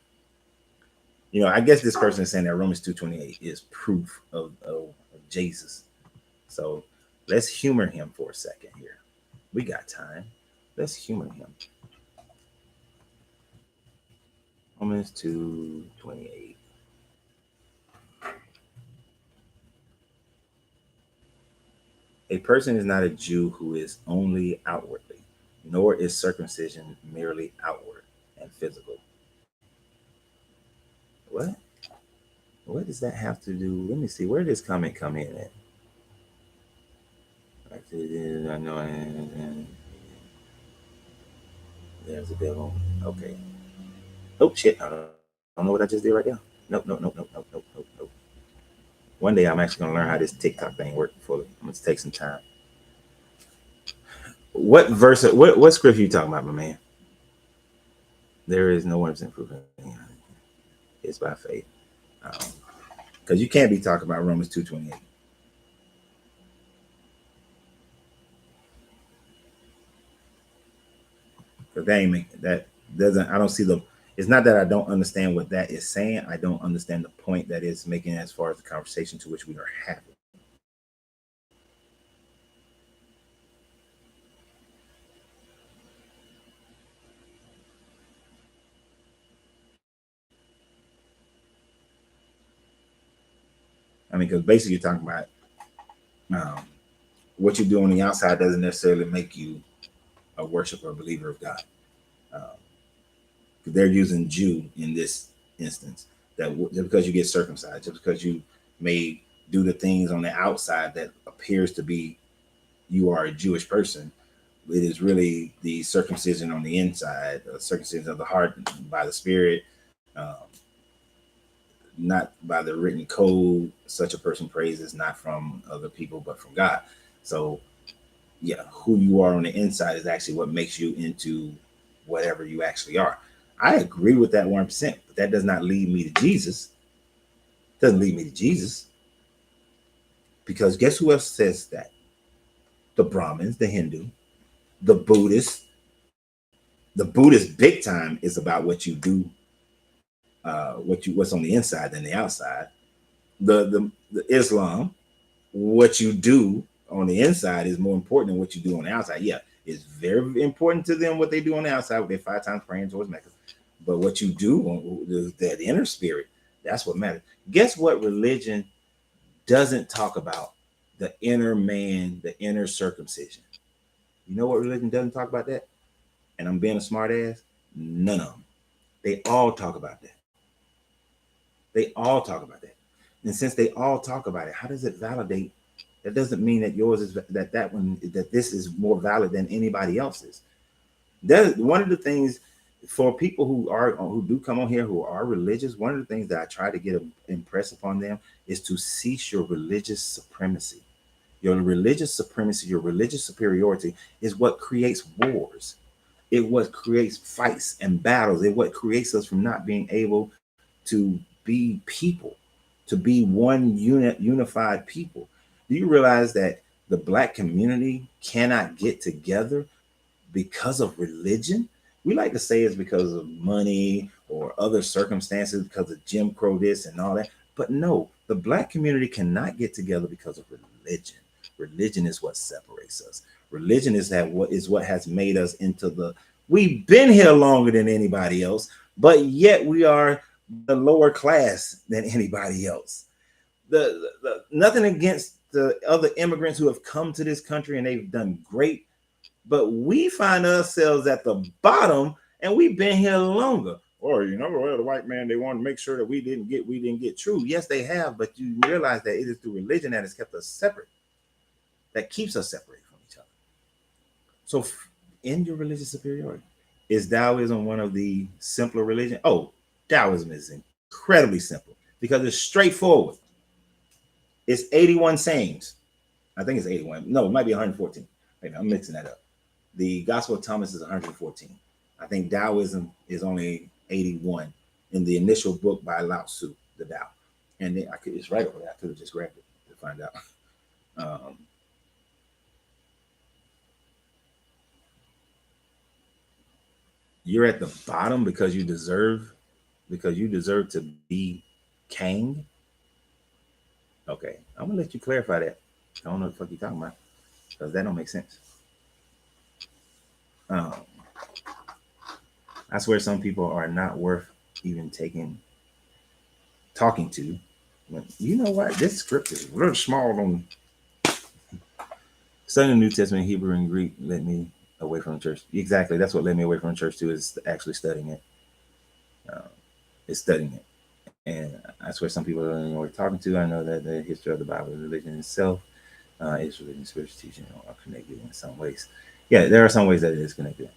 I guess this person is saying that Romans 2:28 is proof of Jesus. So let's humor him for a second here. We got time. Let's humor him. Romans 2:28. A person is not a Jew who is only outwardly, nor is circumcision merely outward and physical. What? What does that have to do? Let me see. Where did this comment come in at? I know. There's a devil. Okay. Oh shit! I don't know what I just did right now. Nope. One day I'm actually gonna learn how this TikTok thing works fully. I'm gonna take some time. What verse? What scripture you talking about, my man? There is no 100% proof. It's by faith. Because you can't be talking about Romans 2:28. Because that doesn't. I don't see the. It's not that I don't understand what that is saying. I don't understand the point that it's making as far as the conversation to which we are having. I mean, because basically you're talking about what you do on the outside doesn't necessarily make you a worshiper or believer of God. They're using Jew in this instance. That just because you get circumcised, just because you may do the things on the outside that appears to be you are a Jewish person, it is really the circumcision on the inside, the circumcision of the heart by the Spirit, um, not by the written code. Such a person praises not from other people, but from God. So, yeah, who you are on the inside is actually what makes you into whatever you actually are. I agree with that 1%, but that does not lead me to Jesus. It doesn't lead me to Jesus. Because guess who else says that? The Brahmins, the Hindu, the Buddhists. The Buddhist big time is about what you do, what's on the inside than the outside. The Islam, what you do on the inside is more important than what you do on the outside. Yeah, it's very important to them what they do on the outside with their 5 times praying towards Mecca. But what you do on that inner spirit, that's what matters. Guess what religion doesn't talk about? The inner man, the inner circumcision. You know what religion doesn't talk about that? And I'm being a smart ass? None of them. They all talk about that. They all talk about that. And since they all talk about it, how does it validate? That doesn't mean that yours is that one that this is more valid than anybody else's. That one of the things for people who do come on here who are religious. One of the things that I try to get impress upon them is to cease your religious supremacy. Your religious supremacy, your religious superiority is what creates wars. It what creates fights and battles. It what creates us from not being able to be people, to be one unified people. Do you realize that the Black community cannot get together because of religion? We like to say it's because of money or other circumstances, because of Jim Crow this and all that. But no, the Black community cannot get together because of religion. Religion is what separates us. Religion is what has made us into the. We've been here longer than anybody else, but yet we are the lower class than anybody else. The nothing against the other immigrants who have come to this country and they've done great, but we find ourselves at the bottom and we've been here longer. Or well, the white man, they want to make sure that we didn't get true. Yes, they have, but you realize that it is through religion that has kept us separate, that keeps us separated from each other. So in your religious superiority, is Taoism one of the simpler religions? Oh, Taoism is incredibly simple because it's straightforward. It's 81 sayings. I think it's 81. No, it might be 114. Wait, I'm mixing that up. The Gospel of Thomas is 114. I think Taoism is only 81 in the initial book by Lao Tzu, the Tao. And then it's right over there. I could have just grabbed it to find out. you're at the bottom because you deserve to be king. Okay, I'm gonna let you clarify that. I don't know what the fuck you're talking about because that don't make sense. Um, I swear some people are not worth even talking to. You know what? This script is real small on studying the New Testament, Hebrew and Greek led me away from the church. Exactly. That's what led me away from the church too, is actually studying it. Is studying it. And I swear some people don't know what we're talking to. I know that the history of the Bible, religion itself, its religion, spiritual teaching are connected in some ways. Yeah, there are some ways that it is connected.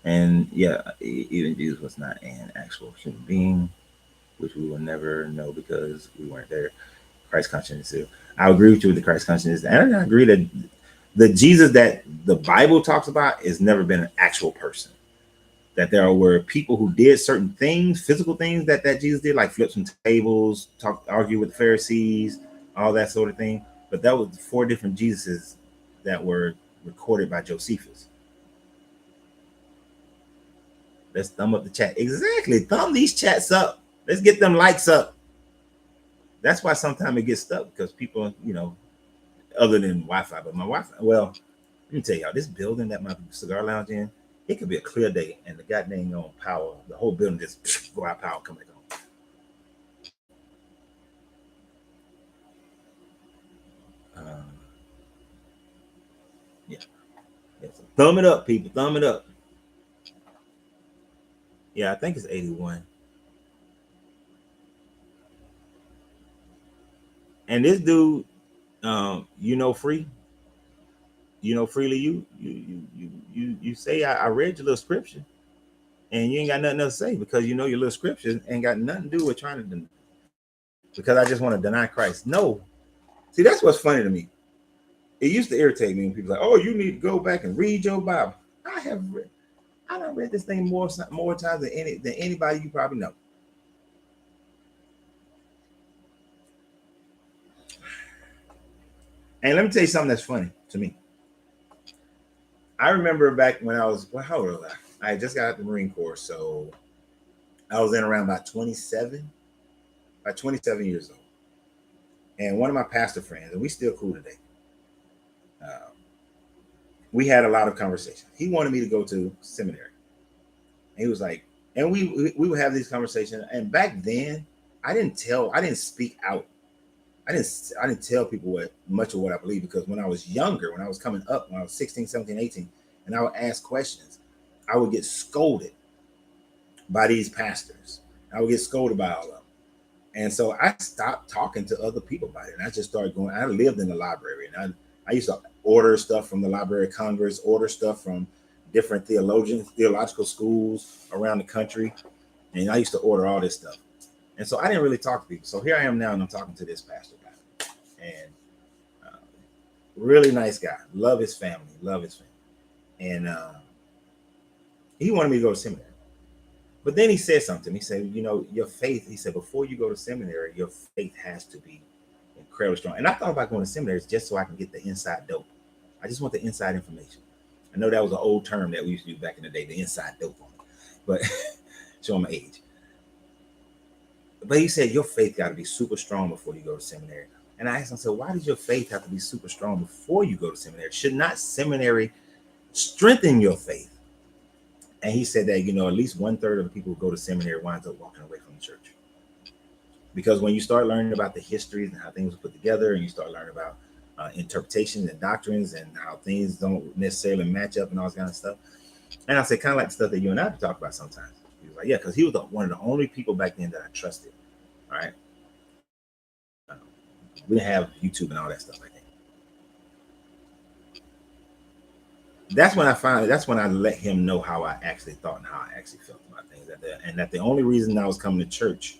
And yeah, even Jesus was not an actual human being, which we will never know because we weren't there. Christ consciousness. I agree with you with the Christ consciousness. And I agree that the Jesus that the Bible talks about has never been an actual person. That there were people who did certain things, physical things that Jesus did, like flip some tables, argue with the Pharisees, all that sort of thing. But that was 4 different Jesuses that were recorded by Josephus. Let's thumb up the chat. Exactly. Thumb these chats up. Let's get them likes up. That's why sometimes it gets stuck because people, other than Wi-Fi, but my Wi-Fi, well, let me tell y'all, this building that my cigar lounge in, it could be a clear day and the goddamn on power, the whole building just go out power, come back on. Yeah. So thumb it up, people. Thumb it up. Yeah, I think it's 81. And this dude, free. Freely you say I read your little scripture and you ain't got nothing else to say because your little scripture ain't got nothing to do with trying to deny. Because I just want to deny Christ. No. See, that's what's funny to me. It used to irritate me when people like, oh, you need to go back and read your Bible. I done read this thing more times than anybody you probably know. And let me tell you something that's funny to me. I remember back when I was, how old was I? I just got out the Marine Corps, so I was in around about 27 years old. And one of my pastor friends, and we still cool today, we had a lot of conversations. He wanted me to go to seminary. And he was like, and we would have these conversations. And back then, I didn't speak out. I didn't tell people much of what I believe because when I was younger, when I was coming up, when I was 16, 17, 18, and I would ask questions, I would get scolded by these pastors. I would get scolded by all of them. And so I stopped talking to other people about it. And I just started going. I lived in the library and I used to order stuff from the Library of Congress, order stuff from different theological schools around the country. And I used to order all this stuff. And so I didn't really talk to people. So here I am now and I'm talking to this pastor guy. And really nice guy. Love his family. And he wanted me to go to seminary. But then he said something. He said, your faith, he said, before you go to seminary, your faith has to be incredibly strong. And I thought about going to seminaries just so I can get the inside dope. I just want the inside information. I know that was an old term that we used to use back in the day, the inside dope on it. But showing my age. But he said, your faith got to be super strong before you go to seminary. And I asked him, so why does your faith have to be super strong before you go to seminary? Should not seminary strengthen your faith? And he said that, at least 1/3 of the people who go to seminary winds up walking away from the church. Because when you start learning about the histories and how things were put together, and you start learning about interpretations and doctrines and how things don't necessarily match up and all this kind of stuff. And I said, kind of like the stuff that you and I talk about sometimes. He was like, yeah, because he was one of the only people back then that I trusted. All right. We didn't have YouTube and all that stuff like that. That's when I let him know how I actually thought and how I actually felt about things. And that the only reason I was coming to church,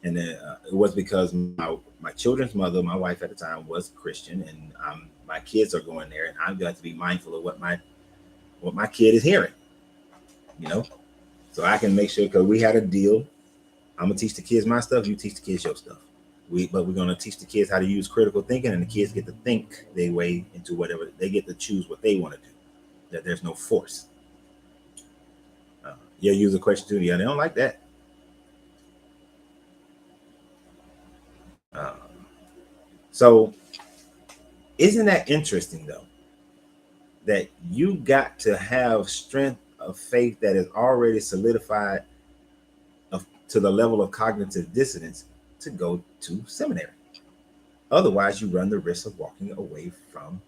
and then it was because my children's mother, my wife at the time, was Christian, and my kids are going there, and I've got to be mindful of what my kid is hearing, so I can make sure, because we had a deal. I'm gonna teach the kids my stuff, you teach the kids your stuff. But we're gonna teach the kids how to use critical thinking, and the kids get to think their way into whatever they get to choose what they want to do. That there's no force. Yeah, user question too. Yeah, they don't like that. So isn't that interesting though? That you got to have strength of faith that is already solidified to the level of cognitive dissonance to go to seminary. Otherwise, you run the risk of walking away from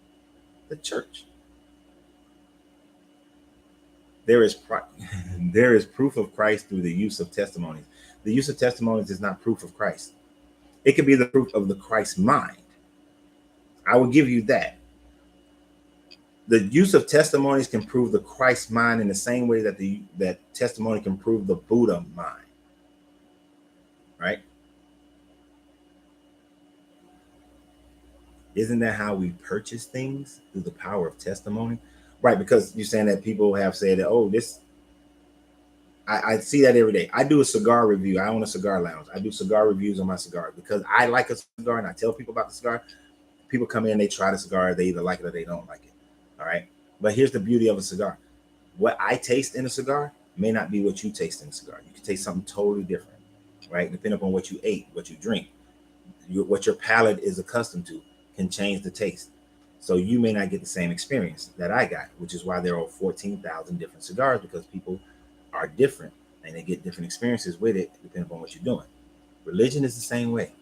the church. There is there is proof of Christ through the use of testimonies. The use of testimonies is not proof of Christ. It can be the proof of the Christ mind. I will give you that. The use of testimonies can prove the Christ mind in the same way that that testimony can prove the Buddha mind. Right? Isn't that how we purchase things? Through the power of testimony? Right, because you're saying that people have said that, oh, this, I see that every day. I do a cigar review. I own a cigar lounge. I do cigar reviews on my cigars because I like a cigar and I tell people about the cigar. People come in, they try the cigar, they either like it or they don't like it. All right. But here's the beauty of a cigar. What I taste in a cigar may not be what you taste in a cigar. You can taste something totally different, right? Depending upon what you ate, what you drink, what your palate is accustomed to can change the taste. So you may not get the same experience that I got, which is why there are 14,000 different cigars, because people are different and they get different experiences with it depending upon what you're doing. Religion is the same way.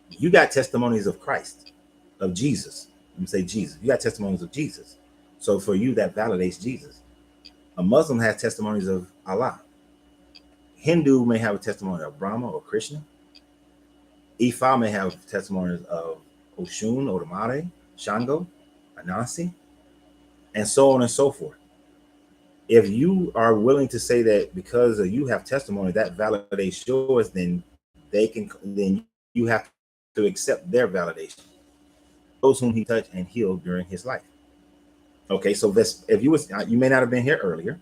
You got testimonies of Christ, of Jesus. Let me say Jesus. You got testimonies of Jesus. So for you, that validates Jesus. A Muslim has testimonies of Allah. Hindu may have a testimony of Brahma or Krishna. Ifa may have testimonies of Oshun, Odamare, Shango, Anansi, and so on and so forth. If you are willing to say that because you have testimony that validates yours, then then you have to accept their validation. Those whom he touched and healed during his life. Okay, so if you may not have been here earlier,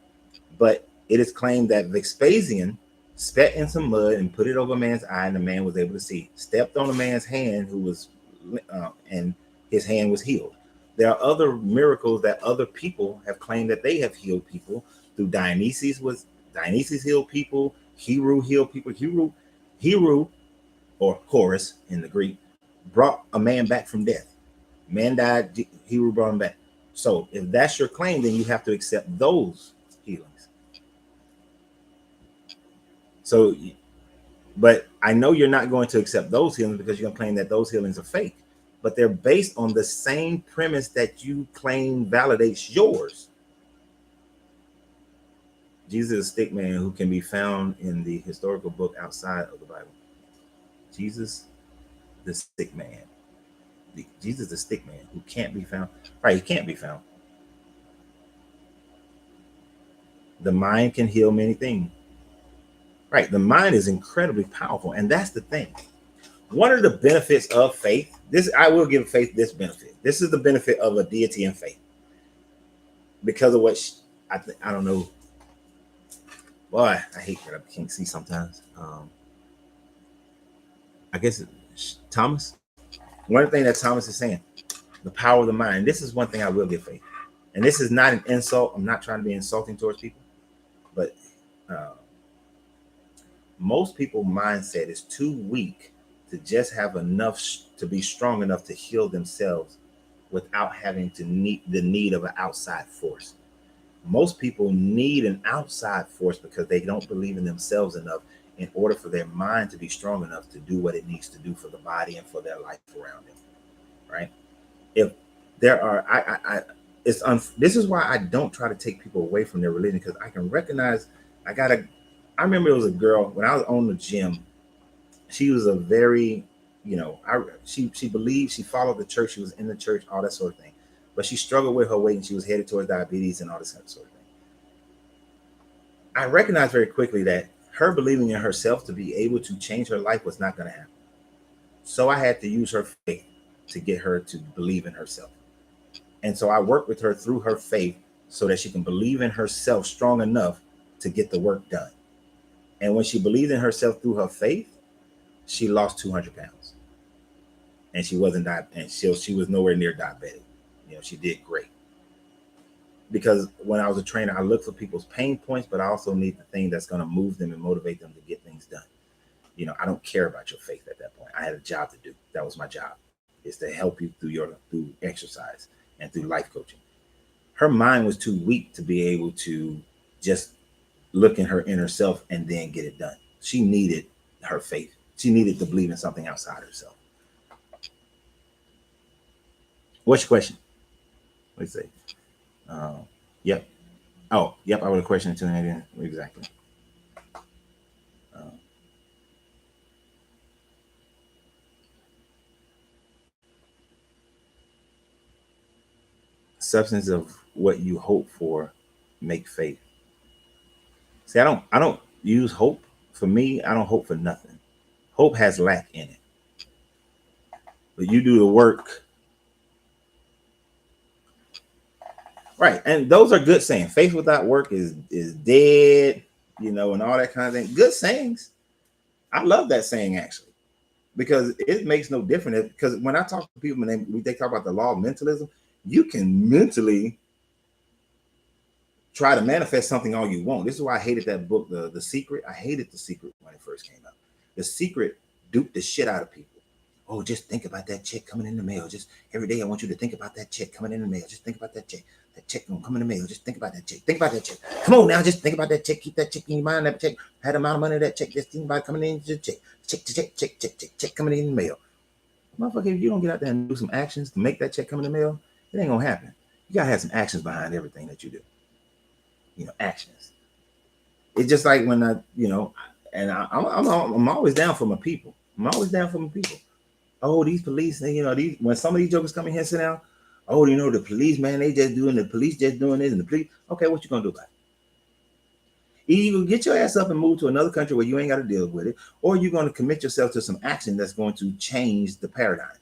but it is claimed that Vespasian spat in some mud and put it over a man's eye, and the man was able to see. Stepped on a man's hand and his hand was healed. There are other miracles that other people have claimed that they have healed people through. Dionysus healed people. Hero healed people. Hero, or Horus in the Greek, brought a man back from death. Man died, Hero brought him back. So if that's your claim, then you have to accept those healings. So, but I know you're not going to accept those healings because you're going to claim that those healings are fake. But they're based on the same premise that you claim validates yours. Jesus is a stick man who can be found in the historical book outside of the Bible. Jesus, the stick man. Jesus, the stick man who can't be found. Right, he can't be found. The mind can heal many things. Right, the mind is incredibly powerful, and that's the thing. One of the benefits of faith, this I will give faith this benefit. This is the benefit of a deity in faith. Because of what I don't know. Boy, I hate that I can't see sometimes. I guess Thomas. One thing that Thomas is saying, the power of the mind. This is one thing I will give faith, and this is not an insult. I'm not trying to be insulting towards people, but most people's mindset is too weak to just have enough to be strong enough to heal themselves without having to need the need of an outside force. Most people need an outside force because they don't believe in themselves enough in order for their mind to be strong enough to do what it needs to do for the body and for their life around them. Right? If there are, this is why I don't try to take people away from their religion, because I can recognize. I remember it was a girl when I was on the gym. She was a very, she believed, she followed the church, she was in the church, all that sort of thing. But she struggled with her weight and she was headed towards diabetes and all this sort of thing. I recognized very quickly that her believing in herself to be able to change her life was not going to happen. So I had to use her faith to get her to believe in herself. And so I worked with her through her faith so that she can believe in herself strong enough to get the work done. And when she believed in herself through her faith, she lost 200 pounds. And she wasn't and she was nowhere near diabetic. She did great. because when I was a trainer, I look for people's pain points, but I also need the thing that's going to move them and motivate them to get things done. You know, I don't care about your faith at that point. I had a job to do. That was my job, is to help you through exercise and through life coaching. Her mind was too weak to be able to just look in her inner self and then get it done. She needed her faith. She needed to believe in something outside herself. What's your question? Let's see. Yep. Oh, yep. I would have questioned it too. Exactly. Uh, substance of what you hope for make faith. See, I don't use hope. For me, I don't hope for nothing. Hope has lack in it. But you do the work. Right. And those are good sayings. Faith without work is dead, you know, and all that kind of thing. Good sayings. I love that saying actually, because it makes no difference. Because when I talk to people when they talk about the law of mentalism, you can mentally try to manifest something all you want. This is why I hated that book, The Secret. I hated The Secret when it first came out. The Secret duped the shit out of people. Oh, just think about that check coming in the mail. Just every day I want you to think about that check coming in the mail. Just think about that check. That check gonna come in the mail. Just think about that check. Think about that check. Come on now, just think about that check. Keep that check in your mind. That check had the amount of money that check. Just think about coming in. Just check. Check coming in the mail. Motherfucker, if you don't get out there and do some actions to make that check come in the mail, it ain't gonna happen. You gotta have some actions behind everything that you do. You know, actions. It's just like when I'm always down for my people. I'm always down for my people. Oh, these police, you know, when some of these jokers come in here and sit down, oh, you know, the police, man, the police just doing this, and the police. Okay, what you gonna do about it? Either you gonna get your ass up and move to another country where you ain't got to deal with it, or you're gonna commit yourself to some action that's going to change the paradigm.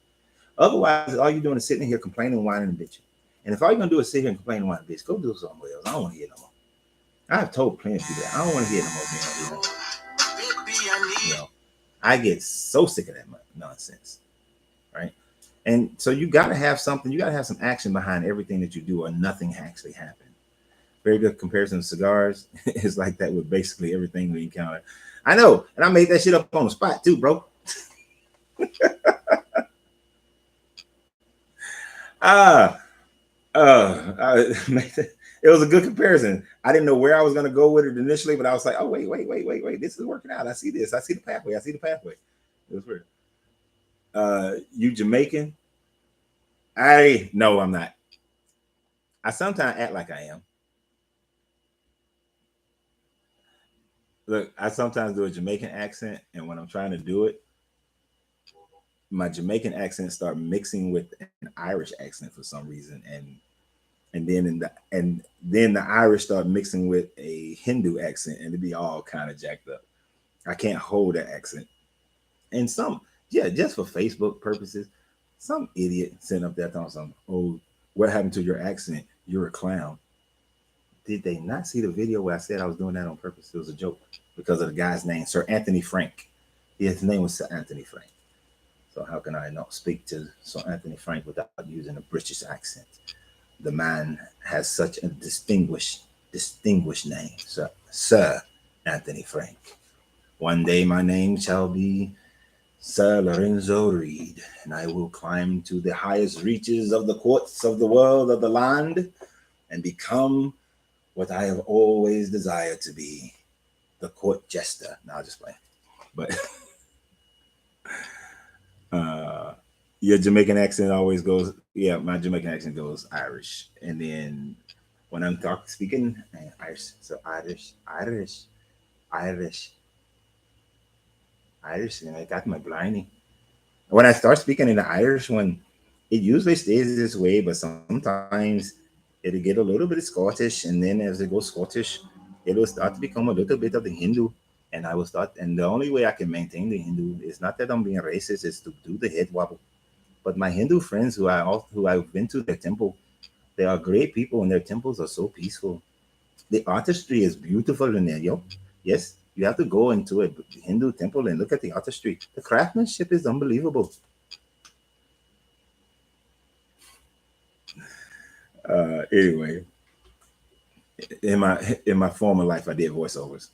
Otherwise, all you're doing is sitting here complaining, whining, and bitching. And if all you're gonna do is sit here and complain and whine, bitch, go do somewhere else. I don't want to hear no more. I've told plenty of people that I don't want to hear no more. You know, I get so sick of that nonsense, right? And so you got to have something. You got to have some action behind everything that you do, or nothing actually happens. Very good comparison of cigars. It's like that with basically everything we encounter. I know, and I made that shit up on the spot too, bro. It was a good comparison. I didn't know where I was going to go with it initially, but I was like, oh, wait. This is working out. I see this. I see the pathway. It was weird. You Jamaican? No, I'm not. I sometimes act like I am. Look, I sometimes do a Jamaican accent, and when I'm trying to do it, my Jamaican accent start mixing with an Irish accent for some reason, and then the Irish start mixing with a Hindu accent, and it'd be all kind of jacked up. I can't hold that accent. And just for Facebook purposes, some idiot sitting up there talking something. Oh, what happened to your accent? You're a clown. Did they not see the video where I said I was doing that on purpose? It was a joke because of the guy's name, Sir Anthony Frank. His name was Sir Anthony Frank. So how can I not speak to Sir Anthony Frank without using a British accent? The man has such a distinguished name, Sir Anthony Frank. One day my name shall be Sir Larenzoreid, and I will climb to the highest reaches of the courts of the world of the land and become what I have always desired to be, the court jester. Now, I'll just play. But your Jamaican accent always goes, yeah, my Jamaican accent goes Irish. And then when I'm speaking Irish, so Irish, and I got my blindy. When I start speaking in the Irish one, it usually stays this way, but sometimes it'll get a little bit Scottish, and then as it goes Scottish, it will start to become a little bit of the Hindu. And I will start, and the only way I can maintain the Hindu is not that I'm being racist, is to do the head wobble. But my Hindu friends who I've been to their temple, they are great people, and their temples are so peaceful. The artistry is beautiful in there, yo. Yes, you have to go into a Hindu temple and look at the artistry. The craftsmanship is unbelievable. Anyway, In my former life, I did voiceovers.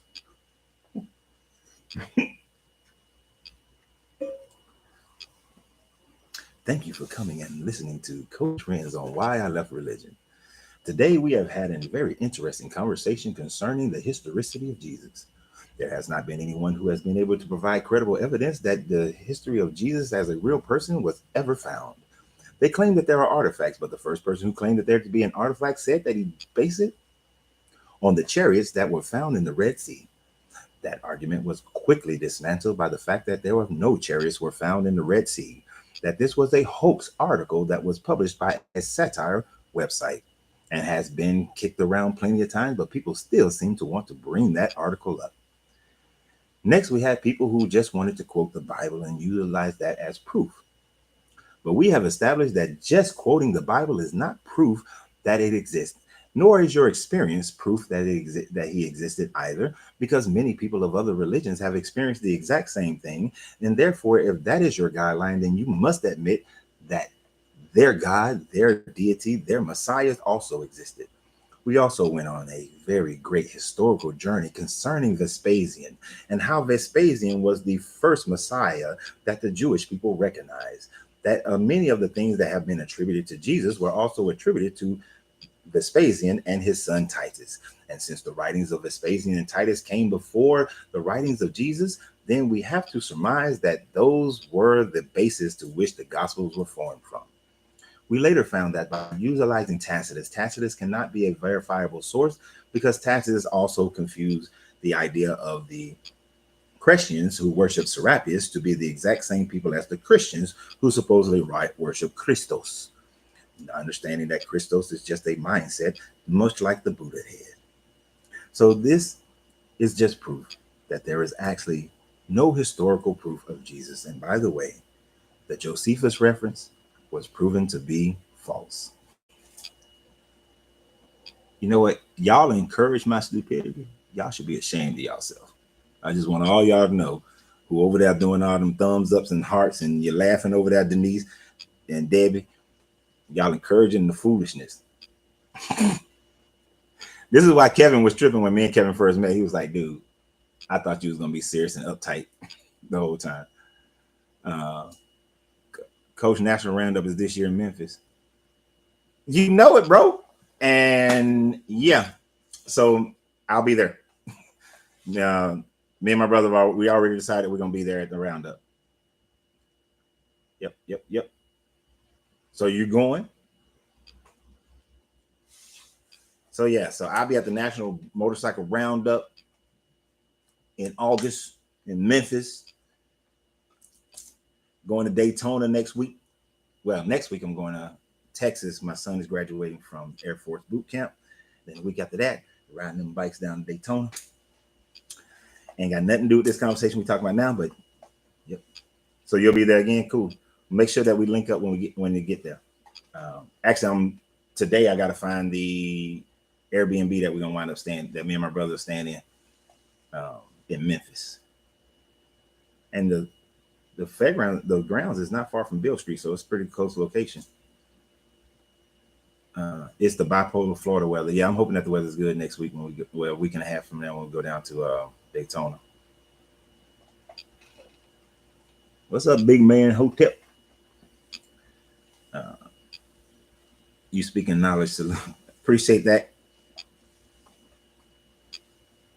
Thank you for coming and listening to Coach Renz on Why I Left Religion. Today, we have had a very interesting conversation concerning the historicity of Jesus. There has not been anyone who has been able to provide credible evidence that the history of Jesus as a real person was ever found. They claim that there are artifacts, but the first person who claimed that there to be an artifact said that he based it on the chariots that were found in the Red Sea. That argument was quickly dismantled by the fact that there were no chariots were found in the Red Sea, that this was a hoax article that was published by a satire website and has been kicked around plenty of times, but people still seem to want to bring that article up. Next, we had people who just wanted to quote the Bible and utilize that as proof. But we have established that just quoting the Bible is not proof that it exists, nor is your experience proof that that he existed either, because many people of other religions have experienced the exact same thing. And therefore, if that is your guideline, then you must admit that their God, their deity, their Messiah also existed. We also went on a very great historical journey concerning Vespasian and how Vespasian was the first Messiah that the Jewish people recognized. That many of the things that have been attributed to Jesus were also attributed to Vespasian and his son Titus. And since the writings of Vespasian and Titus came before the writings of Jesus, then we have to surmise that those were the basis to which the Gospels were formed from. We later found that by utilizing Tacitus cannot be a verifiable source because Tacitus also confused the idea of the Christians who worship Serapis to be the exact same people as the Christians who supposedly worship Christos, understanding that Christos is just a mindset, much like the Buddha head. So this is just proof that there is actually no historical proof of Jesus. And by the way, the Josephus reference was proven to be false. You know what? Y'all encourage my stupidity. Y'all should be ashamed of yourself. I just want all y'all to know who over there doing all them thumbs ups and hearts, and you're laughing over there, Denise and Debbie. Y'all encouraging the foolishness. This is why Kevin was tripping when me and Kevin first met. He was like, dude, I thought you was going to be serious and uptight the whole time. Coach National Roundup is this year in Memphis. You know it, bro. And yeah, so I'll be there. Me and my brother, we already decided we're going to be there at the Roundup. Yep. So you're going? So yeah, so I'll be at the National Motorcycle Roundup in August in Memphis. Going to Daytona next week. Well, next week I'm going to Texas. My son is graduating from Air Force boot camp. Then the week after that, riding them bikes down to Daytona. Ain't got nothing to do with this conversation we talk about now, but yep. So you'll be there again. Cool. Make sure that we link up when you get there. Actually, today I got to find the Airbnb that we're gonna wind up staying, that me and my brother are staying in Memphis. And the fairground, the grounds is not far from Bill Street, so it's pretty close location. It's the bipolar Florida weather. Yeah, I'm hoping that the weather's good next week when we go, well, a week and a half from now when we go down to Daytona. What's up, big man? Hotep. You speaking knowledge, so appreciate that.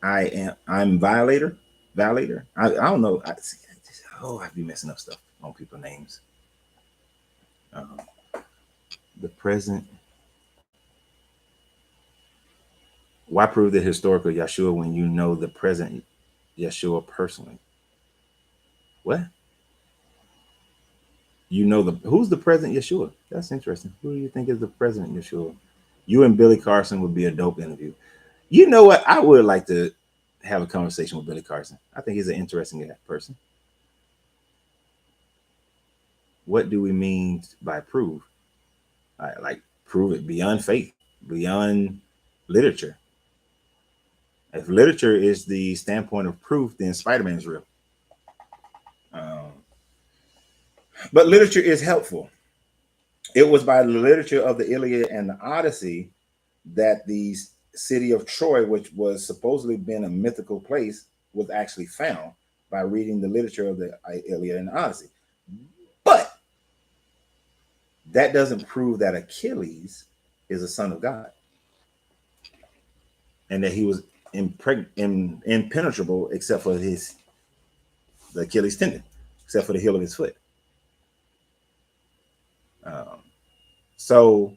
I'm Violator. I don't know. I'd be messing up stuff on people's names. The present. Why prove the historical Yeshua when you know the present Yeshua personally? What? You know who's the present Yeshua? That's interesting. Who do you think is the present Yeshua? You and Billy Carson would be a dope interview. You know what? I would like to have a conversation with Billy Carson. I think he's an interesting person. What do we mean by prove? Like prove it beyond faith, beyond literature. If literature is the standpoint of proof, then Spider-Man's real. But literature is helpful. It was by the literature of the Iliad and the Odyssey that these city of Troy, which was supposedly been a mythical place, was actually found by reading the literature of the Iliad and the Odyssey. But that doesn't prove that Achilles is a son of God and that he was impenetrable except for the Achilles tendon, except for the heel of his foot. So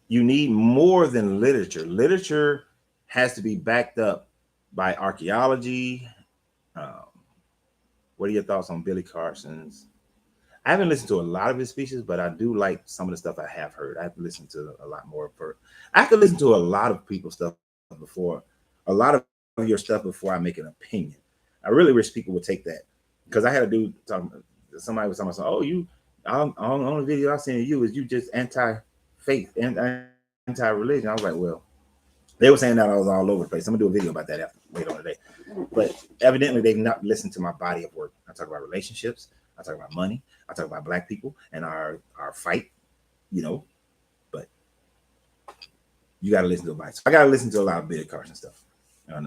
you need more than literature. Literature has to be backed up by archaeology. What are your thoughts on Billy Carson's? I haven't listened to a lot of his speeches, but I do like some of the stuff I have heard. I have to listen to a lot more. I have to listen to a lot of people's stuff before, a lot of your stuff before I make an opinion. I really wish people would take that, because I had a dude talking. Somebody was talking about, oh, you on the video I seen of you is you just anti-faith and anti-religion. I was like, well, they were saying that I was all over the place. I'm gonna do a video about that later on today. But evidently, they've not listened to my body of work. I talk about relationships. I talk about money. I talk about Black people and our fight. But you got to listen to a bite. So I got to listen to a lot of Billy Carson stuff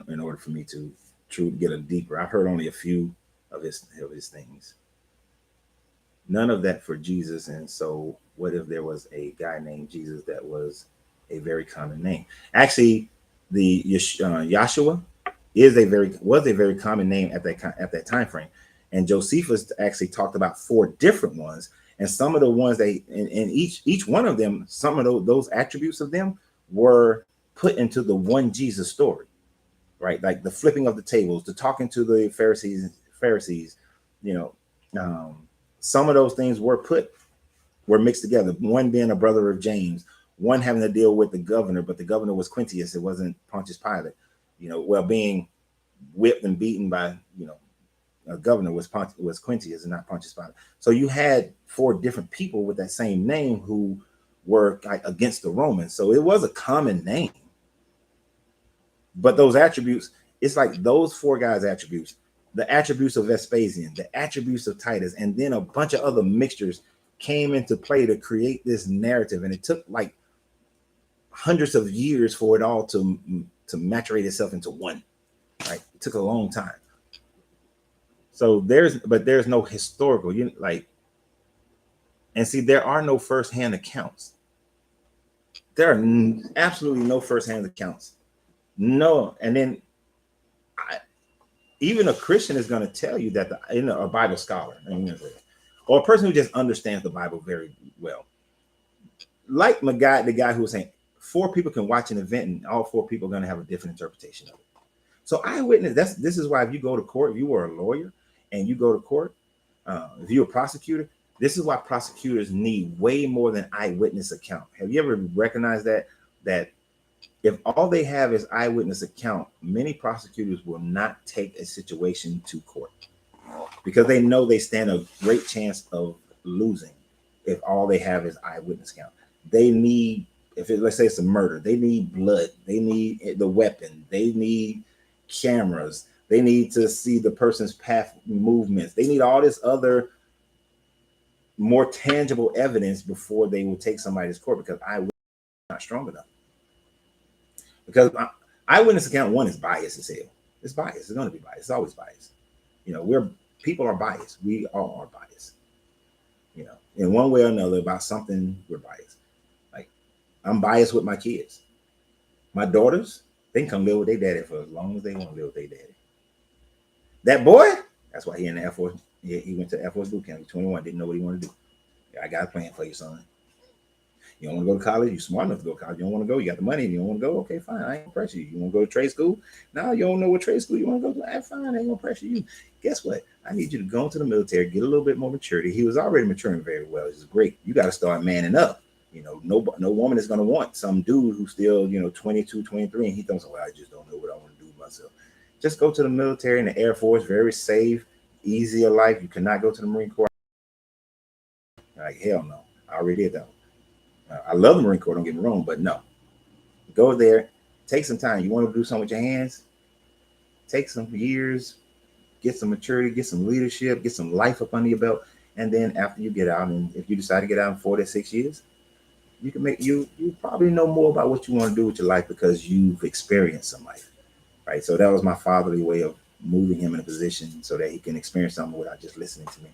in order for me to truly get a deeper. I've heard only a few of his things. None of that for Jesus. And so, what if there was a guy named Jesus that was a very common name? Actually, the Yahshua was a very common name at that time frame. And Josephus actually talked about 4 different ones, and some of the ones in each one of them, some of those attributes of them were put into the one Jesus story, right? Like the flipping of the tables, the talking to the Pharisees. Some of those things were mixed together. One being a brother of James, one having to deal with the governor, but the governor was Quintius. It wasn't Pontius Pilate. Being whipped and beaten by a governor was Quintius and not Pontius Pilate. So you had 4 different people with that same name who were like against the Romans. So it was a common name. But those attributes, it's like those 4 guys' attributes, the attributes of Vespasian, the attributes of Titus, and then a bunch of other mixtures came into play to create this narrative. And it took like hundreds of years for it all to maturate itself into one. Right? It took a long time. So there's no historical, and see, there are no firsthand accounts. There are absolutely no firsthand accounts. No. And then even a Christian is going to tell you that a Bible scholar, or a person who just understands the Bible very well, like the guy who was saying 4 people can watch an event and all 4 people are going to have a different interpretation of it. So eyewitness, this is why if you go to court, if you were a lawyer and you go to court, if you're a prosecutor, this is why prosecutors need way more than eyewitness account. Have you ever recognized that if all they have is eyewitness account, many prosecutors will not take a situation to court because they know they stand a great chance of losing if all they have is eyewitness account. They need, let's say it's a murder, they need blood, they need the weapon, they need cameras, they need to see the person's path movements, they need all this other more tangible evidence before they will take somebody to court, because eyewitness is not strong enough. Because eyewitness account, one, is biased as hell. It's biased. It's going to be biased. It's always biased. People are biased. We all are biased. In one way or another about something, we're biased. Like, I'm biased with my kids. My daughters, they can come live with their daddy for as long as they want to live with their daddy. That boy, that's why he in the Air Force. He went to Air Force boot camp. He's 21, didn't know what he wanted to do. I got a plan for you, son. You don't want to go to college? You're smart enough to go to college. You don't want to go? You got the money and you don't want to go? Okay, fine. I ain't gonna pressure you. You want to go to trade school? No, you don't know what trade school you want to go to? Fine, I ain't gonna pressure you. Guess what? I need you to go into the military, get a little bit more maturity. He was already maturing very well. This is great. You got to start manning up. No woman is going to want some dude who's still, 22, 23, and he thinks, well, I just don't know what I want to do with myself. Just go to the military and the Air Force, very safe, easier life. You cannot go to the Marine Corps. Like, hell no. I already did that. I love the Marine Corps, don't get me wrong, but no. Go there, take some time. You want to do something with your hands? Take some years, get some maturity, get some leadership, get some life up under your belt. And then after you get out, and if you decide to get out in 4 to 6 years, you can make you probably know more about what you want to do with your life because you've experienced some life, right? So that was my fatherly way of moving him in a position so that he can experience something without just listening to me.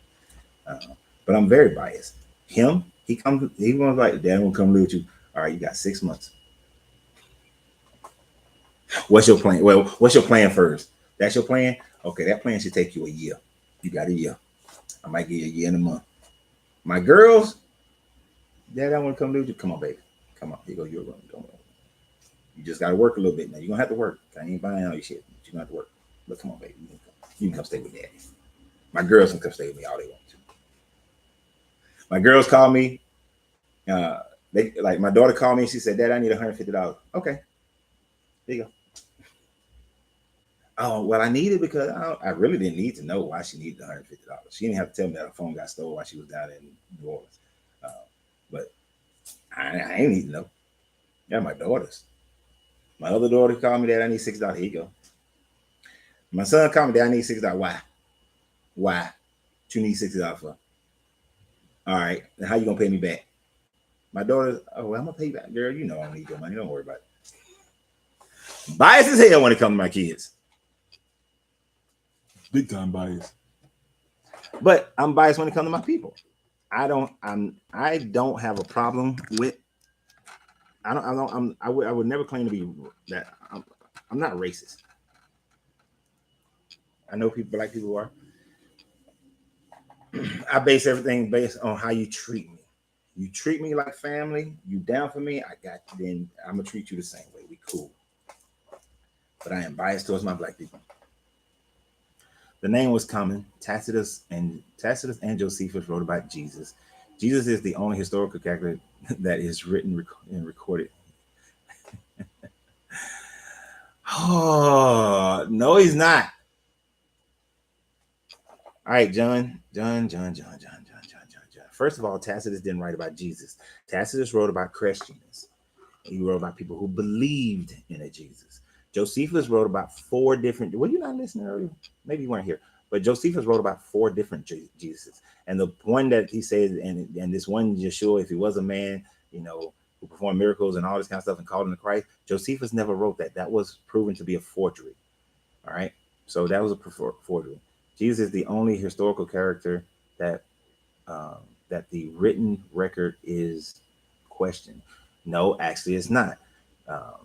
But I'm very biased. Him, he was like, Dad will come live with you. All right, you got 6 months. What's your plan? Well, what's your plan first? That's your plan? Okay, that plan should take you a year. You got a year. I might give you a year and a month. My girls, Dad, I want to come live with you. Come on, baby. Come on. Here you go. You're running. Come on. You just got to work a little bit now. You're going to have to work. I ain't buying all your shit. But you're going to have to work. But come on, baby. You can come stay with Daddy. My girls can come stay with me all they want to. My girls call me. They like my daughter called me. She said, Dad, I need $150. Okay. There you go. Oh, well, I need it because I really didn't need to know why she needed $150. She didn't have to tell me that her phone got stolen while she was down in New Orleans. But I ain't need to know. Yeah, my daughters. My other daughter called me, Dad, I need $6. Here you go. My son called me, Dad, I need $6. Why? Why? What you need $60 for? All right. Then how you gonna pay me back? My daughter, oh, well, I'm gonna pay you back, girl. You know I don't need your money. Don't worry about it. Bias as hell when it comes to my kids. Big time bias. But I'm biased when it comes to my people. I don't have a problem with. I would never claim to be that. I'm not racist. I know people like people who are. I base everything based on how you treat me. You treat me like family. You down for me. I got you. Then I'm gonna treat you the same way. We cool. But I am biased towards my black people. The name was common. Tacitus and Josephus wrote about Jesus. Jesus is the only historical character that is written and recorded. Oh, no, he's not. All right, John. First of all, Tacitus didn't write about Jesus. Tacitus wrote about Christians. He wrote about people who believed in a Jesus. Josephus wrote about 4 different. Were you not listening earlier? Maybe you weren't here. But Josephus wrote about 4 different Jesuses. And the one that he said, and this one Yeshua, if he was a man, who performed miracles and all this kind of stuff and called him the Christ, Josephus never wrote that. That was proven to be a forgery. All right. So that was a forgery. Jesus is the only historical character that the written record is questioned. No, actually, it's not.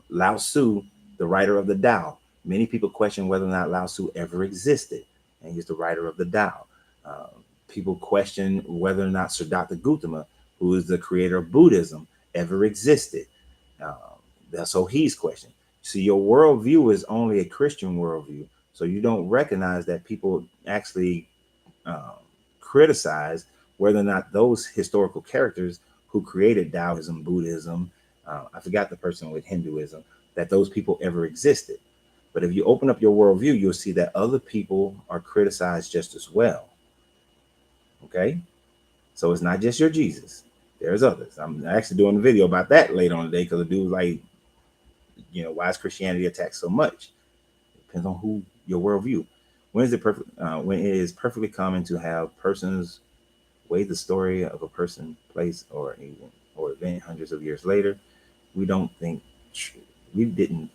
Lao Tzu, the writer of the Tao, many people question whether or not Lao Tzu ever existed, and he's the writer of the Tao. People question whether or not Siddhartha Gautama, who is the creator of Buddhism, ever existed. So he's questioned. So your worldview is only a Christian worldview. So you don't recognize that people actually criticize whether or not those historical characters who created Taoism, Buddhism, I forgot the person with Hinduism, that those people ever existed. But if you open up your worldview, you'll see that other people are criticized just as well. Okay? So it's not just your Jesus. There's others. I'm actually doing a video about that later on today because the dude was like, why is Christianity attacked so much? It depends on who your worldview. When it is perfectly common to have persons weigh the story of a person, place, or event hundreds of years later, we didn't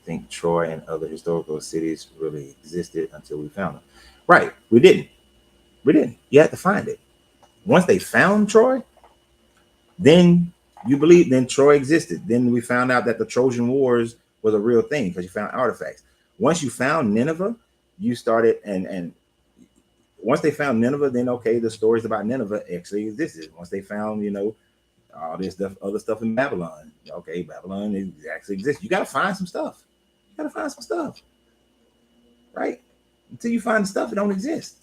think Troy and other historical cities really existed until we found them. Right, we didn't. You had to find it. Once they found Troy, then Troy existed. Then we found out that the Trojan Wars was a real thing because you found artifacts. Once you found Nineveh, you started and once they found Nineveh, then okay, the stories about Nineveh actually existed. Once they found, all this stuff, other stuff in Babylon. Okay, Babylon actually exists. You got to find some stuff. Right? Until you find the stuff, it don't exist.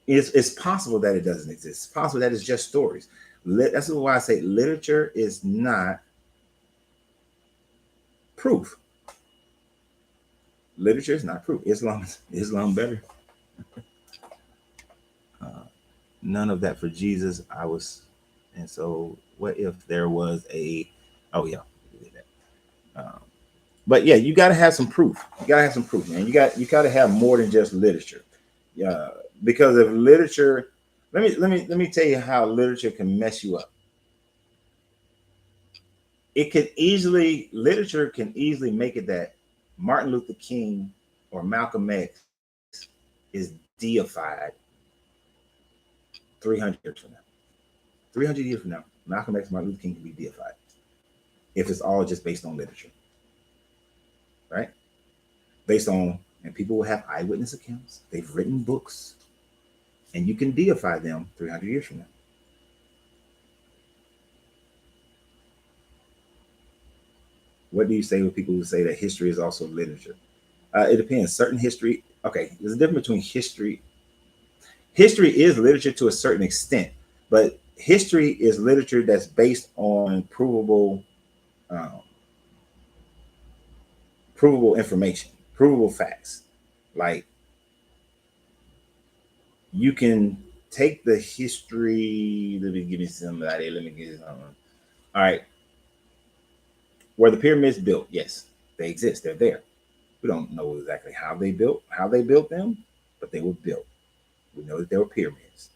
It's possible that it doesn't exist. It's possible that it's just stories. That's why I say literature is not proof. Literature is not proof. Islam better. None of that for Jesus. And so what if there was but yeah, you got to have some proof. Man. You got to have more than just literature. Yeah, because if literature, let me tell you how literature can mess you up. literature can easily make it that Martin Luther King or Malcolm X is deified 300 years from now. 300 years from now, Malcolm X, Martin Luther King can be deified if it's all just based on literature, right? Based on, and people will have eyewitness accounts. They've written books, and you can deify them 300 years from now. What do you say with people who say that history is also literature? It depends. Certain history, okay, there's a difference between history. History is literature to a certain extent, but history is literature that's based on um, provable information, provable facts. Like you can take the history. Let me give you somebody. Let me give you something. All right, were the pyramids built? Yes, they exist. They're there. We don't know exactly how they built them, but they were built. We know that they were pyramids.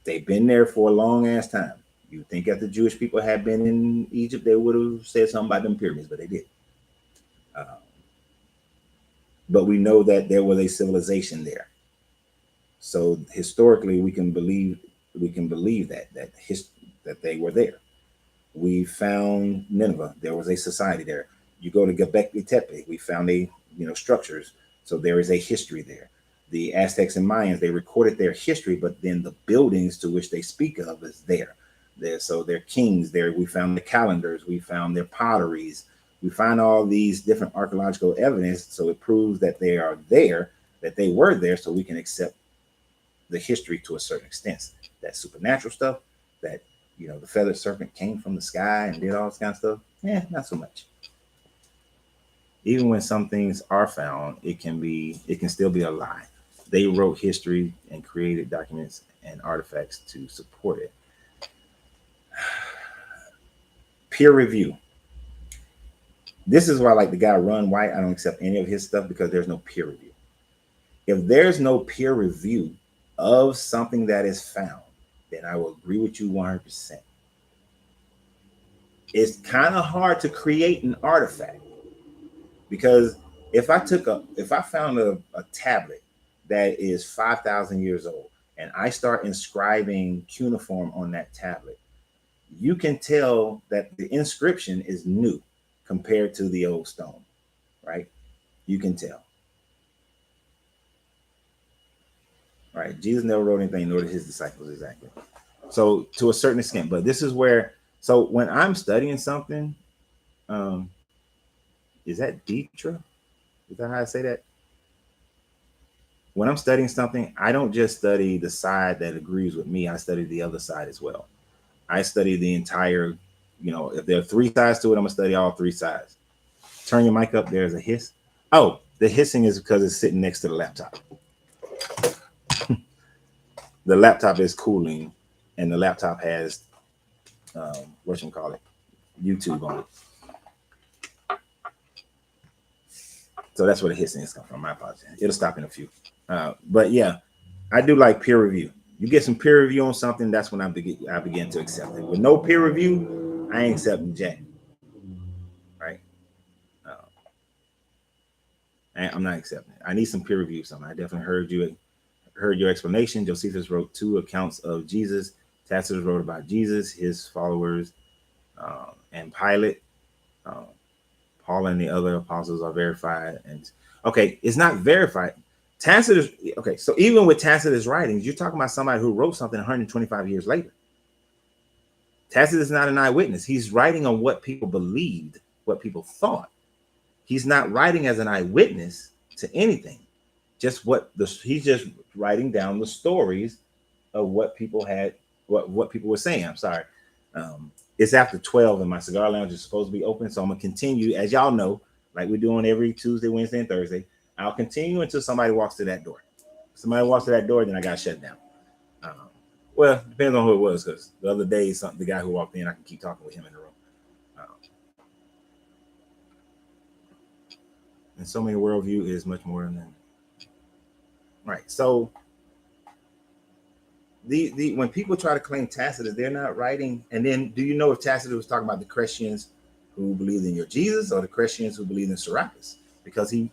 They've been there for a long ass time. You think if the Jewish people had been in Egypt, they would have said something about them pyramids, but they did. Uh, but we know that there was a civilization there. So historically, we can believe that they were there. We found Nineveh. There was a society there. You go to Göbekli Tepe. We found structures. So there is a history there. The Aztecs and Mayans, they recorded their history, but then the buildings to which they speak of is there. So their kings there. We found the calendars. We found their potteries. We find all these different archaeological evidence. So it proves that they are there, that they were there. So we can accept the history to a certain extent. That supernatural stuff, that the feathered serpent came from the sky and did all this kind of stuff. Not so much. Even when some things are found, it can still be a lie. They wrote history and created documents and artifacts to support it. Peer review. This is why, like the guy Run White, I don't accept any of his stuff because there's no peer review. If there's no peer review of something that is found, then I will agree with you 100%. It's kind of hard to create an artifact because if I found a tablet that is 5,000 years old and I start inscribing cuneiform on that tablet, you can tell that the inscription is new compared to the old stone, right? You can tell. Right? Jesus never wrote anything, nor did his disciples exactly. So to a certain extent, but this is where, so when I'm studying something, is that Deetra? Is that how I say that? When I'm studying something, I don't just study the side that agrees with me. I study the other side as well. I study the entire, if there are 3 sides to it, I'm gonna study all 3 sides. Turn your mic up. There's a hiss. Oh, the hissing is because it's sitting next to the laptop. The laptop is cooling, and the laptop has YouTube on it. So that's where the hissing is coming from. My apologies. It'll stop in a few. But yeah, I do like peer review. You get some peer review on something, that's when I begin to accept it. With no peer review, I ain't accepting jack. Right? I'm not accepting it. I need some peer review. Something. I definitely heard your explanation. Josephus wrote 2 accounts of Jesus. Tacitus wrote about Jesus, his followers, and Pilate. Paul and the other apostles are verified. And okay, it's not verified. Tacitus. Okay, so even with Tacitus' writings, you're talking about somebody who wrote something 125 years later. Tacitus is not an eyewitness. He's writing on what people believed, what people thought. He's not writing as an eyewitness to anything. He's just writing down the stories of what people had, what people were saying. I'm sorry. It's after 12 and my cigar lounge is supposed to be open. So I'm gonna continue, as y'all know, like we're doing every Tuesday, Wednesday, and Thursday. I'll continue until somebody walks to that door. If somebody walks to that door, then I got shut down. Well, depends on who it was, because the other day, the guy who walked in, I can keep talking with him in the room. And so many worldview is much more than right. So the when people try to claim Tacitus, they're not writing. And then, do you know if Tacitus was talking about the Christians who believed in your Jesus or the Christians who believed in Serapis? Because he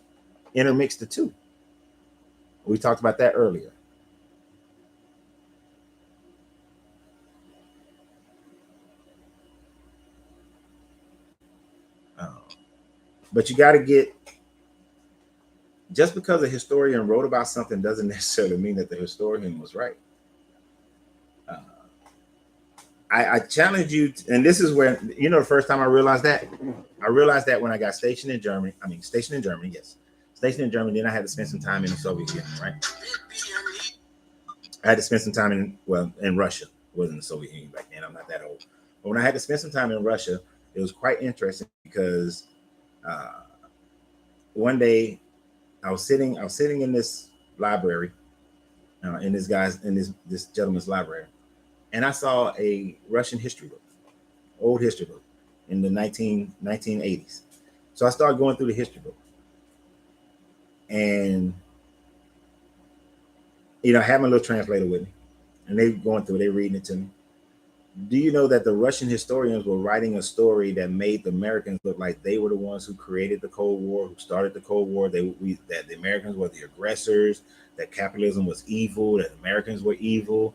intermixed the two. We talked about that earlier. But you got to get, just because a historian wrote about something doesn't necessarily mean that the historian was right. I challenge you, and this is where, the first time I realized that when I got stationed in Germany. Yes. Stationed in Germany, then I had to spend some time in the Soviet Union, right? I had to spend some time in Russia. It wasn't the Soviet Union back then. I'm not that old. But when I had to spend some time in Russia, it was quite interesting because one day I was sitting in this library, in this gentleman's library, and I saw a Russian history book, old history book, in the 1980s. So I started going through the history book, and I had my little translator with me, and they reading it to me. Do you know that the Russian historians were writing a story that made the Americans look like they were the ones who created the Cold War, who started the Cold War? That the Americans were the aggressors, that capitalism was evil, that Americans were evil.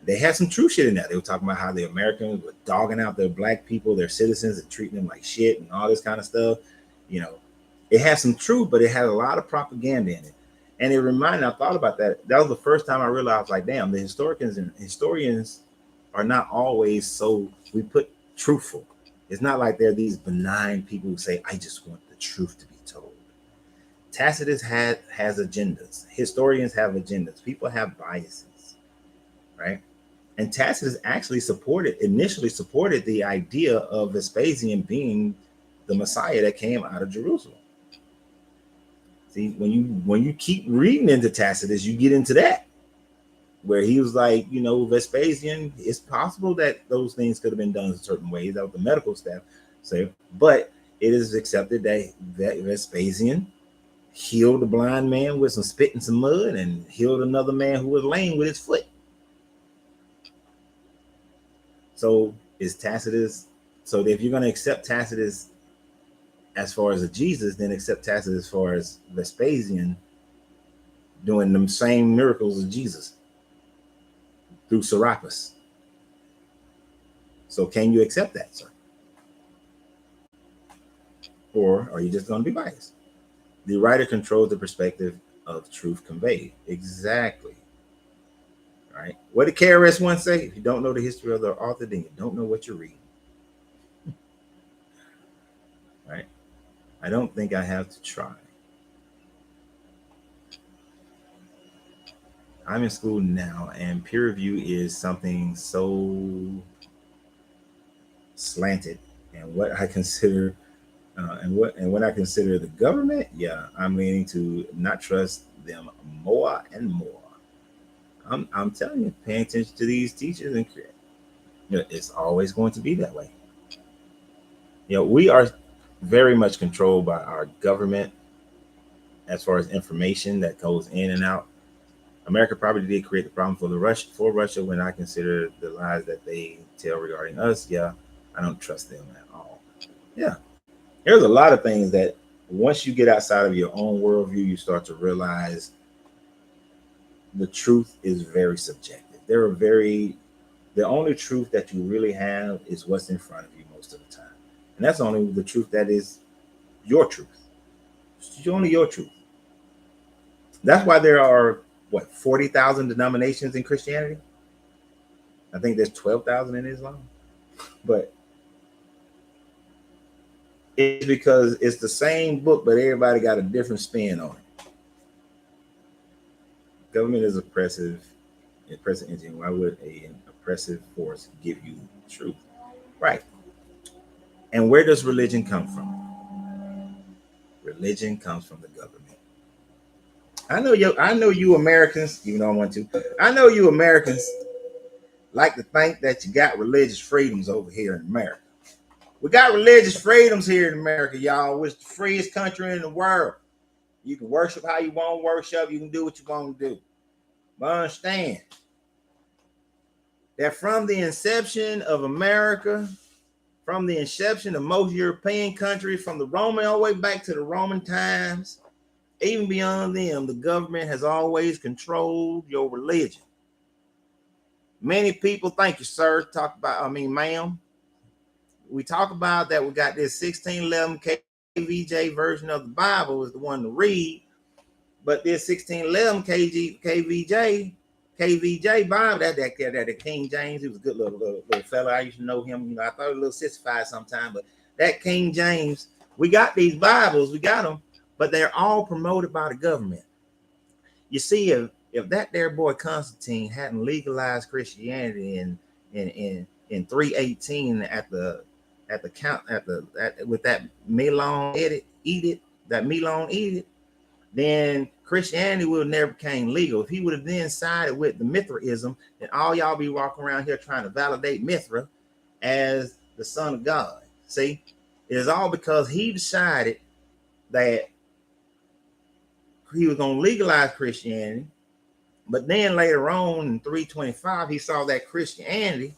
They had some true shit in that. They were talking about how the Americans were dogging out their black people, their citizens, and treating them like shit and all this kind of stuff. It had some truth, but it had a lot of propaganda in it. And I thought about that. That was the first time I realized, like, damn, the historians are not always so, we put truthful. It's not like they're these benign people who say, I just want the truth to be told. Tacitus has agendas. Historians have agendas. People have biases, right? And Tacitus actually initially supported the idea of Vespasian being the Messiah that came out of Jerusalem. See, when you keep reading into Tacitus, you get into that, where he was like, Vespasian, it's possible that those things could have been done in certain ways. That was the medical staff say, but it is accepted that Vespasian healed a blind man with some spit and some mud, and healed another man who was lame with his foot. So is Tacitus? So if you're going to accept Tacitus as far as a Jesus, then accept Tacitus as far as Vespasian doing the same miracles as Jesus through Serapis. So can you accept that, sir? Or are you just going to be biased? The writer controls the perspective of truth conveyed. Exactly. Right? What did KRS once say? If you don't know the history of the author, then you don't know what you're reading. Right? I don't think I have to try. I'm in school now, and peer review is something so slanted, and what I consider when I consider the government, I'm leaning to not trust them more and more. I'm telling you, pay attention to these teachers, and it's always going to be that way. We are very much controlled by our government as far as information that goes in and out. America probably did create the problem for Russia when I consider the lies that they tell regarding us. I don't trust them at all. There's a lot of things that once you get outside of your own worldview, you start to realize the truth is very subjective. The only truth that you really have is what's in front of you most of the time. And that's only the truth that is your truth. It's only your truth. That's why there are 40,000 denominations in Christianity. I think there's 12,000 in Islam. But it's because it's the same book, but everybody got a different spin on it. Government is oppressive engine. Why would an oppressive force give you truth? Right. And where does religion come from? Religion comes from the government. I know you Americans, even though I want to. I know you Americans like to think that you got religious freedoms over here in America. We got religious freedoms here in America, y'all. It's the freest country in the world. You can worship how you want to worship. You can do what you want to do. But understand, that from the inception of America, from the inception of most European countries, from the Roman all the way back to the Roman times, even beyond them, the government has always controlled your religion. Many people, thank you, sir, ma'am. We talk about that we got this 1611 KVJ version of the Bible is the one to read, but this 1611 KVJ Bible, that King James, he was a good little fella. I used to know him. I thought he was a little sissified sometimes, but that King James, we got these Bibles, we got them, but they're all promoted by the government. You see, if that there boy Constantine hadn't legalized Christianity in 318 with that Milan edict, then Christianity would have never became legal. If he would have then sided with the Mithraism, then all y'all be walking around here trying to validate Mithra as the son of God. See, it is all because he decided that he was going to legalize Christianity, but then later on in 325, he saw that Christianity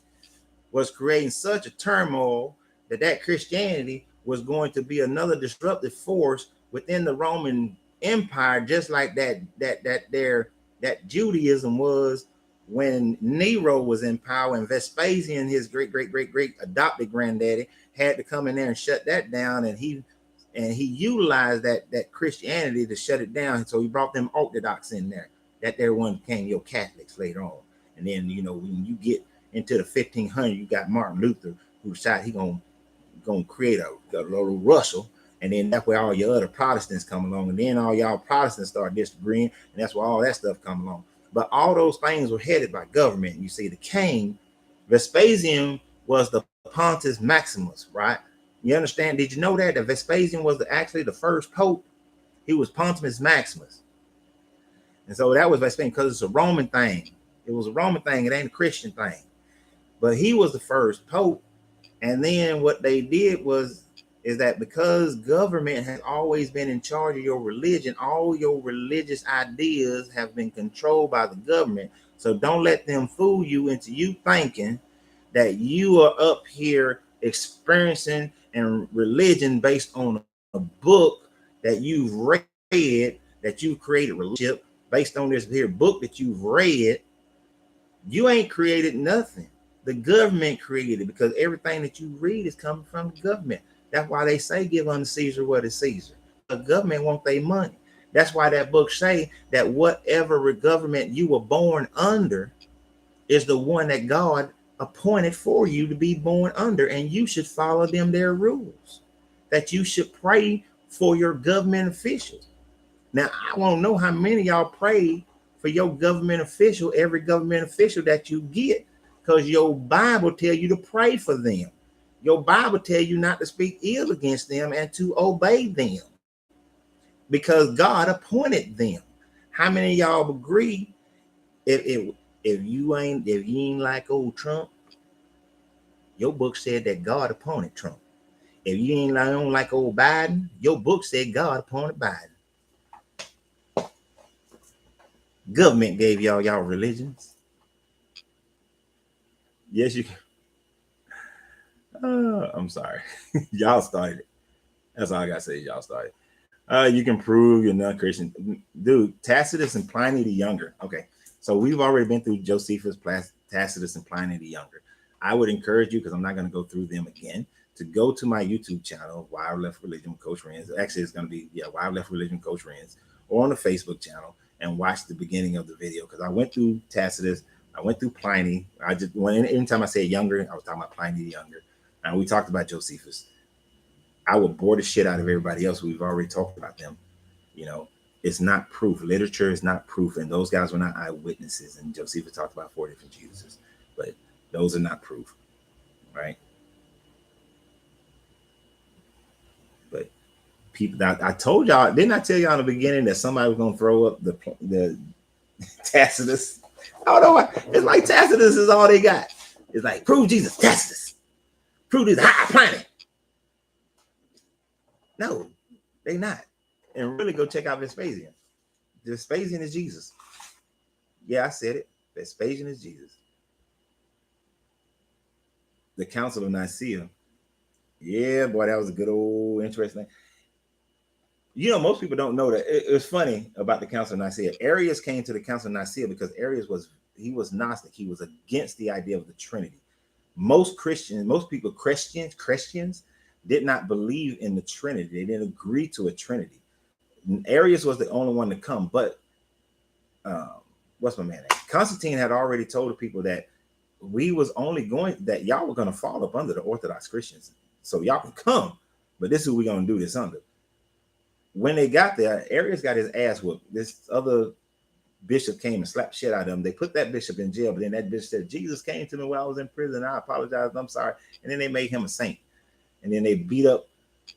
was creating such a turmoil that Christianity was going to be another disruptive force within the Roman Empire, just like that Judaism was when Nero was in power, and Vespasian, his great adopted granddaddy, had to come in there and shut that down, and he utilized that Christianity to shut it down. So he brought them Orthodox in there. That there one became your Catholics later on. And then, when you get into the 1500s, you got Martin Luther, who decided he gonna create a little Russell. And then that's where all your other Protestants come along. And then all y'all Protestants start disagreeing. And that's where all that stuff come along. But all those things were headed by government. You see, the king, Vespasian, was the Pontifex Maximus, right? You understand? Did you know that Vespasian was actually the first pope? He was Pontifex Maximus. And so that was Vespasian because it's a Roman thing. It was a Roman thing. It ain't a Christian thing. But he was the first pope. And then what they did is that because government has always been in charge of your religion, all your religious ideas have been controlled by the government. So don't let them fool you into you thinking that you are up here experiencing and religion based on a book that you've read, that you created relationship based on this here book that you've read. You ain't created nothing. The government created it, because everything that you read is coming from the government. That's why they say give unto Caesar what is Caesar. The government want their money. That's why that book say that whatever government you were born under is the one that God appointed for you to be born under, and you should follow their rules. That you should pray for your government officials. Now, I want to know how many of y'all pray for your government official, every government official that you get, because your Bible tell you to pray for them. Your Bible tell you not to speak ill against them and to obey them, because God appointed them. How many of y'all agree? If you ain't like old Trump, your book said that God appointed Trump. If you don't like old Biden, your book said God appointed Biden. Government gave y'all religions. Yes, you can. I'm sorry. Y'all started it. That's all I gotta say. Y'all started. You can prove you're not Christian. Dude, Tacitus and Pliny the Younger. Okay. So we've already been through Josephus, Tacitus, and Pliny the Younger. I would encourage you, because I'm not going to go through them again, to go to my YouTube channel, Why I Left Religion with Coach Renz. Actually, it's going to be, Why I Left Religion with Coach Renz, or on the Facebook channel, and watch the beginning of the video, because I went through Tacitus, I went through Pliny. Anytime I say younger, I was talking about Pliny the Younger. And we talked about Josephus. I would bore the shit out of everybody else. We've already talked about them. It's not proof. Literature is not proof, and those guys were not eyewitnesses. And Josephus talked about 4 different Jesuses, but those are not proof, right? But people, I told y'all, didn't I tell y'all in the beginning that somebody was gonna throw up the Tacitus? I don't know why. It's like Tacitus is all they got. It's like, prove Jesus, Tacitus. Prove this high planet. No, they not. And really go check out Vespasian. Vespasian is Jesus. Yeah, I said it. Vespasian is Jesus. the Council of Nicaea. Yeah, boy, that was a good old interesting. Most people don't know that. It was funny about the Council of Nicaea. Arius came to the Council of Nicaea because Arius was Gnostic. He was against the idea of the Trinity. Most people, Christians did not believe in the Trinity. They didn't agree to a Trinity. Arius was the only one to come, but what's my man name? Constantine had already told the people that y'all were going to fall up under the Orthodox Christians. So y'all can come, but this is who we're going to do this under. When they got there, Arius got his ass whooped. This other bishop came and slapped shit out of him. They put that bishop in jail, but then that bishop said, Jesus came to me while I was in prison. I apologize. I'm sorry. And then they made him a saint. And then they beat up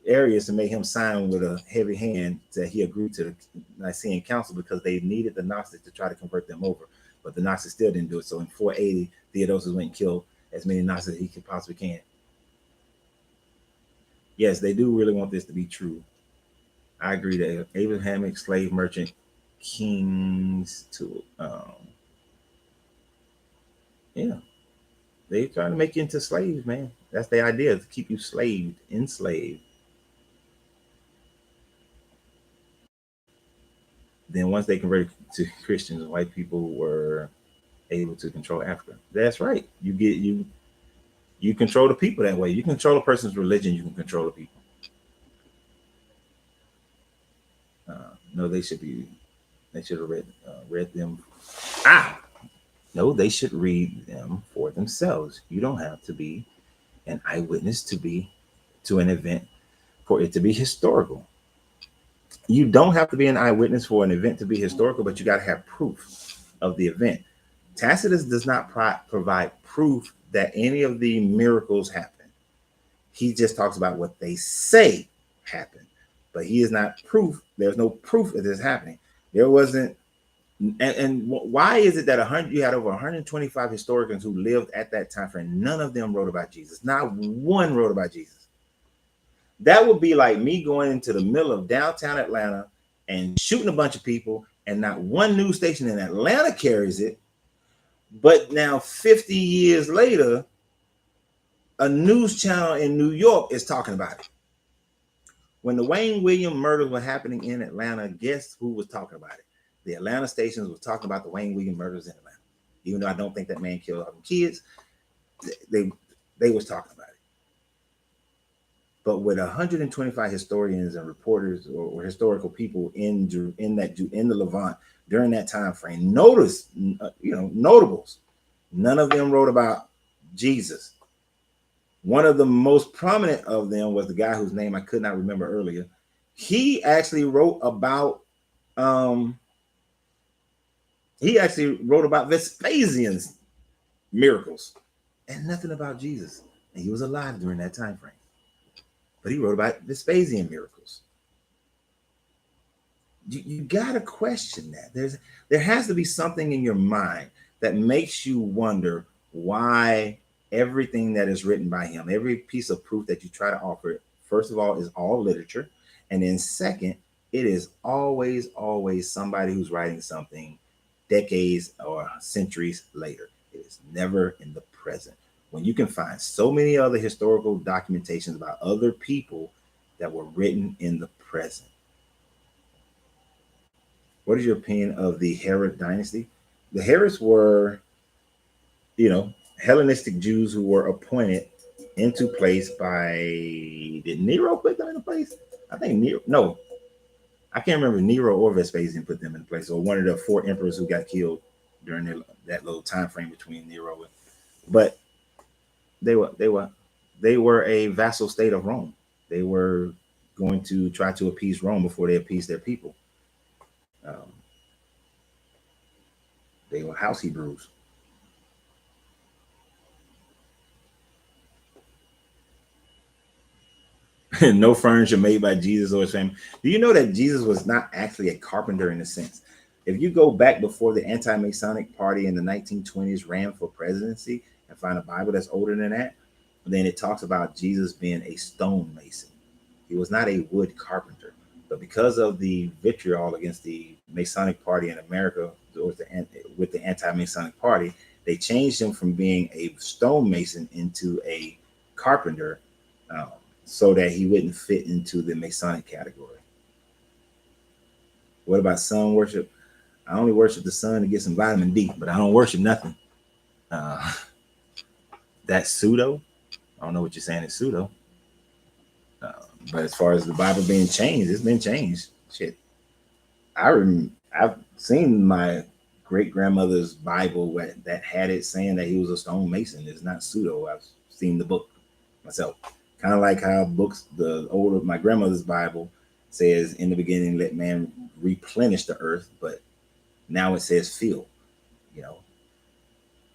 Arius and made him sign with a heavy hand that he agreed to the Nicene Council because they needed the Gnostics to try to convert them over. But the Gnostics still didn't do it. So in 480, Theodosius went and killed as many Gnostics as he could possibly can. Yes, they do really want this to be true. I agree that Abrahamic slave merchant kings to they trying to make you into slaves, man. That's the idea, to keep you enslaved. Then once they converted to Christians, white people were able to control Africa. That's right. You control the people that way. You control a person's religion, you can control the people. No, they should have read them. No, they should read them for themselves. You don't have to be an eyewitness to an event for it to be historical. You don't have to be an eyewitness for an event to be historical, but you got to have proof of the event. Tacitus does not provide proof that any of the miracles happened. He just talks about what they say happened, but he is not proof. There's no proof of this happening. There wasn't. And why is it that you had over 125 historians who lived at that time frame? None of them wrote about Jesus. Not one wrote about Jesus. That would be like me going into the middle of downtown Atlanta and shooting a bunch of people, and not one news station in Atlanta carries it. But now 50 years later, a news channel in New York is talking about it. When the Wayne Williams murders were happening in Atlanta, guess who was talking about it? The Atlanta stations were talking about the Wayne Williams murders in Atlanta. Even though I don't think that man killed all the kids, they was talking about it. But with 125 historians and reporters or historical people in the Levant during that time frame, notables, none of them wrote about Jesus. One of the most prominent of them was the guy whose name I could not remember earlier. He actually wrote about Vespasian's miracles and nothing about Jesus. And he was alive during that time frame. But he wrote about Vespasian miracles. You gotta question that. There has to be something in your mind that makes you wonder why everything that is written by him, every piece of proof that you try to offer, first of all, is all literature. And then second, it is always somebody who's writing something decades or centuries later. It is never in the present. When you can find so many other historical documentations about other people that were written in the present. What is your opinion of the Herod dynasty? The Herods were, Hellenistic Jews who were appointed into place by, did Nero put them into place? I think Nero, no, I can't remember Nero or Vespasian put them in place, or one of the 4 emperors who got killed during that little time frame between Nero and, but they were a vassal state of Rome. They were going to try to appease Rome before they appeased their people. They were house Hebrews. No furniture made by Jesus or his family. Do you know that Jesus was not actually a carpenter in a sense? If you go back before the anti-Masonic party in the 1920s ran for presidency and find a Bible that's older than that, then it talks about Jesus being a stonemason. He was not a wood carpenter. But because of the vitriol against the Masonic party in America with the anti-Masonic party, They changed him from being a stonemason into a carpenter, um, so that he wouldn't fit into the Masonic category. What about sun worship? I only worship the sun to get some vitamin D, but I don't worship nothing. Uh, that's pseudo. I don't know what you're saying is pseudo. Uh, but as far as the Bible being changed, it's been changed. Shit, I've seen my great grandmother's Bible that had it saying that he was a stonemason. It's not pseudo. I've seen the book myself. Kind of like how books, the older my grandmother's Bible says, "In the beginning, let man replenish the earth," but now it says "fill." You know,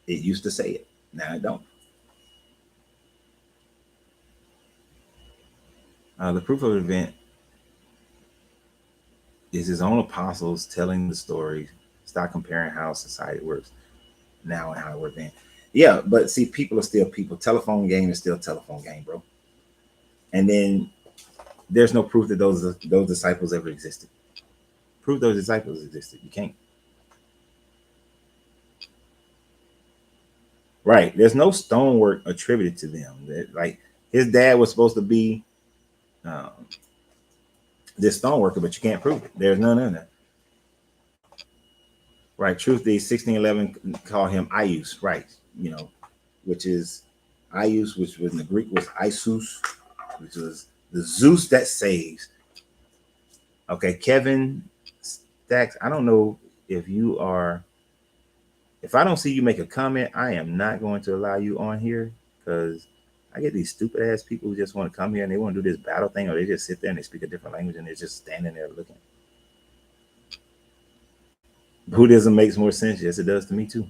it used to say it. Now it don't. The proof of event is his own apostles telling the story. Stop comparing how society works now and how it worked then. Yeah, but see, people are still people. Telephone game is still telephone game, bro. And then there's no proof that those disciples ever existed. Prove those disciples existed. You can't. Right. There's no stonework attributed to them. That, like his dad was supposed to be um, this stoneworker, but you can't prove it. There's none in that. Right. Truth the 1611 called him Ius, right? You know, which is Ius, which was in the Greek was Isus, which was the Zeus that saves. Okay, Kevin Stacks. I don't know if you are. If I don't see you make a comment, I am not going to allow you on here because I get these stupid ass people who just want to come here and they want to do this battle thing, or they just sit there and they speak a different language and they're just standing there looking. Buddhism makes more sense. Yes, it does to me too.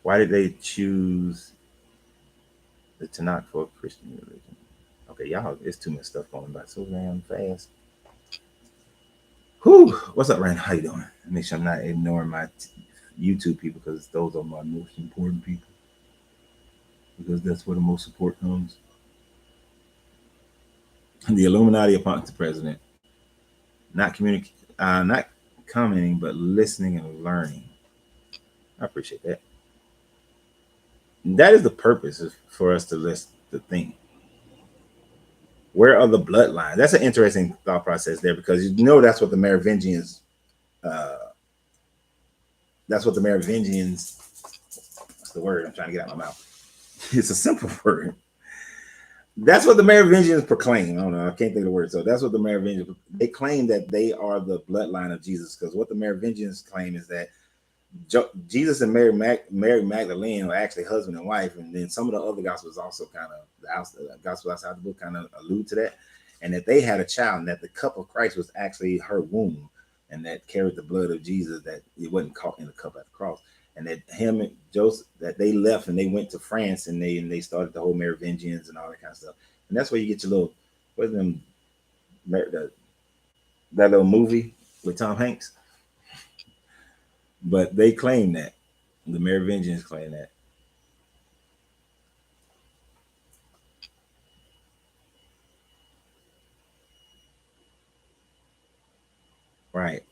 Why did they choose the Tanakh for Christian religion? Okay, y'all, it's too much stuff going by so damn fast. Whew. What's up, Rand? How you doing? Make sure I'm not ignoring my YouTube people because those are my most important people. Because that's where the most support comes. The Illuminati appointed the president, not commenting, but listening and learning. I appreciate that. And that is the purpose for us to listen, to think. Where are the bloodlines? That's an interesting thought process there because you know that's what the Merovingians. Uh, that's what the Merovingians. What's the word I'm trying to get out of my mouth? It's a simple word. That's what the Merovingians proclaim. I don't know. I can't think of the word. So that's what the Merovingians. They claim that they are the bloodline of Jesus because what the Merovingians claim is that Jesus and Mary Magdalene are actually husband and wife, and then some of the other gospels also kind of the gospel outside the book kind of allude to that, and that they had a child, and that the cup of Christ was actually her womb, and that carried the blood of Jesus, that it wasn't caught in the cup at the cross, and that him and Joseph that they left and they went to France and they started the whole Merovingians and all that kind of stuff, and that's where you get your little what's them that little movie with Tom Hanks. But they claim that. The Merovingians claim that. Right.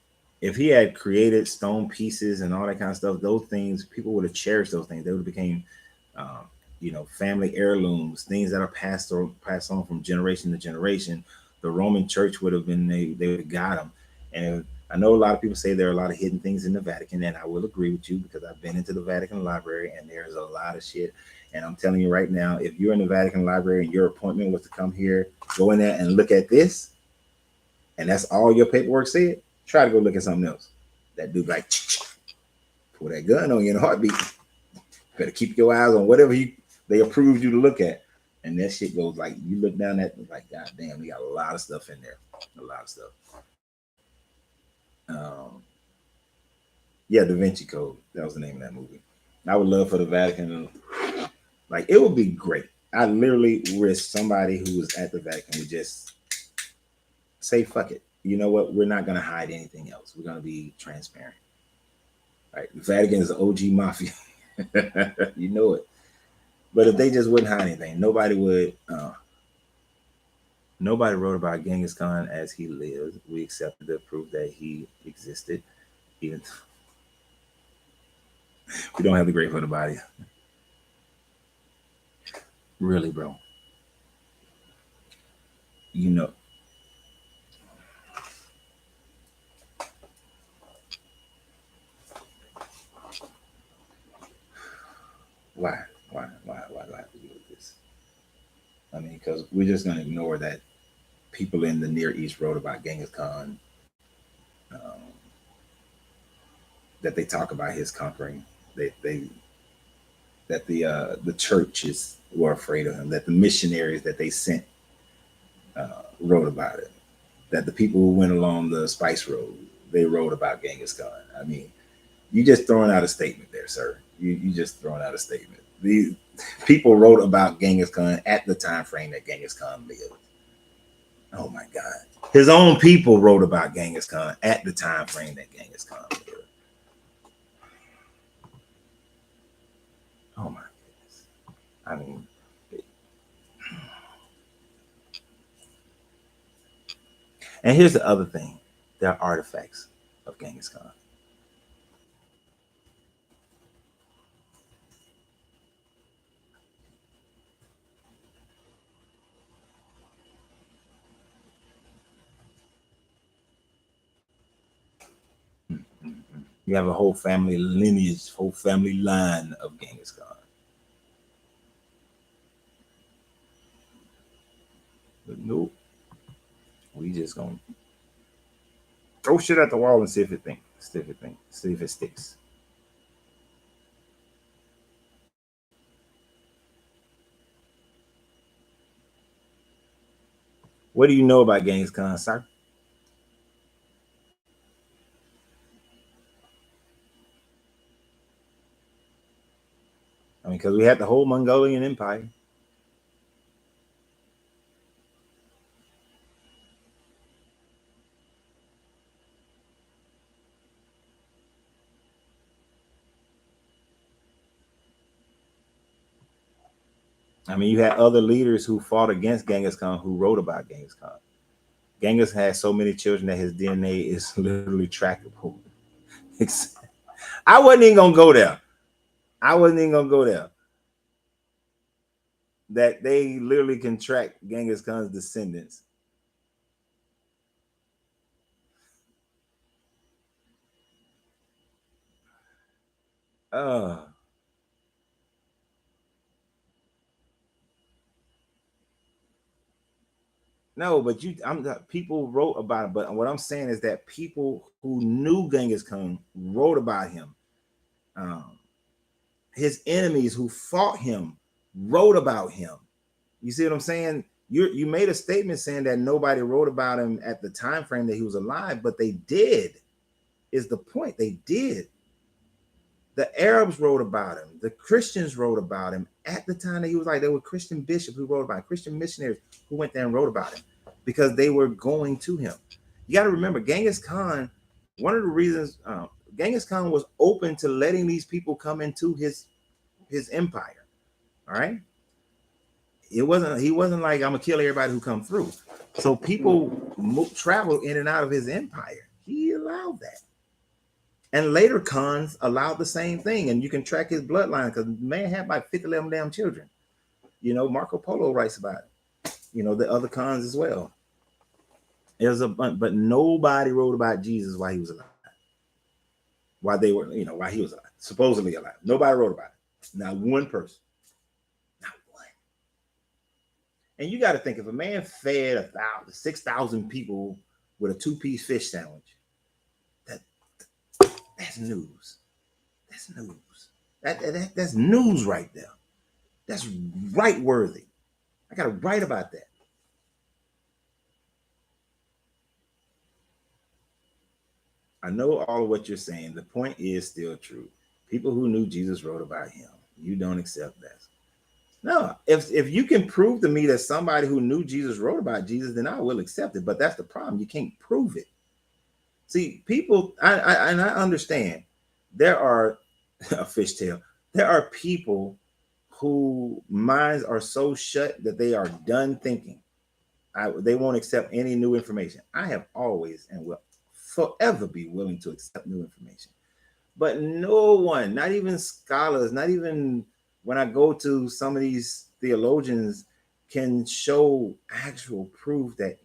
If he had created stone pieces and all that kind of stuff, those things, people would have cherished those things. They would have became, um, family heirlooms, things that are passed on from generation to generation. The Roman Church would have been, they would have got them. And I know a lot of people say there are a lot of hidden things in the Vatican, and I will agree with you because I've been into the Vatican Library and there's a lot of shit. And I'm telling you right now, if you're in the Vatican Library and your appointment was to come here, go in there and look at this, and that's all your paperwork said, try to go look at something else. That dude like pull that gun on you in a heartbeat. Better keep your eyes on whatever they approved you to look at. And that shit goes like you look down at like, God damn, we got a lot of stuff in there. A lot of stuff. Um, yeah, Da Vinci Code. That was the name of that movie. I would love for the Vatican. Like it would be great. I literally wish somebody who was at the Vatican would just say, fuck it. You know what? We're not going to hide anything else. We're going to be transparent. Right? The Vatican is the OG mafia. You know it. But if they just wouldn't hide anything, nobody would. Nobody wrote about Genghis Khan as he lived. We accepted the proof that he existed. Even we don't have the great hood about it. Really, bro. You know. Why? Why have to do with this? I mean, because we're just going to ignore that people in the Near East wrote about Genghis Khan, um, that they talk about his conquering. They that the churches were afraid of him. That the missionaries that they sent wrote about it. That the people who went along the Spice Road, they wrote about Genghis Khan. I mean, you just throwing out a statement there, sir. You just throwing out a statement. These people wrote about Genghis Khan at the time frame that Genghis Khan lived. Oh my God. His own people wrote about Genghis Khan at the time frame that Genghis Khan lived. Oh my goodness. I mean, and here's the other thing. There are artifacts of Genghis Khan. You have a whole family lineage, whole family line of Genghis Khan. But nope. We just gonna throw shit at the wall and see if it thinks. See if it sticks. What do you know about Genghis Khan, sir? I mean, because we had the whole Mongolian Empire. I mean, you had other leaders who fought against Genghis Khan who wrote about Genghis Khan. Genghis had so many children that his DNA is literally trackable. I wasn't even gonna go there. That they literally can track Genghis Khan's descendants. Uh no, but people wrote about it. But what I'm saying is that people who knew Genghis Khan wrote about him. His enemies who fought him wrote about him. You see what I'm saying? You made a statement saying that nobody wrote about him at the time frame that he was alive, but they did. Is the point? They did. The Arabs wrote about him. The Christians wrote about him at the time that he was like, there were Christian bishops who wrote about him, Christian missionaries who went there and wrote about him because they were going to him. You got to remember, Genghis Khan, one of the reasons Genghis Khan was open to letting these people come into his empire. All right. He wasn't like, I'm gonna kill everybody who come through. So people travel in and out of his empire. He allowed that. And later Khans allowed the same thing. And you can track his bloodline because man had like 50 of them damn children. You know, Marco Polo writes about it. You know, the other Khans as well. There's a bunch, but nobody wrote about Jesus while he was alive. While they were, while he was alive, supposedly alive. Nobody wrote about it. Not one person. Not one. And you got to think, if a man fed 6,000 people with a 2-piece fish sandwich, that's news. That's news. That's news right there. That's right worthy. I got to write about that. I know all of what you're saying. The point is still true. People who knew Jesus wrote about him. You don't accept that. No, if you can prove to me that somebody who knew Jesus wrote about Jesus, then I will accept it. But that's the problem. You can't prove it. See, people, I understand. There are a fishtail. There are people who minds are so shut that they are done thinking. They won't accept any new information. I have always and will forever be willing to accept new information. But no one, not even scholars, not even when I go to some of these theologians, can show actual proof that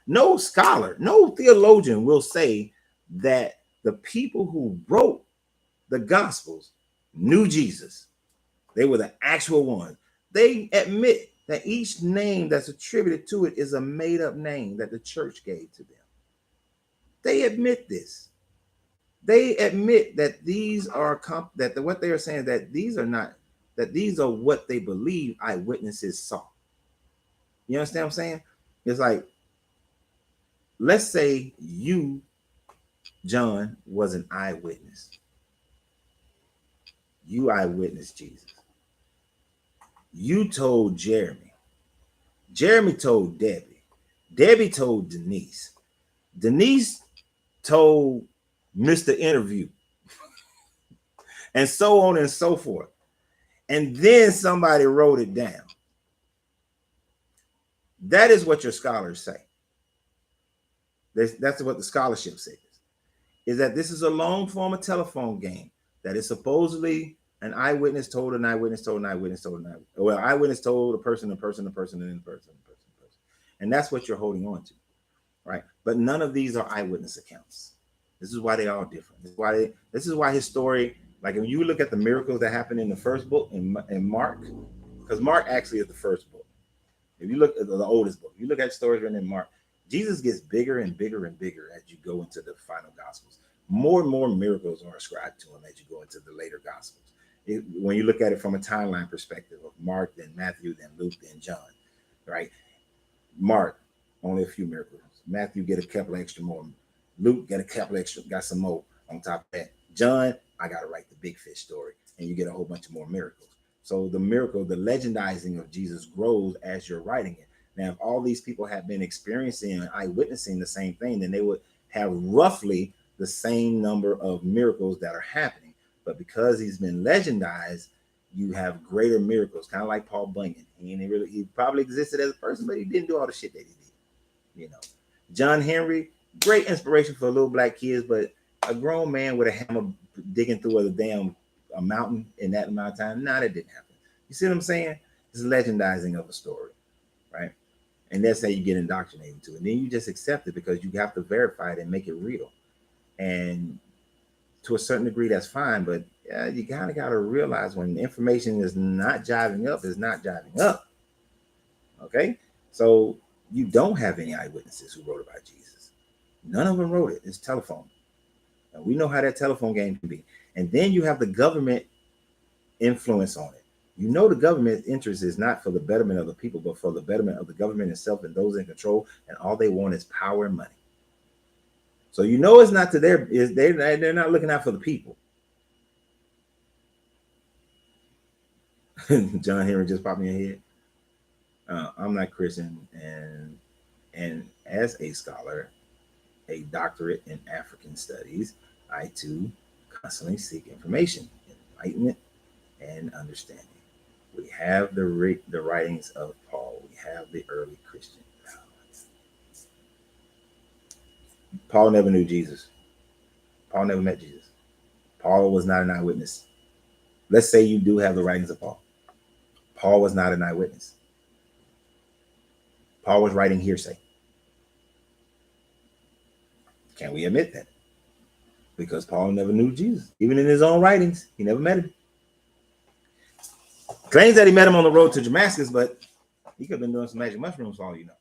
no scholar, no theologian will say that the people who wrote the Gospels knew Jesus. They were the actual ones. They admit that each name that's attributed to it is a made-up name that the church gave to them. They admit this. They admit that these are what they are saying, that these are not, that these are what they believe eyewitnesses saw. You understand what I'm saying? It's like, let's say you, John, was an eyewitness. You eyewitnessed Jesus. You told Jeremy. Jeremy told Debbie. Debbie told Denise. Denise told Mr. Interview. And so on and so forth. And then somebody wrote it down. That is what your scholars say. That's what the scholarship says. Is that this is a long form of telephone game that is supposedly an eyewitness told an eyewitness told an eyewitness told an eyewitness. Well, eyewitness told a person, and then the person. And that's what you're holding on to, right? But none of these are eyewitness accounts. This is why they're all different. This is why history, like if you look at the miracles that happened in the first book in Mark, because Mark actually is the first book. If you look at the oldest book, you look at stories written in Mark, Jesus gets bigger and bigger and bigger as you go into the final Gospels. More and more miracles are ascribed to him as you go into the later Gospels. When you look at it from a timeline perspective of Mark, then Matthew, then Luke, then John, right? Mark, only a few miracles. Matthew get a couple extra more. Luke get a couple extra, got some more on top of that. John, I got to write the big fish story, and you get a whole bunch of more miracles. So the miracle, the legendizing of Jesus grows as you're writing it. Now, if all these people have been experiencing and eyewitnessing the same thing, then they would have roughly the same number of miracles that are happening. But because he's been legendized, you have greater miracles, kind of like Paul Bunyan. He probably existed as a person, but he didn't do all the shit that he did. You know, John Henry, great inspiration for little black kids, but a grown man with a hammer digging through a mountain in that amount of time, that didn't happen. You see what I'm saying? It's legendizing of a story, right? And that's how you get indoctrinated to it. And then you just accept it because you have to verify it and make it real. And to a certain degree, that's fine. But you kind of got to realize when information is not jiving up, it's not jiving up. Okay? So you don't have any eyewitnesses who wrote about Jesus. None of them wrote it. It's telephone. And we know how that telephone game can be. And then you have the government influence on it. You know the government's interest is not for the betterment of the people, but for the betterment of the government itself and those in control. And all they want is power and money. So you know it's not to they're not looking out for the people. John Henry just popped me in your head. I'm not Christian, and as a scholar, a doctorate in African studies, I too constantly seek information, enlightenment, and understanding. We have the writings of Paul. We have the early Christian. Paul never knew Jesus. Paul never met Jesus. Paul was not an eyewitness. Let's say you do have the writings of Paul. Paul was not an eyewitness. Paul was writing hearsay. Can we admit that? Because Paul never knew Jesus. Even in his own writings, he never met him. Claims that he met him on the road to Damascus, but he could have been doing some magic mushrooms for all you know.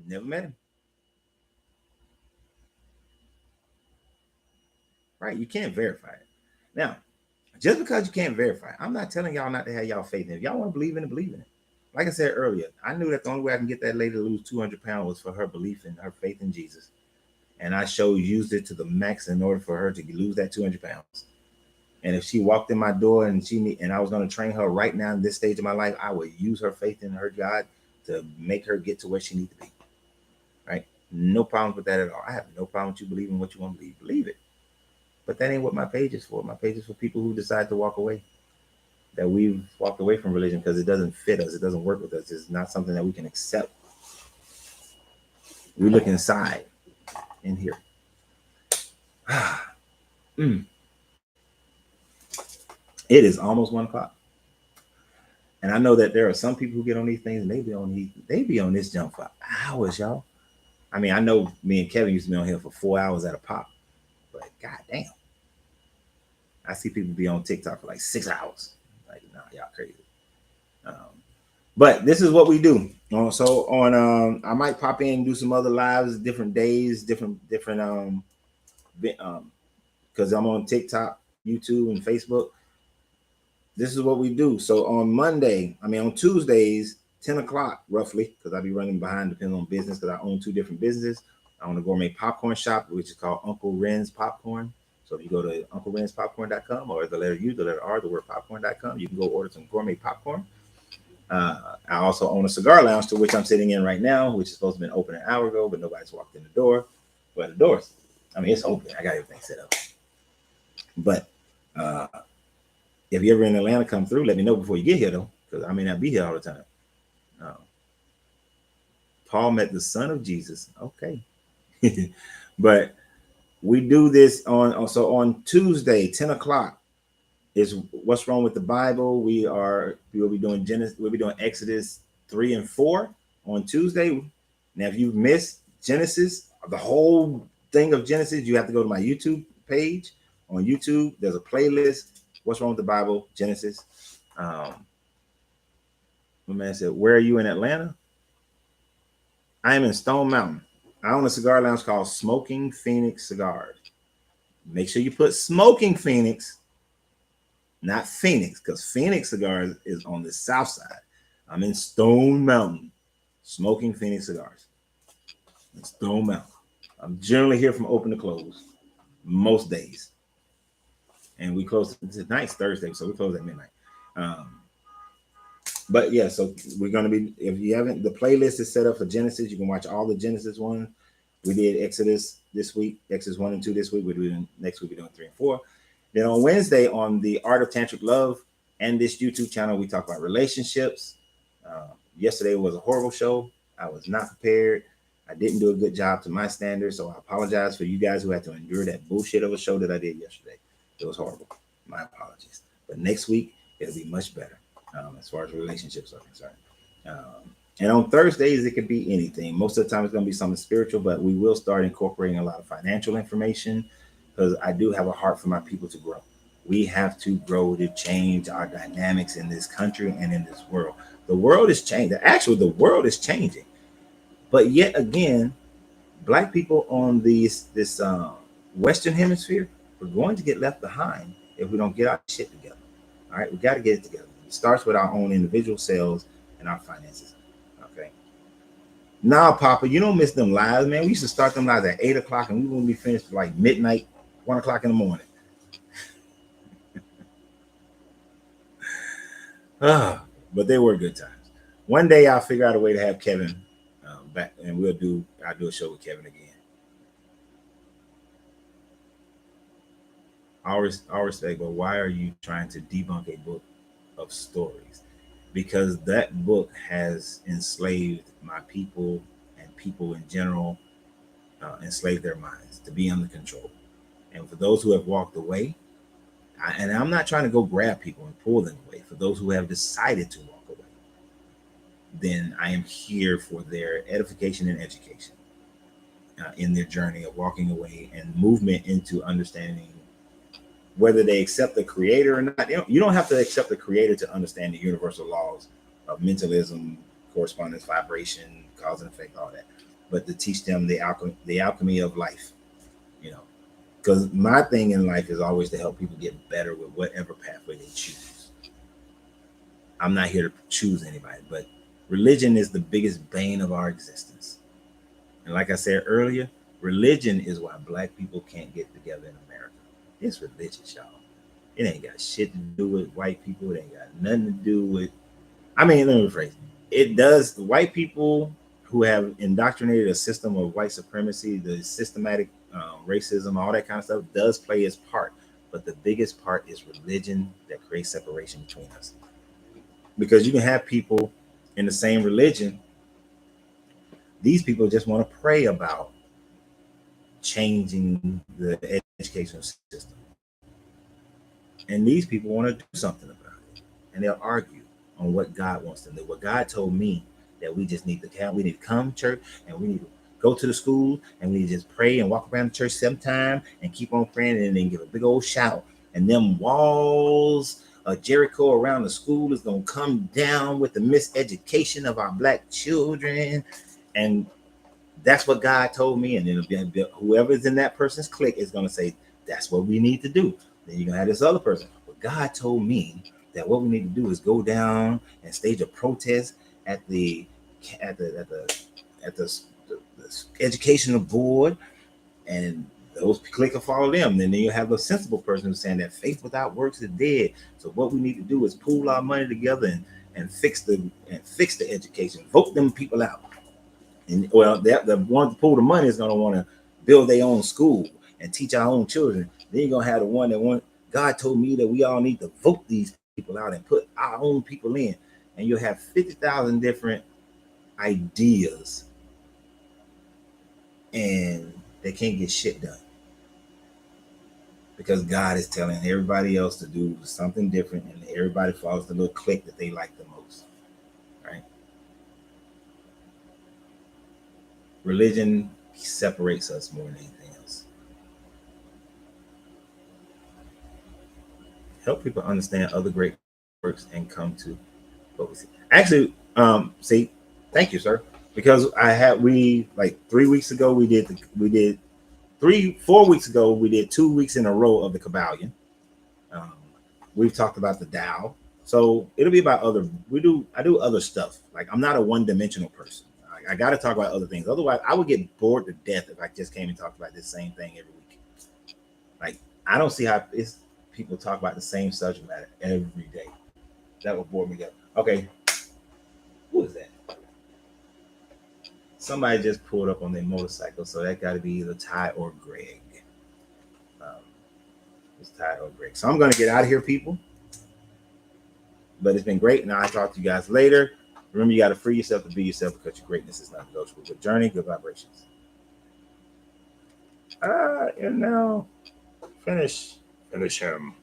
Never met him. Right? You can't verify it. Now, just because you can't verify it, I'm not telling y'all not to have y'all faith in it. If y'all want to believe in it, believe in it. Like I said earlier, I knew that the only way I can get that lady to lose 200 pounds was for her belief in her faith in Jesus. And I used it to the max in order for her to lose that 200 pounds. And if she walked in my door and I was going to train her right now in this stage of my life, I would use her faith in her God to make her get to where she needs to be. Right? No problem with that at all. I have no problem with you believing what you want to believe. Believe it. But that ain't what my page is for. My page is for people who decide to walk away. That we've walked away from religion because it doesn't fit us. It doesn't work with us. It's not something that we can accept. We look inside in here. It is almost 1 o'clock. And I know that there are some people who get on these things and they be on this jump for hours, y'all. I mean, I know me and Kevin used to be on here for 4 hours at a pop, but goddamn, I see people be on TikTok for like 6 hours. Like, nah, y'all crazy. Um, but this is what we do. So on, I might pop in and do some other lives, different days, different, because I'm on TikTok, YouTube, and Facebook. This is what we do. So on Tuesdays, 10 o'clock roughly, because I be running behind depending on business, because I own 2 different businesses. I own a gourmet popcorn shop, which is called Uncle Renz Popcorn. So if you go to unclerenzpopcorn.com or the letter U, the letter R, the word popcorn.com, you can go order some gourmet popcorn. I also own a cigar lounge to which I'm sitting in right now, which is supposed to have been open an hour ago, but nobody's walked in the door. But the doors, I mean, it's open. I got everything set up. But if you're ever in Atlanta, come through. Let me know before you get here, though, because I may not be here all the time. Paul met the son of Jesus. Okay. But we do this on Tuesday, 10 o'clock is What's Wrong with the Bible. We will be doing Genesis. We'll be doing Exodus 3 and 4 on Tuesday. Now, if you've missed Genesis, the whole thing of Genesis, you have to go to my YouTube page. On YouTube, there's a playlist, What's Wrong with the Bible, Genesis. My man said, where are you in Atlanta? I am in Stone Mountain. I own a cigar lounge called Smoking Phoenix Cigars. Make sure you put Smoking Phoenix, not Phoenix, because Phoenix Cigars is on the south side. I'm in Stone Mountain, Smoking Phoenix Cigars. In Stone Mountain. I'm generally here from open to close most days. And we close tonight's Thursday, so we close at midnight. But yeah, so we're going to be, if you haven't, the playlist is set up for Genesis. You can watch all the Genesis ones. We did Exodus this week, Exodus 1 and 2 this week. Next week, we're doing 3 and 4. Then on Wednesday, on the Art of Tantric Love and this YouTube channel, we talk about relationships. Yesterday was a horrible show. I was not prepared. I didn't do a good job to my standards, so I apologize for you guys who had to endure that bullshit of a show that I did yesterday. It was horrible. My apologies. But next week, it'll be much better as far as relationships are concerned. And on Thursdays, it could be anything. Most of the time, it's going to be something spiritual, but we will start incorporating a lot of financial information because I do have a heart for my people to grow. We have to grow to change our dynamics in this country and in this world. The world is changing. Actually, the world is changing. But yet again, Black people on this Western Hemisphere, we're going to get left behind if we don't get our shit together. All right, we got to get it together. It starts with our own individual selves and our finances. Okay. Now, Papa, you don't miss them lives, man. We used to start them lives at 8 o'clock and we wouldn't be finished like midnight, 1 o'clock in the morning. But they were good times. One day I'll figure out a way to have Kevin back, and I'll do a show with Kevin again. I'll respect, but why are you trying to debunk a book of stories? Because that book has enslaved my people and people in general, enslaved their minds to be under control. And for those who have walked away, and I'm not trying to go grab people and pull them away. For those who have decided to walk away, then I am here for their edification and education in their journey of walking away and movement into understanding whether they accept the creator or not. You don't have to accept the creator to understand the universal laws of mentalism, correspondence, vibration, cause and effect, all that. But to teach them the alchemy of life, because my thing in life is always to help people get better with whatever pathway they choose. I'm not here to choose anybody, but religion is the biggest bane of our existence. And like I said earlier, religion is why Black people can't get together in America. It's religious, y'all. It ain't got shit to do with white people. It ain't got nothing to do with, let me rephrase. It does. The white people who have indoctrinated a system of white supremacy, the systematic racism, all that kind of stuff does play its part. But the biggest part is religion that creates separation between us. Because you can have people in the same religion. These people just want to pray about changing the educational system. And these people want to do something about it. And they'll argue on what God wants them to do. What God told me that we just need to we need to come to church and we need to go to the school and we need to just pray and walk around the church 7 times and keep on praying and then give a big old shout. And them walls of Jericho around the school is going to come down with the miseducation of our black children. And that's what God told me. And then whoever's in that person's clique is going to say, that's what we need to do. Then you're going to have this other person. But God told me that what we need to do is go down and stage a protest at the educational board, and those clique will follow them. Then you have a sensible person who's saying that faith without works is dead. So what we need to do is pool our money together and fix the education. Vote them people out. And well, the one to pull the money is going to want to build their own school and teach our own children. Then you're going to have the one that want. God told me that we all need to vote these people out and put our own people in. And you'll have 50,000 different ideas, and they can't get shit done because God is telling everybody else to do something different, and everybody follows the little clique that they like the most, right? Religion separates us more than anything else. Help people understand other great works and come to what we see. Actually, see, thank you, sir. Because we like 3 weeks ago we did 4 weeks ago we did 2 weeks in a row of the Kabbalion. We've talked about the Tao, so it'll be about I do other stuff. Like I'm not a one-dimensional person. I got to talk about other things. Otherwise, I would get bored to death if I just came and talked about this same thing every week. Like I don't see how people talk about the same subject matter every day. That would bore me up. Okay, who is that? Somebody just pulled up on their motorcycle, so that got to be either Ty or Greg. It's Ty or Greg. So I'm going to get out of here, people. But it's been great, and I'll talk to you guys later. Remember, you got to free yourself to be yourself because your greatness is not negotiable. Good journey, good vibrations. And now finish him.